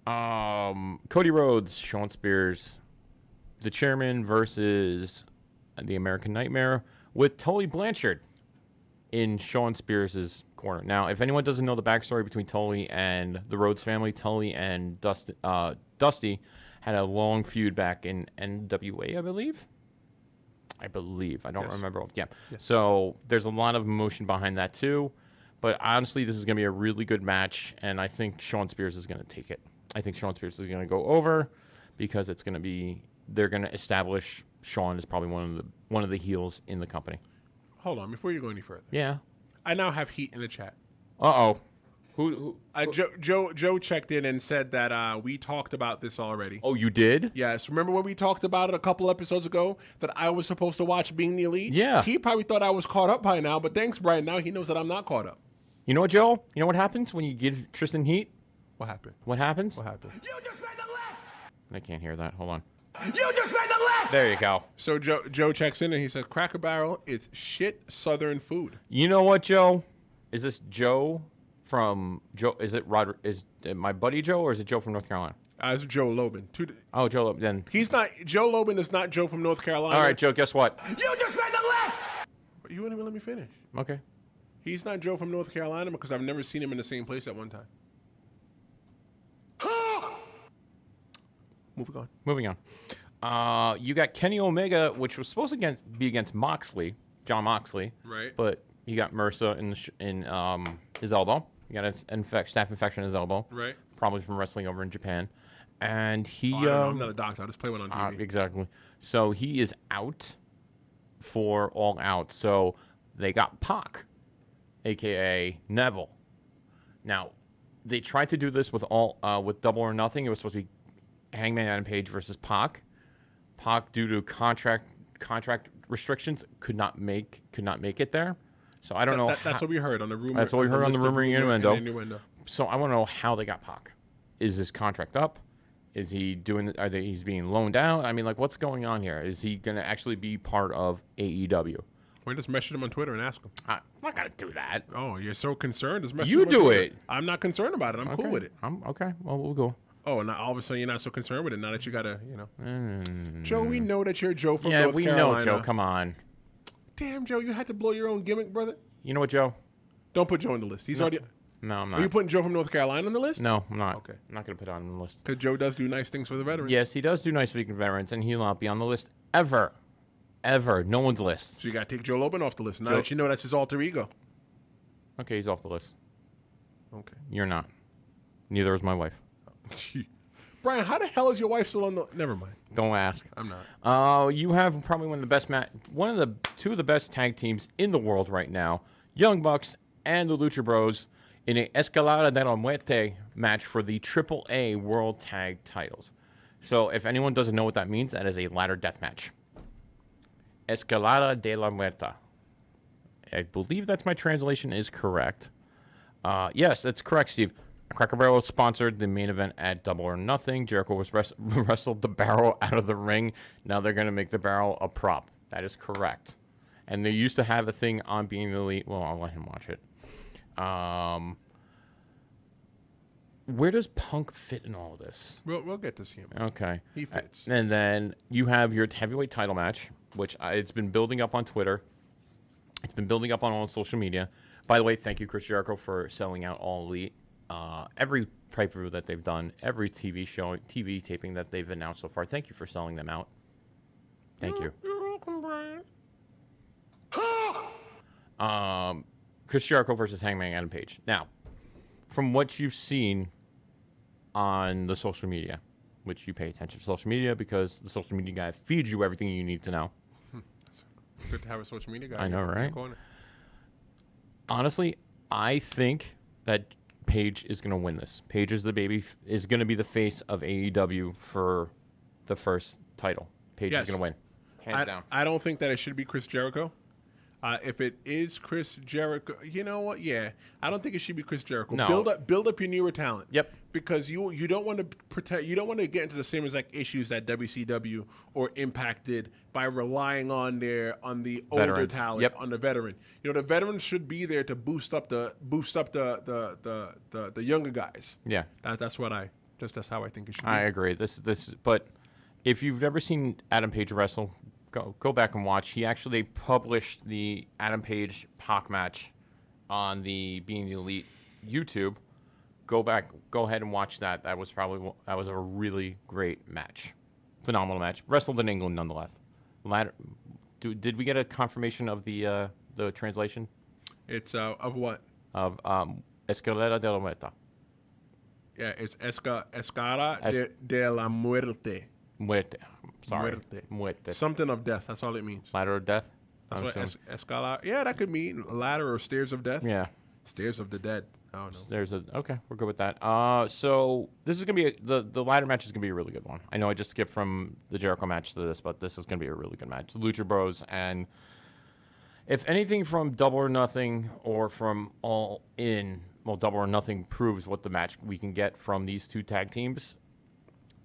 Homescapes. Cody Rhodes, Shawn Spears, the Chairman versus the American Nightmare with Tully Blanchard in Shawn Spears' corner. Now, if anyone doesn't know the backstory between Tully and the Rhodes family, Tully and Dusty had a long feud back in NWA, I believe. I don't remember. Yeah. Yes. So there's a lot of emotion behind that too. But honestly, this is going to be a really good match, and I think Shawn Spears is going to take it. I think Shawn Spears is going to go over because they're going to establish Shawn as probably one of the heels in the company. Hold on, before you go any further. Yeah. I now have heat in the chat. Uh-oh. Who? Joe checked in and said that we talked about this already. Oh, you did? Yes. Remember when we talked about it a couple episodes ago that I was supposed to watch Being the Elite? Yeah. He probably thought I was caught up by now, but thanks, Brian. Now he knows that I'm not caught up. You know what, Joe? You know what happens when you give Tristan heat? What happened? What happens? What happened? You just made the list! I can't hear that. Hold on. You just made the list! There you go. So Joe checks in and he says, Cracker Barrel is shit Southern food. You know what, Joe? Is this Joe from Joe? Is it Rod? Is it my buddy Joe, or is it Joe from North Carolina? It's Joe Lobin. Oh, Joe Lobin. Then he's not. Joe Lobin is not Joe from North Carolina. All right, Joe. Guess what? You just made the list. You wouldn't even let me finish. Okay. He's not Joe from North Carolina because I've never seen him in the same place at one time. Moving on. You got Kenny Omega, which was supposed to be against Moxley, John Moxley. Right. But he got MRSA in his elbow. He got an staph infection in his elbow. Right. Probably from wrestling over in Japan. And he... I'm not a doctor. I just play one on TV. Exactly. So he is out for All Out. So they got Pac, a.k.a. Neville. Now, they tried to do this with Double or Nothing. It was supposed to be Hangman Adam Page versus Pac. Pac, due to contract restrictions, could not make it there. So I don't know. That's what we heard on the rumor. That's what we heard on the rumor innuendo. So I want to know how they got Pac. Is his contract up? Is he doing? He's being loaned out? I mean, like, what's going on here? Is he going to actually be part of AEW? Or just message him on Twitter and ask him. I'm not going to do that. Oh, you're so concerned? Just you do it. I'm not concerned about it. I'm cool with it. Okay. Well, we'll go. Oh, and all of a sudden you're not so concerned with it now that you got to, Joe, we know that you're Joe from North Carolina. Yeah, we know, Joe. Come on. Damn, Joe, you had to blow your own gimmick, brother. You know what, Joe? Don't put Joe on the list. He's already... No, I'm not. Are you putting Joe from North Carolina on the list? No, I'm not. Okay. I'm not going to put it on the list. Because Joe does do nice things for the veterans. Yes, he does do nice things for veterans, and he'll not be on the list ever. Ever. No one's list. So you got to take Joe Loban off the list. Now that you know that's his alter ego. Okay, he's off the list. Okay. You're not. Neither is my wife. Brian, how the hell is your wife still on the... Never mind. Don't ask. I'm not. You have probably two of the best tag teams in the world right now. Young Bucks and the Lucha Bros in a Escalada de la Muerte match for the AAA World Tag Titles. So if anyone doesn't know what that means, that is a ladder death match. Escalada de la Muerte. I believe that's my translation is correct. Yes, that's correct, Steve. Cracker Barrel sponsored the main event at Double or Nothing. Jericho was wrestled the barrel out of the ring. Now they're going to make the barrel a prop. That is correct. And they used to have a thing on Being the Elite. Well, I'll let him watch it. Where does Punk fit in all of this? We'll get to see him. Okay. He fits. And then you have your heavyweight title match, which it's been building up on Twitter. It's been building up on all social media. By the way, thank you, Chris Jericho, for selling out All Elite. Every pay-per-view that they've done, every TV taping that they've announced so far, thank you for selling them out. Thank you. You're welcome, Brian. Chris Jericho versus Hangman Adam Page. Now, from what you've seen on the social media, which you pay attention to social media because the social media guy feeds you everything you need to know. Good to have a social media guy. I know, right? Honestly, I think that Page is going to win this. Page is going to be the face of AEW for the first title. Page is going to win. Hands down. I don't think that it should be Chris Jericho. If it is Chris Jericho, you know what? Yeah, I don't think it should be Chris Jericho. No. Build up your newer talent. Yep. Because you don't want to protect. You don't want to get into the same exact issues that WCW or Impact did by relying on the older talent, on the veteran. The veterans should be there to boost up the younger guys. Yeah. That's how I think it should be. I agree. But if you've ever seen Adam Page wrestle, go back and watch. He actually published the Adam Page Pac match on the Being the Elite YouTube. Go ahead and watch that. That was a really great match. Phenomenal match. Wrestled in England nonetheless. Did we get a confirmation of the translation? It's of what? Of Escalera de la Muerte. Yeah, it's Escalera de la Muerte. Muerte. Sorry. Muerte. Something of death. That's all it means. Ladder of death? That's what Escalera. Yeah, that could mean ladder or stairs of death. Yeah. Stairs of the dead. I don't know. Okay, we're good with that. So this is gonna be the ladder match is gonna be a really good one. I know I just skipped from the Jericho match to this, but this is gonna be a really good match. The Lucha Bros, and if anything from Double or Nothing or from All In, well, Double or Nothing proves what the match we can get from these two tag teams.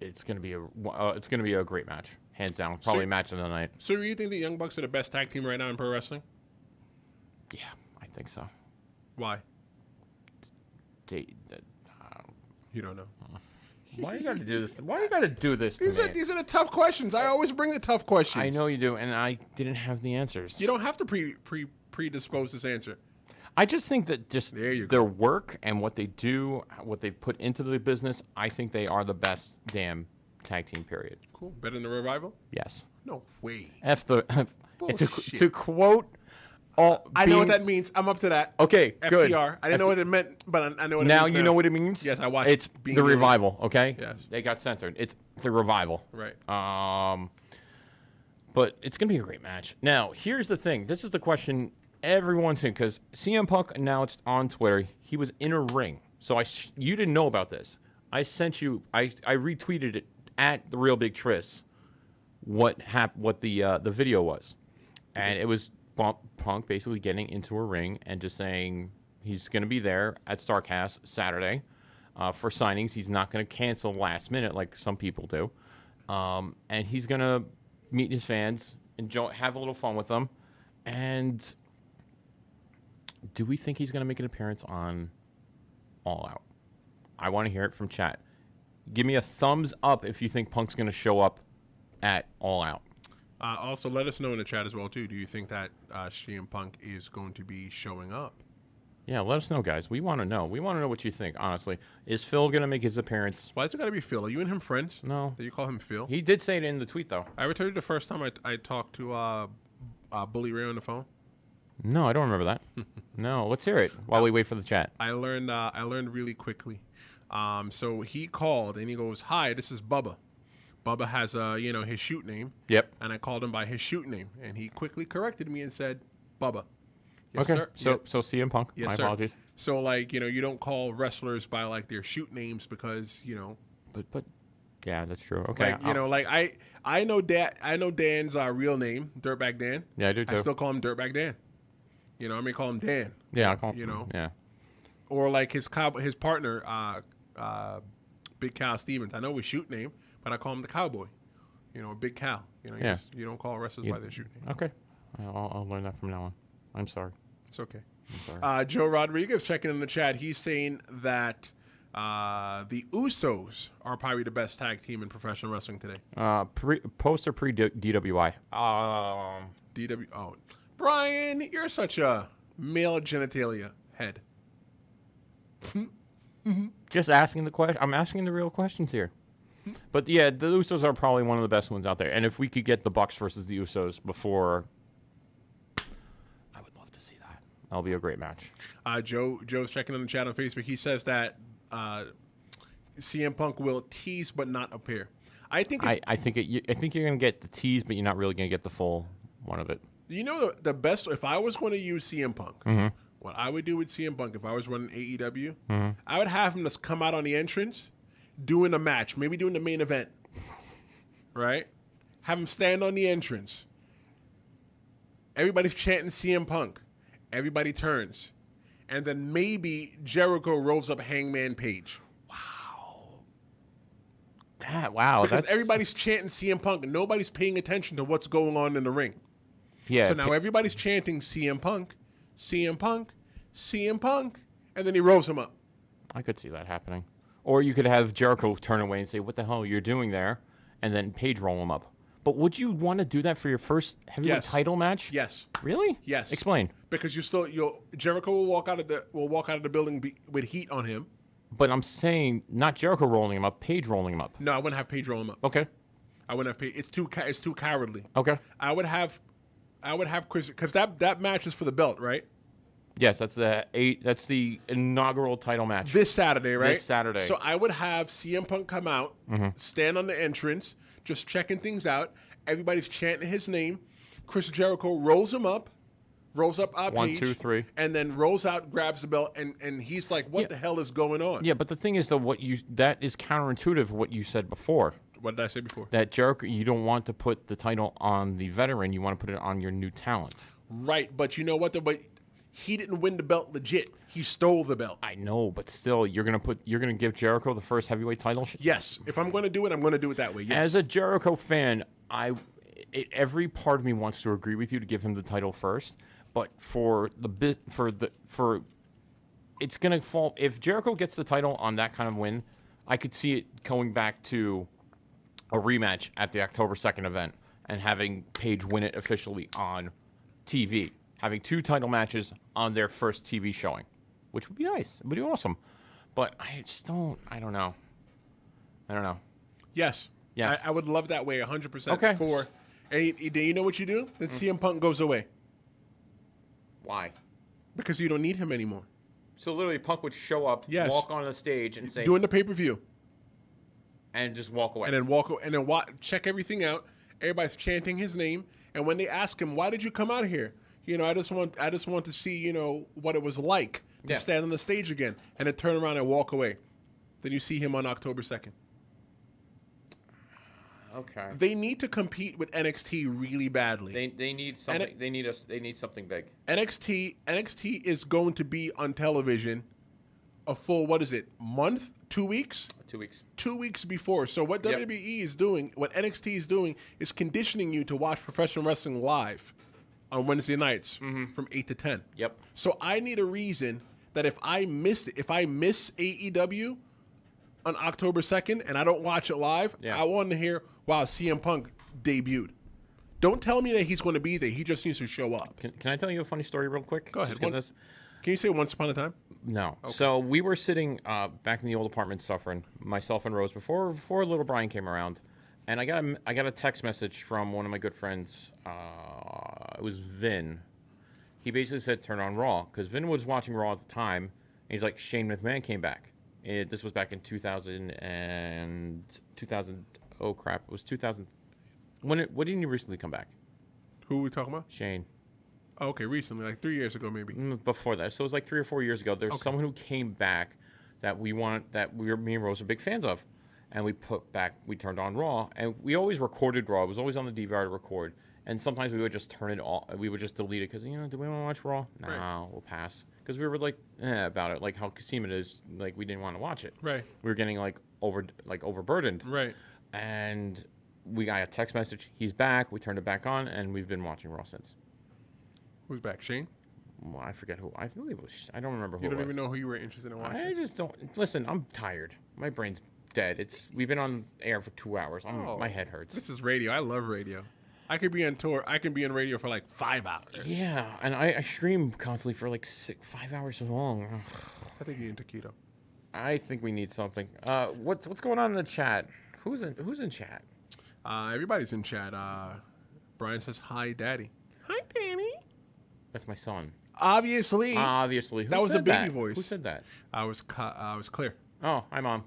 It's gonna be a great match, hands down. Probably match of the night. So you think the Young Bucks are the best tag team right now in pro wrestling? Yeah, I think so. Why? You don't know. Why you gotta do this? Why you gotta do this? These are the tough questions. I always bring the tough questions. I know you do, and I didn't have the answers. You don't have to predispose this answer. I just think that just their work and what they do, what they put into the business, I think they are the best damn tag team, period. Cool. Better than the Revival? Yes. No way. To quote... I know what that means. I'm up to that. Okay, FTR. good. I didn't know what it meant, but I know what it means. Now you know what it means? Yes, I watched It's the Revival, okay? Yes. They got censored. It's the Revival. Right. But it's going to be a great match. Now, here's the thing. This is the question everyone's in, because CM Punk announced on Twitter he was in a ring. So you didn't know about this. I sent you, I retweeted it at the Real Big Tris what the video was. And it was Punk basically getting into a ring and just saying he's going to be there at StarCast Saturday for signings. He's not going to cancel last minute like some people do. And he's going to meet his fans, enjoy, have a little fun with them. And do we think he's going to make an appearance on All Out? I want to hear it from chat. Give me a thumbs up if you think Punk's going to show up at All Out. Also, let us know in the chat as well, too. Do you think that CM Punk is going to be showing up? Yeah, let us know, guys. We want to know. We want to know what you think, honestly. Is Phil going to make his appearance? Why is it got to be Phil? Are you and him friends? No. Do you call him Phil? He did say it in the tweet, though. I ever told you the first time I talked to Bully Ray on the phone? No, I don't remember that. No, let's hear it while we wait for the chat. I learned really quickly. So he called, and he goes, "Hi, this is Bubba." Bubba has his shoot name. Yep. And I called him by his shoot name, and he quickly corrected me and said, "Bubba." Yes, okay. sir. So CM Punk. Yes, my sir. apologies. So you don't call wrestlers by like their shoot names because But yeah, that's true. Okay. I know Dan's real name, Dirtbag Dan. Yeah, I do too. I still call him Dirtbag Dan. Call him Dan. Yeah, I call him. Yeah. Or like his partner, Big Cal Stevens. I know his shoot name, but I call him the Cowboy. Big Cal. You don't call wrestlers by their shoot name. Okay. I'll learn that from now on. I'm sorry. It's okay. I'm sorry. Joe Rodriguez checking in the chat. He's saying that the Usos are probably the best tag team in professional wrestling today. Post or pre DWI? DW. Oh, Brian, you're such a male genitalia head. Just asking the question. I'm asking the real questions here. But yeah, the Usos are probably one of the best ones out there. And if we could get the Bucks versus the Usos before, I would love to see that. That'll be a great match. Joe's checking in the chat on Facebook. He says that CM Punk will tease but not appear. I think you're gonna get the tease, but you're not really gonna get the full one of it. The best. If I was going to use CM Punk, what I would do with CM Punk if I was running AEW, I would have him just come out on the entrance, doing a match, maybe doing the main event, right? Have him stand on the entrance. Everybody's chanting CM Punk. Everybody turns. And then maybe Jericho rolls up Hangman Page. Wow. Because everybody's chanting CM Punk and nobody's paying attention to what's going on in the ring. Yeah. So now everybody's chanting CM Punk, CM Punk, CM Punk, and then he rolls him up. I could see that happening. Or you could have Jericho turn away and say, "What the hell are you doing there?" And then Page roll him up. But would you want to do that for your first heavyweight title match? Yes. Really? Yes. Explain. Because Jericho will walk out of the building with heat on him. But I'm saying not Jericho rolling him up, Page rolling him up. No, I wouldn't have Page roll him up. Okay. I wouldn't have Page. It's too cowardly. Okay. I would have Chris, because that match is for the belt, right? Yes, that's the inaugural title match. This Saturday, right? This Saturday. So I would have CM Punk come out, stand on the entrance, just checking things out. Everybody's chanting his name. Chris Jericho rolls him up, rolls up Page. 1, 2, 3. And then rolls out, grabs the belt, and he's like, what the hell is going on? Yeah, but the thing is, though, that is counterintuitive what you said before. What did I say before? That Jericho, you don't want to put the title on the veteran. You want to put it on your new talent. Right, but you know what? But he didn't win the belt legit. He stole the belt. I know, but still, you're gonna give Jericho the first heavyweight title. Yes, if I'm going to do it, I'm going to do it that way. Yes. As a Jericho fan, every part of me wants to agree with you to give him the title first, but it's gonna fall if Jericho gets the title on that kind of win. I could see it going back to a rematch at the October 2nd event and having Page win it officially on TV. having 2 title matches on their first TV showing, which would be nice. It would be awesome. But I just don't. I don't know. Yes. Yes. I would love that way 100%. Okay. And you know what you do? Then CM Punk goes away. Why? Because you don't need him anymore. So literally, Punk would show up, walk on the stage, and say, doing the pay-per-view, and just walk away, and then check everything out. Everybody's chanting his name, and when they ask him, "Why did you come out here?" I just want to see what it was like to stand on the stage again, and then turn around and walk away. Then you see him on October 2nd. Okay. They need to compete with NXT really badly. They need something. They need something big. NXT is going to be on television a full month, 2 weeks? 2 weeks. 2 weeks before. So what WWE is doing, what NXT is doing, is conditioning you to watch professional wrestling live on Wednesday nights from 8 to 10. Yep. So I need a reason that if I miss AEW on October 2nd and I don't watch it live, I want to hear, wow, CM Punk debuted. Don't tell me that he's going to be there. He just needs to show up. Can I tell you a funny story real quick? Go ahead. Can you say Once Upon a Time? No. Okay. So we were sitting back in the old apartment suffering, myself and Rose, before little Brian came around. And I got a text message from one of my good friends. It was Vin. He basically said, turn on Raw. Because Vin was watching Raw at the time. And he's like, Shane McMahon came back. This was back in 2000. Oh, crap. It was 2000. When didn't you recently come back? Who are we talking about? Shane. Oh, okay, recently, like 3 years ago, maybe. Before that, so it was like 3 or 4 years ago. There's someone who came back that me and Rose are big fans of, and we turned on Raw, and we always recorded Raw. It was always on the DVR to record, and sometimes we would just turn it off. We would just delete it because do we want to watch Raw? No, right. We'll pass because we were like about it, like how Casima is. Like we didn't want to watch it. Right. We were getting overburdened. Right. And we got a text message. He's back. We turned it back on, and we've been watching Raw since. Who's back? Shane? Well, I forget who. I believe it was. I don't remember who. You don't even know who you were interested in watching. I just don't. Listen, I'm tired. My brain's dead. We've been on air for 2 hours. My head hurts. This is radio. I love radio. I could be on tour. I can be on radio for like 5 hours. Yeah, and I stream constantly for like 5 hours long. I think you're into keto. I think we need something. What's going on in the chat? Who's in chat? Everybody's in chat. Brian says hi, Daddy. Hi, Danny. That's my son. Obviously. That was a baby voice. Who said that? I was clear. Oh, hi, Mom.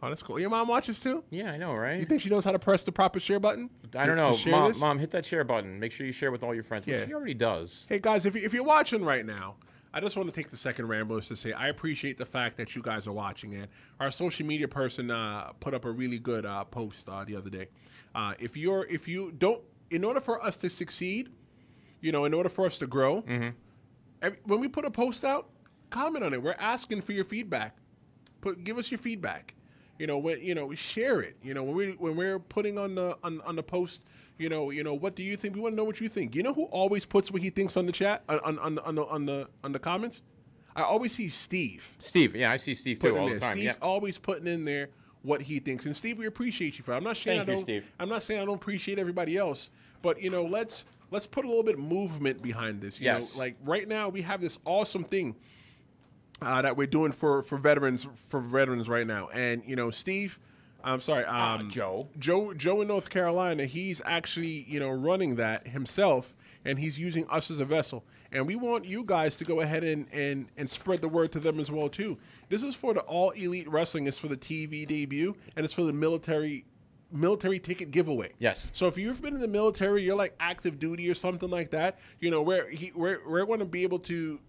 Oh, that's cool. Your mom watches too? Yeah, I know, right? You think she knows how to press the proper share button? I don't know. Mom, hit that share button. Make sure you share with all your friends. Yeah. She already does. Hey, guys, if you're watching right now, I just want to take the second, Ramblers, to say I appreciate the fact that you guys are watching it. Our social media person put up a really good post the other day. In order for us to succeed, in order for us to grow, when we put a post out, comment on it. We're asking for your feedback. Give us your feedback. Share it. When we're putting on the post, what do you think? We want to know what you think. You know who always puts what he thinks on the chat on the comments? I always see Steve. Steve, yeah, I see Steve too all the time. Steve's always putting in there what he thinks. And Steve, we appreciate you for it. I'm not saying I'm not saying I don't appreciate everybody else, but let's put a little bit of movement behind this. You know, like right now we have this awesome thing that we're doing for veterans right now. And Steve, I'm sorry, Joe in North Carolina, he's actually running that himself, and he's using us as a vessel. And we want you guys to go ahead and spread the word to them as well too. This is for the All Elite Wrestling. It's for the TV debut, and it's for the military ticket giveaway. Yes. So if you've been in the military, you're like active duty or something like that. We're going to be able to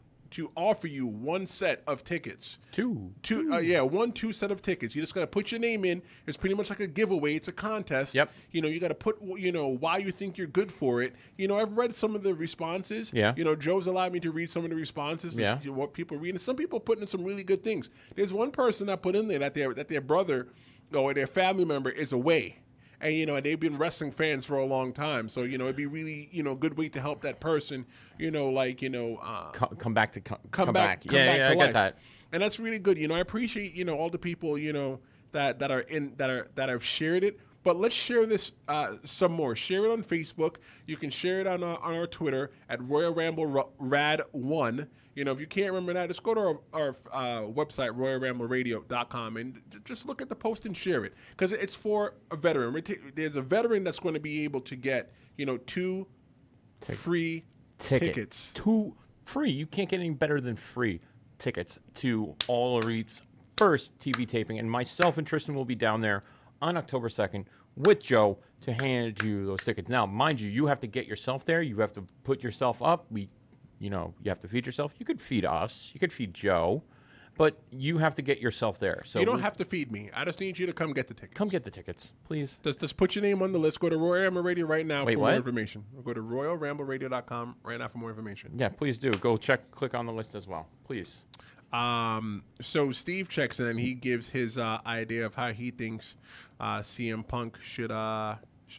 offer you one set of tickets. Two set of tickets. You just got to put your name in. It's pretty much like a giveaway. It's a contest. Yep. You got to put, why you think you're good for it. I've read some of the responses. Yeah. Joe's allowed me to read some of the responses. Yeah. What people read. And some people putting in some really good things. There's one person that put in there that their brother or their family member is away. And, they've been wrestling fans for a long time. So, it'd be really, a good way to help that person, come back. Yeah, I get that. And that's really good. I appreciate, all the people, that have shared it. But let's share this some more. Share it on Facebook. You can share it on our Twitter at Royal Ramble Rad1. You know, if you can't remember that, just go to our website, royalrambleradio.com, and just look at the post and share it. Because it's for a veteran. There's a veteran that's going to be able to get, 2 free tickets. 2 free. You can't get any better than free tickets to All Elite's first TV taping. And myself and Tristan will be down there on October 2nd with Joe to hand you those tickets. Now, mind you, you have to get yourself there. You have to put yourself up. You have to feed yourself. You could feed us. You could feed Joe. But you have to get yourself there. So you don't have to feed me. I just need you to come get the tickets. Come get the tickets, please. Just put your name on the list. Go to Royal Ramble Radio right now for what? more information. Go to royalrambleradio.com right now for more information. Yeah, please do. Go click on the list as well. Please. So Steve checks in and he gives his idea of how he thinks CM Punk should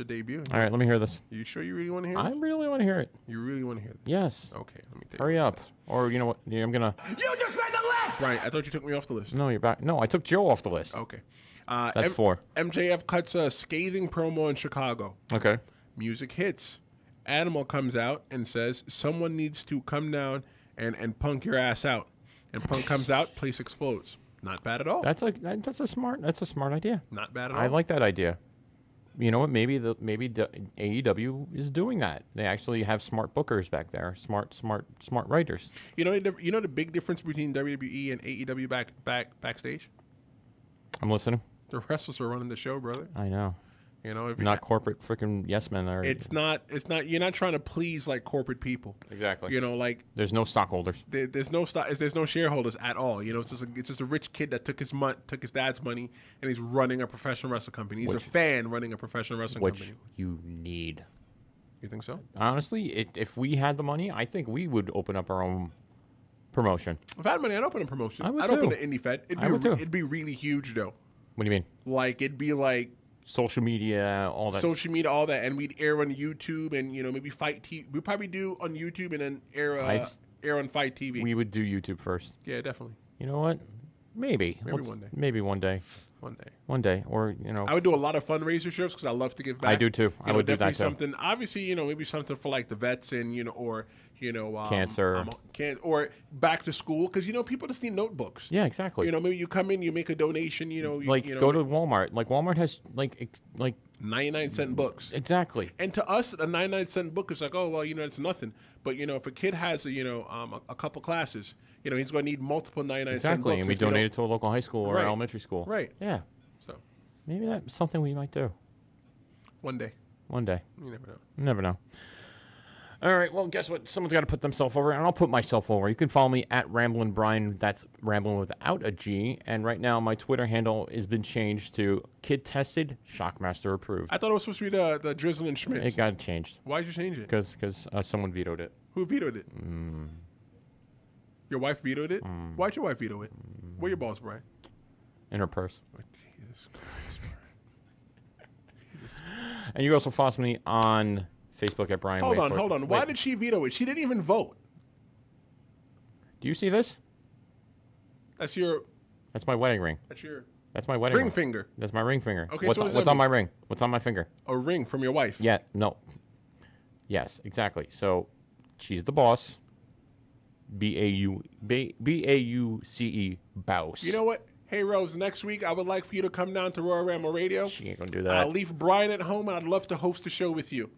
debut. All right, let me hear this. You sure you really want to hear I this? really want to hear it. You really want to hear this? Yes. Okay, let me take Hurry up. Or you know what? Yeah, I'm going to... You just made the list! Brian, I thought you took me off the list. No, you're back. No, I took Joe off the list. Okay. That's 4. MJF cuts a scathing promo in Chicago. Okay. Music hits. Animal comes out and says, someone needs to come down and punk your ass out. And Punk comes out, place explodes. Not bad at all. That's a smart idea. Not bad at all. I like that idea. You know what? Maybe the AEW is doing that. They actually have smart bookers back there, smart writers. You know the big difference between WWE and AEW backstage? I'm listening. The wrestlers are running the show, brother. I know. If not corporate freaking yes men. It's not. You're not trying to please like corporate people. Exactly. Like there's no stockholders. There's no stock. There's no shareholders at all. It's just a rich kid that took his dad's money and he's running a professional wrestling company. He's a fan running a professional wrestling company. Which you need. You think so? Honestly, if we had the money, I think we would open up our own promotion. If I had money, I'd open a promotion. I would I'd too. open an indie fed. It'd be really huge though. What do you mean? Like it'd be like. Social media, all that. Social media, all that, and we'd air on YouTube, and maybe Fight TV. We'd probably do on YouTube and then air on Fight TV. We would do YouTube first. Yeah, definitely. You know what? Maybe one day. Maybe one day. One day, or I would do a lot of fundraiser shows because I love to give back. I do too. I would do that too. Something, obviously, maybe something for like the vets and or cancer, or back to school because people just need notebooks. Yeah, exactly. Maybe you come in, you make a donation. Go to Walmart. Like Walmart has like 99-cent books. Exactly. And to us, a 99-cent book is like, oh well, it's nothing. But if a kid has a couple classes, he's going to need multiple 99-cent books. Exactly, and we donate it to a local high school or elementary school. Right. Yeah. So maybe that's something we might do. One day. One day. You never know. You never know. All right, well, guess what? Someone's got to put themselves over, and I'll put myself over. You can follow me at Ramblin' Brian. That's Ramblin' without a G. And right now, my Twitter handle has been changed to Kid Tested, Shockmaster Approved. I thought it was supposed to be the Drizzle and Schmitz. It got changed. Why'd you change it? Because someone vetoed it. Who vetoed it? Your wife vetoed it? Why'd your wife veto it? Where your balls, Brian? In her purse. Oh, Jesus Christ, Brian. And you also follow me on Facebook at Brian. Hold on. Why did she veto it? She didn't even vote. Do you see this? That's my wedding ring. That's my wedding ring finger. That's my ring finger. Okay, what's on my ring? What's on my finger? A ring from your wife. Yeah, no. Yes, exactly. So she's the boss. B-A-U-C-E, boss. You know what? Hey, Rose, next week I would like for you to come down to Royal Ramble Radio. She ain't going to do that. I'll leave Brian at home, and I'd love to host a show with you.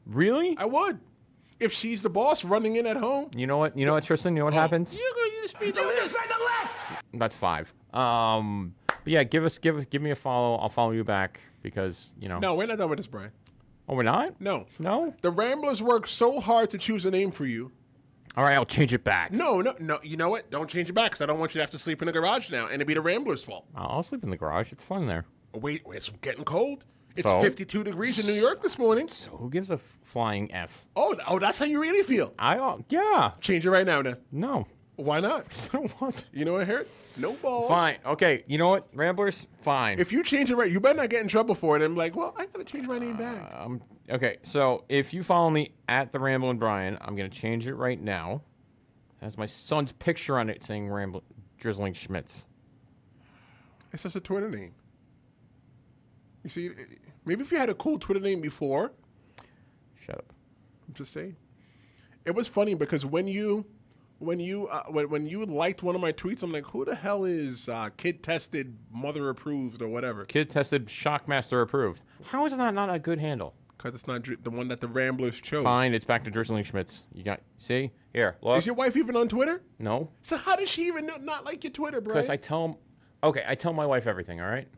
Really? I would. If she's the boss running in at home. You know what, Tristan? You know what happens? You're going to just be the list. You just made the list! That's 5. But yeah, give me a follow. I'll follow you back because, No, we're not done with this, Brian. Oh, we're not? No. No? The Ramblers worked so hard to choose a name for you. All right, I'll change it back. No. You know what? Don't change it back because I don't want you to have to sleep in the garage now, and it'd be the Ramblers' fault. I'll sleep in the garage. It's fun there. Wait, it's getting cold. It's So? 52 degrees in New York this morning. So who gives a flying F? Oh, that's how you really feel. Yeah. Change it right now, then. No. Why not? I don't want to. You know what, Harry? No balls. Fine. Okay. You know what, Ramblers? Fine. If you change it right, you better not get in trouble for it. I'm like, well, I got to change my name back. Okay. So if you follow me at the Ramble and Brian, I'm going to change it right now. It has my son's picture on it saying Drizzling Schmitz. It's just a Twitter name. You see, maybe if you had a cool Twitter name before. Shut up. I'm just saying. It was funny because when you liked one of my tweets, I'm like, who the hell is kid tested, mother approved, or whatever? Kid tested, Shockmaster approved. How is that not a good handle? Because it's not the one that the Ramblers chose. Fine, it's back to Drizzling Schmitz. You got, see? Here, look. Is your wife even on Twitter? No. So how does she even not like your Twitter, bro? Because I tell my wife everything, all right?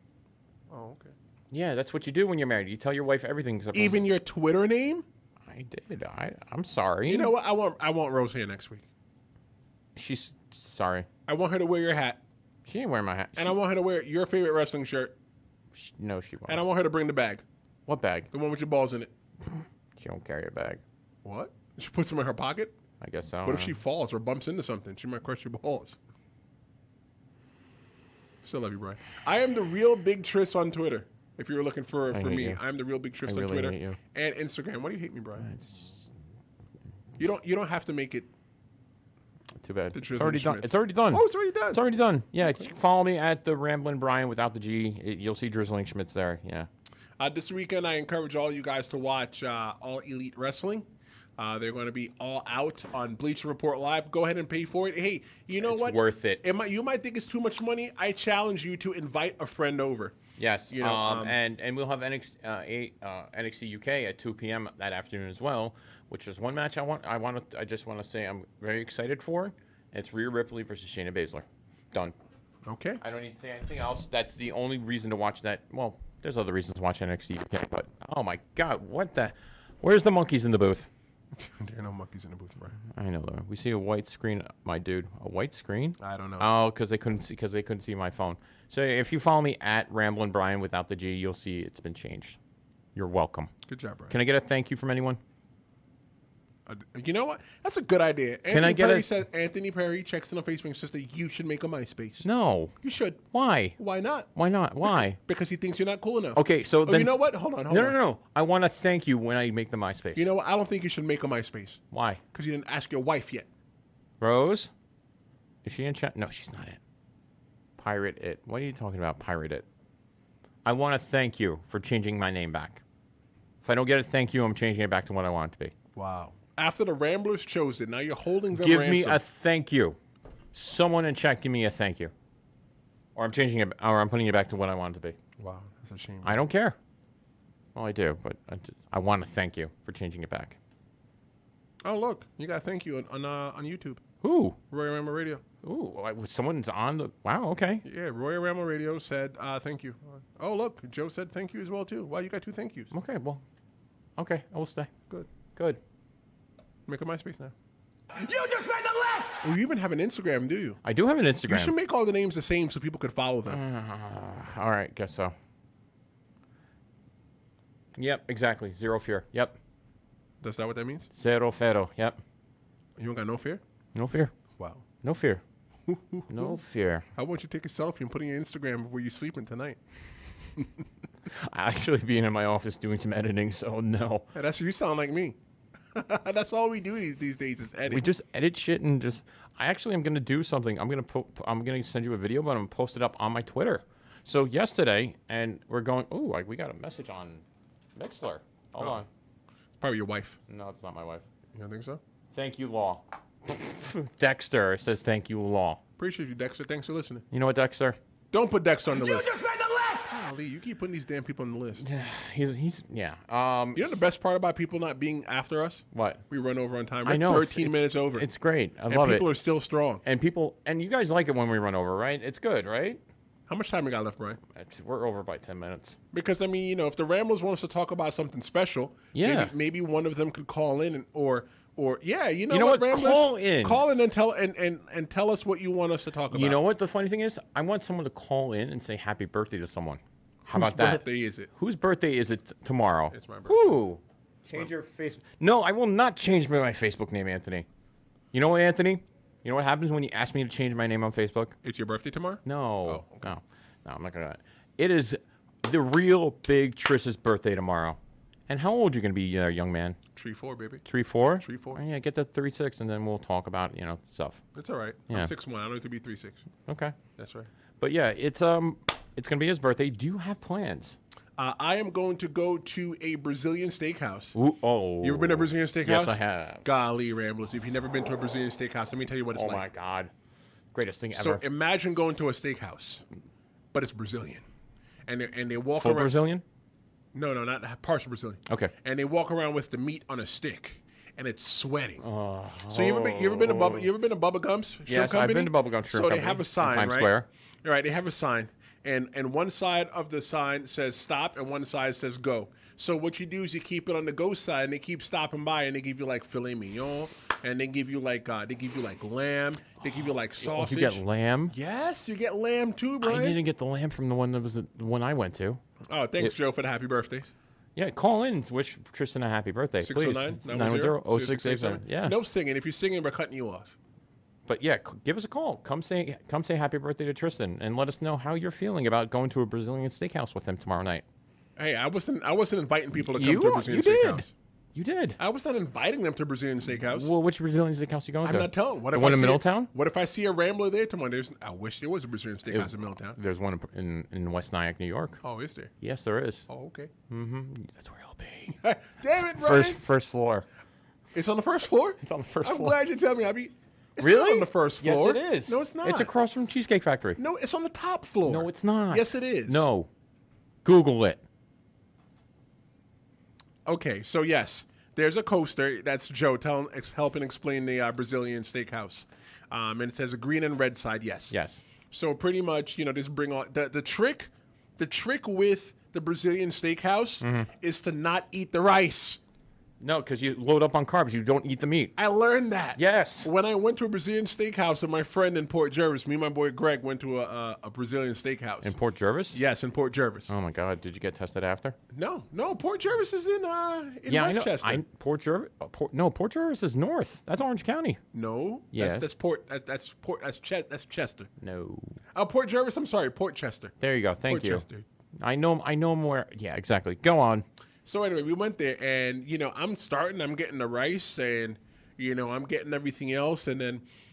Oh, okay. Yeah, that's what you do when you're married. You tell your wife everything. Even your Twitter name? I did. I'm sorry. You know what? I want Rose here next week. She's sorry. I want her to wear your hat. She ain't wearing my hat. And I want her to wear your favorite wrestling shirt. No, she won't. And I want her to bring the bag. What bag? The one with your balls in it. She don't carry a bag. What? She puts them in her pocket? I guess so. What if she falls or bumps into something? She might crush your balls. Still love you, Brian. I am the real Big Triss on Twitter. If you're looking for me, I'm the real Big Triss on Twitter and Instagram. Why do you hate me, Brian? You don't have to make it. Too bad. It's already done. It's already done. Oh, it's already done. It's already done. Yeah, okay. Follow me at the Ramblin' Brian without the G. You'll see Drizzling Schmitz there. Yeah. This weekend, I encourage all you guys to watch All Elite Wrestling. They're going to be all out on Bleacher Report Live. Go ahead and pay for it. Hey, you know what? It's worth it. You might think it's too much money. I challenge you to invite a friend over. Yes, you know, and we'll have NXT UK at 2 p.m. that afternoon as well, which is one match I just want to say I'm very excited for. It's Rhea Ripley versus Shayna Baszler. Done. Okay. I don't need to say anything else. That's the only reason to watch that. Well, there's other reasons to watch NXT UK, but oh my God, where's the monkeys in the booth? There are no monkeys in the booth, right? I know though. We see a white screen, my dude. A white screen? I don't know. Oh, because they couldn't see my phone. So if you follow me at Ramblin' Brian without the G, you'll see it's been changed. You're welcome. Good job, Brian. Can I get a thank you from anyone? You know what? That's a good idea. Anthony Perry checks in on Facebook and says that you should make a MySpace. No. You should. Why? Why not? Why not? Why? Because he thinks you're not cool enough. Okay, so then... you know what? Hold on. No. I want to thank you when I make the MySpace. You know what? I don't think you should make a MySpace. Why? Because you didn't ask your wife yet. Rose? Is she in chat? No, she's not in. Pirate it. What are you talking about, pirate it? I want to thank you for changing my name back. If I don't get a thank you, I'm changing it back to what I want it to be. Wow. After the Ramblers chose it, now you're holding them Give ransom. me a thank you. Someone in chat, give me a thank you. Or I'm changing it, or I'm putting it back to what I want it to be. Wow, that's a shame. I don't care. Well, I do, but I want to thank you for changing it back. Oh, look. You got a thank you on YouTube. Who? Royal Ramble Radio. Ooh, someone's on the... Wow, okay. Yeah, Royal Ramble Radio said thank you. Oh, look. Joe said thank you as well, too. Wow, you got two thank yous. Okay, well. Okay, I will stay. Good. Make a MySpace now. You just made the list! Oh, you even have an Instagram, do you? I do have an Instagram. You should make all the names the same so people could follow them. All right, guess so. Yep, exactly. Zero fear. Yep. That's that what that means? Zero fero. Yep. You don't got no fear? No fear. Wow. No fear. No fear. I want you to take a selfie and put it in your Instagram where you're sleeping tonight. I actually being in my office doing some editing, so no. Yeah, you sound like me. That's all we do these days is edit. We just edit shit and just. I actually am gonna do something. I'm gonna send you a video, but I'm gonna post it up on my Twitter. So yesterday, and we're going. Ooh, we got a message on Mixler. Hold on. Probably your wife. No, it's not my wife. You don't think so? Thank you, Law. Dexter says thank you, Law. Appreciate you, Dexter. Thanks for listening. You know what, Dexter? Don't put Dexter on the list. You just made the list! Golly, you keep putting these damn people on the list. Yeah, he's yeah. You know the best part about people not being after us? What? We run over on time. We're I know. 13 minutes over. It's great. I love it. And people are still strong. And you guys like it when we run over, right? It's good, right? How much time we got left, Brian? We're over by 10 minutes. Because, I mean, if the Ramblers want us to talk about something special, maybe one of them could call in or you know what, Ramblers? Call in and tell us what you want us to talk about. You know what the funny thing is? I want someone to call in and say happy birthday to someone. How about that? Whose birthday is it? Whose birthday is it tomorrow? It's my birthday. Ooh. Change your face. No, I will not change my Facebook name, Anthony. You know what, Anthony? You know what happens when you ask me to change my name on Facebook? It's your birthday tomorrow? No. Oh, okay. No, I'm not going to. It is the real Big Trish's birthday tomorrow. And how old are you going to be, young man? 3'4", baby. 3'4"? 3'4". Oh, yeah, get that 3'6", and then we'll talk about, stuff. That's all right. Yeah. I'm 6'1". I don't need to be 3'6". Okay. That's right. But yeah, it's going to be his birthday. Do you have plans? I am going to go to a Brazilian steakhouse. Ooh, oh. You ever been to a Brazilian steakhouse? Yes, I have. Golly, Ramblers. If you've never been to a Brazilian steakhouse, let me tell you what it's like. Oh, my God. Greatest thing ever. So imagine going to a steakhouse, but it's Brazilian. And they walk Full around. Brazilian? No, not partial Brazilian. Okay. And they walk around with the meat on a stick, and it's sweating. So you ever been to Bubba Gump's? Yes, I've been to Bubba Gump's. So they have a sign, Times right? Square. All right, they have a sign, and one side of the sign says stop, and one side says go. So what you do is you keep it on the go side, and they keep stopping by, and they give you like filet mignon, and they give you like lamb, they give you like sausage. You get lamb? Yes, you get lamb too, Brian. I didn't get the lamb from the one that was the one I went to. Oh, thanks, Joe, for the happy birthdays. Yeah, call in. Wish Tristan a happy birthday, please. 609-910-0687. Yeah. No singing. If you're singing, we're cutting you off. But yeah, give us a call. Come say happy birthday to Tristan, and let us know how you're feeling about going to a Brazilian steakhouse with him tomorrow night. Hey, I wasn't inviting people to come to a Brazilian steakhouse. You did. I was not inviting them to a Brazilian steakhouse. Well, which Brazilian steakhouse you going to? I'm not telling. The one in Middletown? What if I see a Rambler there tomorrow? I wish there was a Brazilian steakhouse in Middletown. There's one in West Nyack, New York. Oh, is there? Yes, there is. Oh, okay. Mm-hmm. That's where it'll be. Damn it, Brian. First floor. It's on the first floor? It's on the first floor. I'm glad you tell me, Abby. It's really? not on the first floor. Yes, it is. No, it's not. It's across from Cheesecake Factory. No, it's on the top floor. No, it's not. Yes, it is. No. Google it. Okay, so yes, there's a coaster. That's Joe helping explain the Brazilian steakhouse. And it says a green and red side, yes. Yes. So pretty much, just bring on the trick with the Brazilian steakhouse is to not eat the rice. No, because you load up on carbs. You don't eat the meat. I learned that. Yes. When I went to a Brazilian steakhouse with my friend in Port Jervis, me and my boy Greg went to a Brazilian steakhouse. In Port Jervis? Yes, in Port Jervis. Oh, my God. Did you get tested after? No. Port Jervis is in Westchester. I know. Port Jervis? Port Jervis is north. That's Orange County. No. Yes. That's Chester. No. Port Jervis, I'm sorry, Port Chester. There you go. Thank you. Chester. I know more. Yeah, exactly. Go on. So anyway, we went there, and I'm getting the rice, and I'm getting everything else, and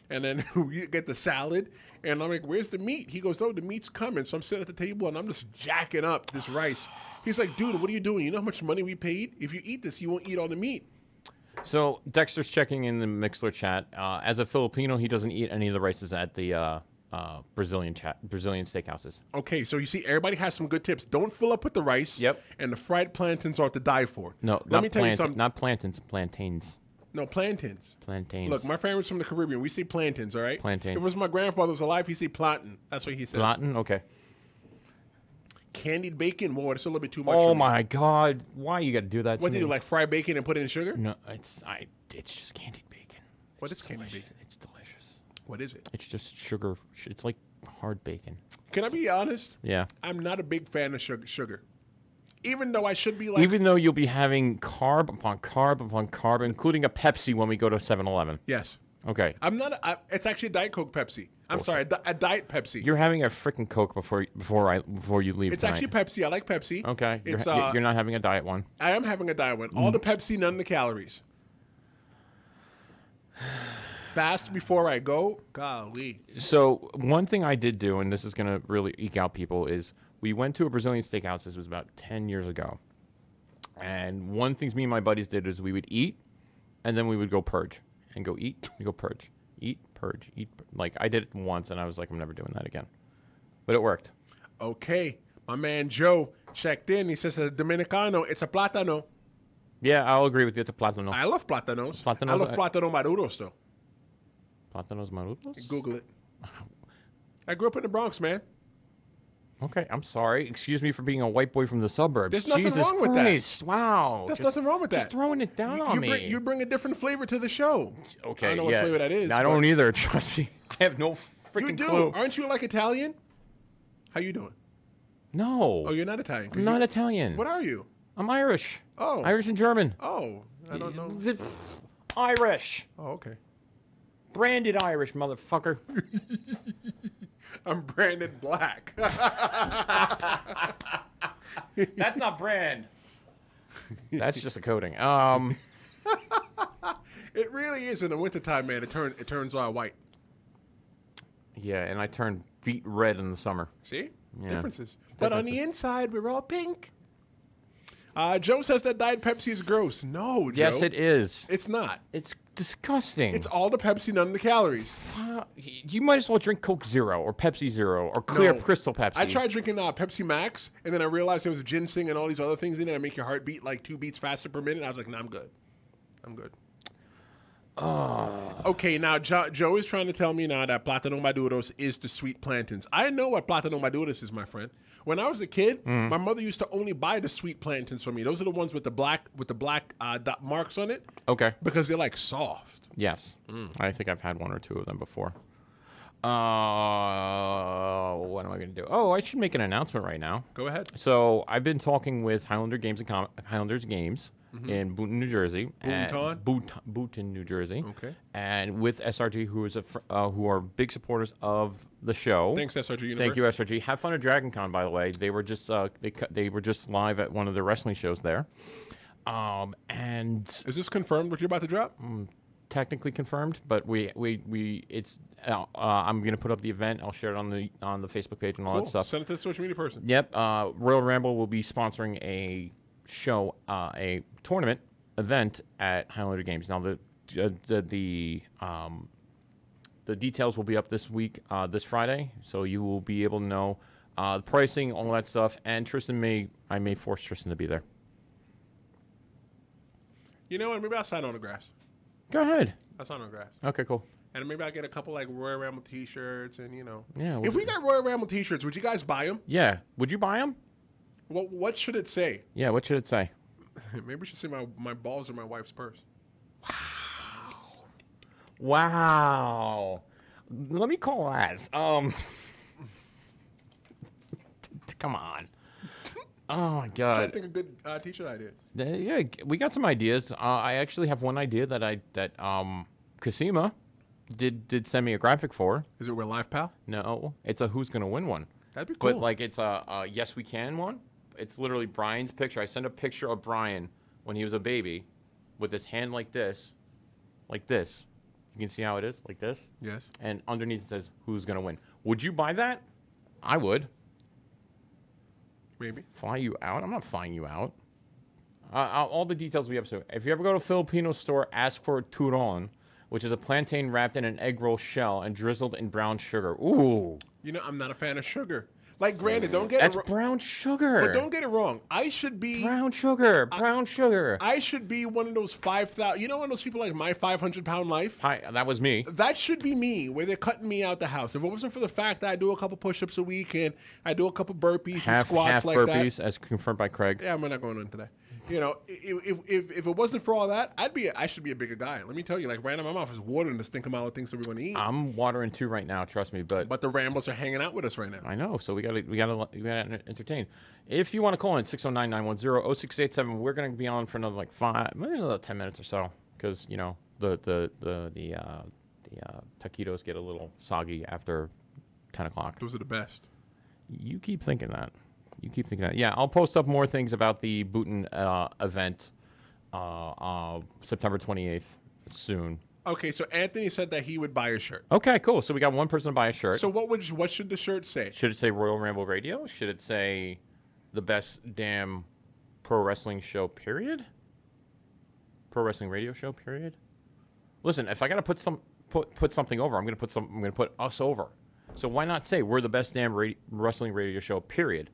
then we get the salad, and I'm like, "Where's the meat?" He goes, "Oh, the meat's coming." So I'm sitting at the table, and I'm just jacking up this rice. He's like, "Dude, what are you doing? You know how much money we paid? If you eat this, you won't eat all the meat." So Dexter's checking in the Mixler chat. As a Filipino, he doesn't eat any of the rices at the Brazilian steakhouses. Okay, so you see, everybody has some good tips. Don't fill up with the rice. Yep. And the fried plantains are to die for. No, let me tell you something. Not plantains, plantains. No, plantains. Plantains. Look, my family's from the Caribbean. We say plantains, all right? Plantains. If it was my grandfather was alive, he'd say plantain. That's what he says. Plantain? Okay. Candied bacon? Whoa, that's a little bit too much. Oh, my God. Why you got to do that What to do me? you do, like fry bacon and put it in sugar? No, it's just candied bacon. What is candied bacon? It's delicious. What is it? It's just sugar. It's like hard bacon. Can I be honest? Yeah. I'm not a big fan of sugar. Even though I should be like... Even though you'll be having carb upon carb upon carb, including a Pepsi when we go to 7-Eleven. Yes. Okay. I'm not... it's actually a Diet Coke Pepsi. I'm sorry, a Diet Pepsi. You're having a freaking Coke before you leave It's tonight. actually Pepsi. I like Pepsi. Okay. It's, you're not having a diet one. I am having a diet one. All the Pepsi, none of the calories. Fast before I go? Golly. So one thing I did do, and this is going to really eke out people, is we went to a Brazilian steakhouse. This was about 10 years ago. And one thing me and my buddies did is we would eat, and then we would go purge. And go eat, and go purge. Eat, purge, eat. Like, I did it once, and I was like, I'm never doing that again. But it worked. Okay. My man Joe checked in. He says, a Dominicano, it's a plátano. Yeah, I'll agree with you. It's a plátano. I love plátanos. I Plátanos, love plátano maduros, though. Plátanos maduros? Google it. I grew up in the Bronx, man. Okay, I'm sorry. Excuse me for being a white boy from the suburbs. There's nothing Jesus wrong with Christ. that. Wow. There's nothing wrong with that. Just throwing it down on me. You bring a different flavor to the show. Okay, I don't know what flavor that is. I don't either. Trust me. I have no freaking You do. clue. Aren't you like Italian? How you doing? No. Oh, you're not Italian. I'm not Italian. What are you? I'm Irish. Oh. Irish and German. Oh, I don't know. Irish. Oh, okay. Branded Irish, motherfucker. I'm branded black. That's not brand. That's just a coating. It really is in the wintertime, man. It turns all white. Yeah, and I turn beet red in the summer. See? Yeah. Differences. But on the inside, we're all pink. Joe says that Diet Pepsi is gross. No, Joe. Yes, it is. It's not. It's disgusting. It's all the Pepsi, none of the calories. You might as well drink Coke Zero or Pepsi Zero or clear Crystal Pepsi. I tried drinking Pepsi Max, and then I realized there was ginseng and all these other things in it that make your heart beat like 2 beats faster per minute. I was like, nah, I'm good. I'm good. Okay, now Joe is trying to tell me now that Plátano Maduros is the sweet plantains. I know what Plátano Maduros is, my friend. When I was a kid, my mother used to only buy the sweet plantains for me. Those are the ones with the black dot marks on it. Okay. Because they're like soft. Yes. I think I've had 1 or 2 of them before. What am I going to do? Oh, I should make an announcement right now. Go ahead. So I've been talking with Highlanders Games in Boonton, New Jersey. Boonton, New Jersey. Okay. And with SRG, who are big supporters of the show. Thanks, SRG Universe. Thank you, SRG. Have fun at Dragon Con, by the way. They were just they were just live at one of the wrestling shows there. And is this confirmed what you're about to drop? Technically confirmed, but it's I'm gonna put up the event. I'll share it on the Facebook page and all that stuff. Send it to the social media person. Yep. Royal Ramble will be sponsoring a show, a tournament event at Highlander Games. Now the details will be up this week, this Friday, so you will be able to know the pricing, all that stuff. And I may force Tristan to be there. You know what? Maybe I'll sign autographs. Go ahead. I'll sign autographs. Okay, cool. And maybe I'll get a couple like Royal Ramble T-shirts and Yeah. If we got Royal Ramble T-shirts, would you guys buy them? Yeah. Would you buy them? What should it say? Yeah. What should it say? Maybe we should say my balls are my wife's purse. Wow. Let me call Az. Come on. Oh my God. Trying to think of good T-shirt ideas. Yeah, we got some ideas. I actually have one idea that Kasima did send me a graphic for. Is it Real Life Pal? No, it's a Who's Gonna Win one. That'd be cool. But like it's a Yes We Can one. It's literally Brian's picture. I sent a picture of Brian when he was a baby, with his hand like this. You can see how it is, like this. Yes. And underneath it says Who's Gonna Win. Would you buy that? I would. Maybe. Fly you out? I'm not flying you out. All the details of the episode. If you ever go to a Filipino store, ask for turon, which is a plantain wrapped in an egg roll shell and drizzled in brown sugar. Ooh. I'm not a fan of sugar. Like, granted, don't get That's brown sugar. But don't get it wrong. I should be brown sugar. I should be one of those 5,000. You know, one of those people like My 500-Pound Life. Hi, that was me. That should be me, where they're cutting me out the house. If it wasn't for the fact that I do a couple push-ups a week and I do a couple burpees and squats half like burpees, that, as confirmed by Craig. Yeah, we're not going on today. If it wasn't for all that, I should be a bigger guy. Let me tell you, like right now, my mouth is watering to think about all the things that we're going to eat. I'm watering too right now, trust me. But the Ramblers are hanging out with us right now. I know, so we gotta entertain. If you want to call in 609-910-0687, we're gonna be on for another like 10 minutes or so, because the taquitos get a little soggy after 10 o'clock. Those are the best. You keep thinking that. Yeah, I'll post up more things about the Boonton event September 28th soon. Okay, so Anthony said that he would buy a shirt. Okay, cool. So we got one person to buy a shirt. So what should the shirt say? Should it say Royal Ramble Radio? Should it say the best damn pro wrestling show, period? Pro wrestling radio show, period? Listen, if I got to put something over, I'm going to put us over. So why not say we're the best damn wrestling radio show, period?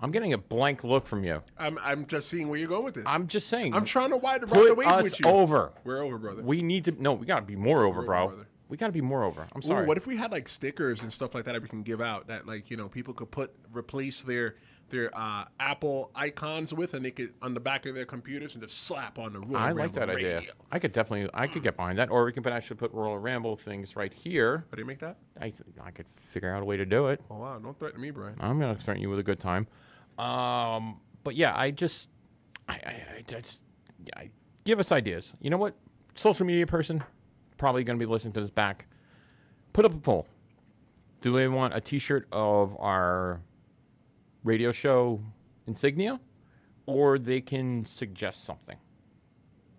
I'm getting a blank look from you. I'm just seeing where you're going with this. I'm just saying. I'm trying to ride the wave with you. Over. We're over, brother. We need to. No, we got to be more over, bro. We got to be more over. I'm sorry. Ooh, what if we had like stickers and stuff like that we can give out that like people could replace their Apple icons with, and they could on the back of their computers and just slap on the Royal Ramble like that radio. idea. I could get behind that, or we can actually put Royal Ramble things right here. How do you make that? I could figure out a way to do it. Oh wow! Don't threaten me, Brian. I'm gonna threaten you with a good time. But yeah, I give us ideas. You know what? Social media person probably gonna be listening to this back. Put up a poll. Do they want a T-shirt of our radio show insignia, or they can suggest something?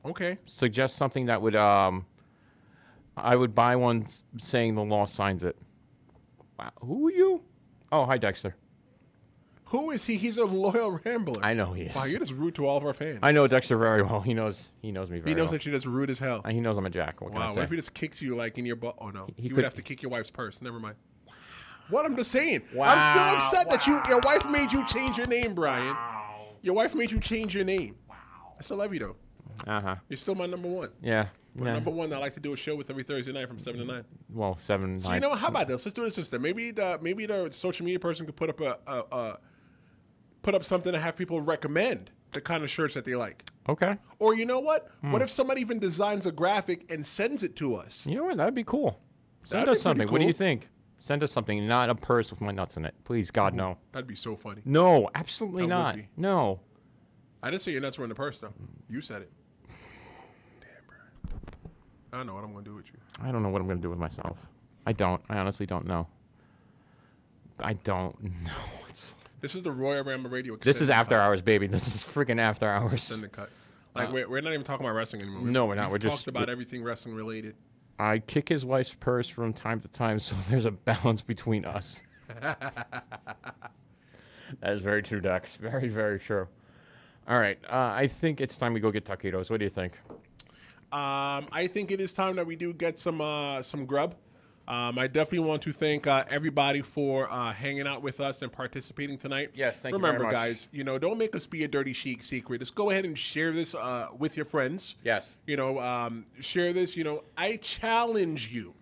Okay. Suggest something that would I would buy one saying the law signs it. Wow. Who are you? Oh, hi Dexter. Who is he? He's a loyal Rambler. I know he is. Wow, you're just rude to all of our fans. I know Dexter very well. He knows me very well. He knows that you're just rude as hell. He knows I'm a jack. What can I say? What if he just kicks you like in your butt? Oh, no. He would could have to kick your wife's purse. Never mind. What? I'm just saying. Wow. I'm still upset that your wife made you change your name, Brian. Your wife made you change your name. I still love you, though. Uh-huh. You're still my number one. Yeah. Number one, I like to do a show with every Thursday night from 7 to 9. Well, 7, 9. So you know what? How about this? Let's do this instead. Maybe the social media person could put up something to have people recommend the kind of shirts that they like. Okay. Or you know what? What if somebody even designs a graphic and sends it to us? You know what? That'd be cool. Send us something. Cool. What do you think? Send us something, not a purse with my nuts in it. Please, God, no. That'd be so funny. No, absolutely not. No. I didn't say your nuts were in the purse, though. You said it. Damn, bro. I don't know what I'm going to do with you. I don't know what I'm going to do with myself. I don't. I honestly don't know. I don't know. This is the Royal Ramble Radio. This is after hours, baby. This is freaking after hours. Extended cut. Like, we're not even talking about wrestling anymore. No, we're not. We're just talked about everything wrestling related. I kick his wife's purse from time to time, so there's a balance between us. That is very true, Dex. Very, very true. All right. I think it's time we go get taquitos. What do you think? I think it is time that we do get some grub. I definitely want to thank everybody for hanging out with us and participating tonight. Yes, thank you very much. Remember, guys, don't make us be a dirty chic secret. Just go ahead and share this with your friends. Yes. Share this. I challenge you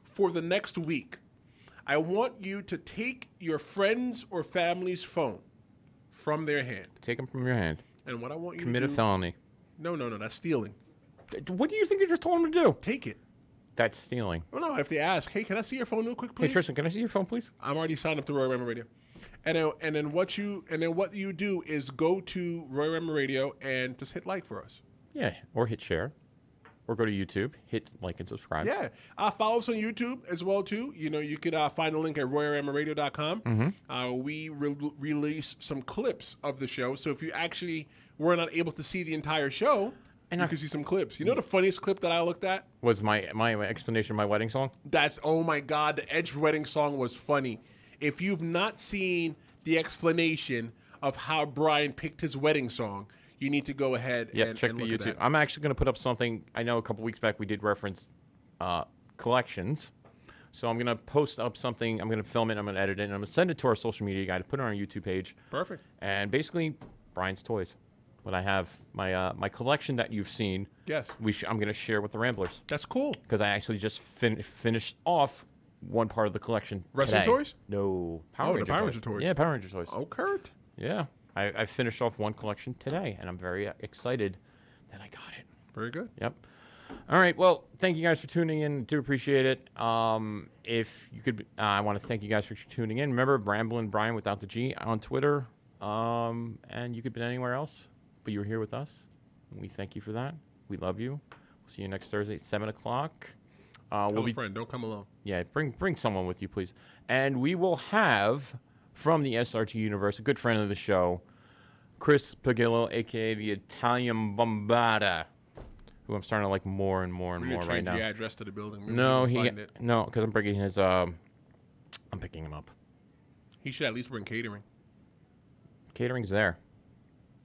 for the next week. I want you to take your friends or family's phone from their hand. Take them from your hand. And what I want you Commit to do... a felony. No, that's stealing. What do you think you just told them to do? Take it. That's stealing. Well, no, if they ask, hey, can I see your phone real quick, please? Hey, Tristan, can I see your phone, please? I'm already signed up to Royal Ramble Radio. And then what you do is go to Royal Ramble Radio and just hit like for us. Yeah, or hit share. Or go to YouTube, hit like and subscribe. Yeah. Follow us on YouTube as well, too. You could find the link at royalrambleradio.com. Mm-hmm. We release some clips of the show. So if you actually were not able to see the entire show... And you can see some clips. You know the funniest clip that I looked at? Was my explanation of my wedding song? Oh my God, the Edge wedding song was funny. If you've not seen the explanation of how Brian picked his wedding song, you need to go ahead and check the YouTube. I'm actually going to put up something. I know a couple weeks back we did reference collections. So I'm going to post up something. I'm going to film it. I'm going to edit it. And I'm going to send it to our social media guy to put it on our YouTube page. Perfect. And basically, Brian's toys. What I have, my collection that you've seen. Yes. I'm going to share with the Ramblers. That's cool. Because I actually just finished off one part of the collection Wrestling today. toys? No. Power Ranger toys. Yeah, Power Ranger toys. Oh, Kurt. Yeah. I finished off one collection today, and I'm very excited that I got it. Very good. Yep. All right. Well, thank you guys for tuning in. Do appreciate it. If you could, I want to thank you guys for tuning in. Remember, Ramblin' Brian without the G on Twitter. And you could be anywhere else. But you're here with us. We thank you for that. We love you. We'll see you next Thursday at 7 o'clock. Tell a friend. Don't come alone. Yeah, bring someone with you, please. And we will have, from the SRT universe, a good friend of the show, Chris Pagillo, a.k.a. the Italian Bombada, who I'm starting to like more and more and more right now. The address to the building. No, because I'm bringing his. I'm picking him up. He should at least bring catering. Catering's there.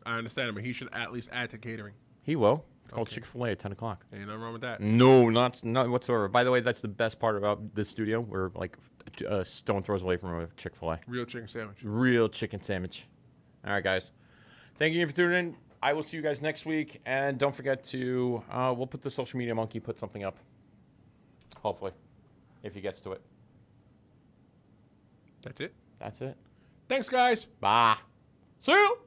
I understand, but he should at least add to catering. He will. It's called Chick-fil-A at 10 o'clock. Ain't nothing wrong with that. No, not whatsoever. By the way, that's the best part about this studio. We're like a stone throws away from a Chick-fil-A. Real chicken sandwich. Real chicken sandwich. All right, guys. Thank you for tuning in. I will see you guys next week. And don't forget to, we'll put the social media monkey, put something up. Hopefully. If he gets to it. That's it? That's it. Thanks, guys. Bye. See you.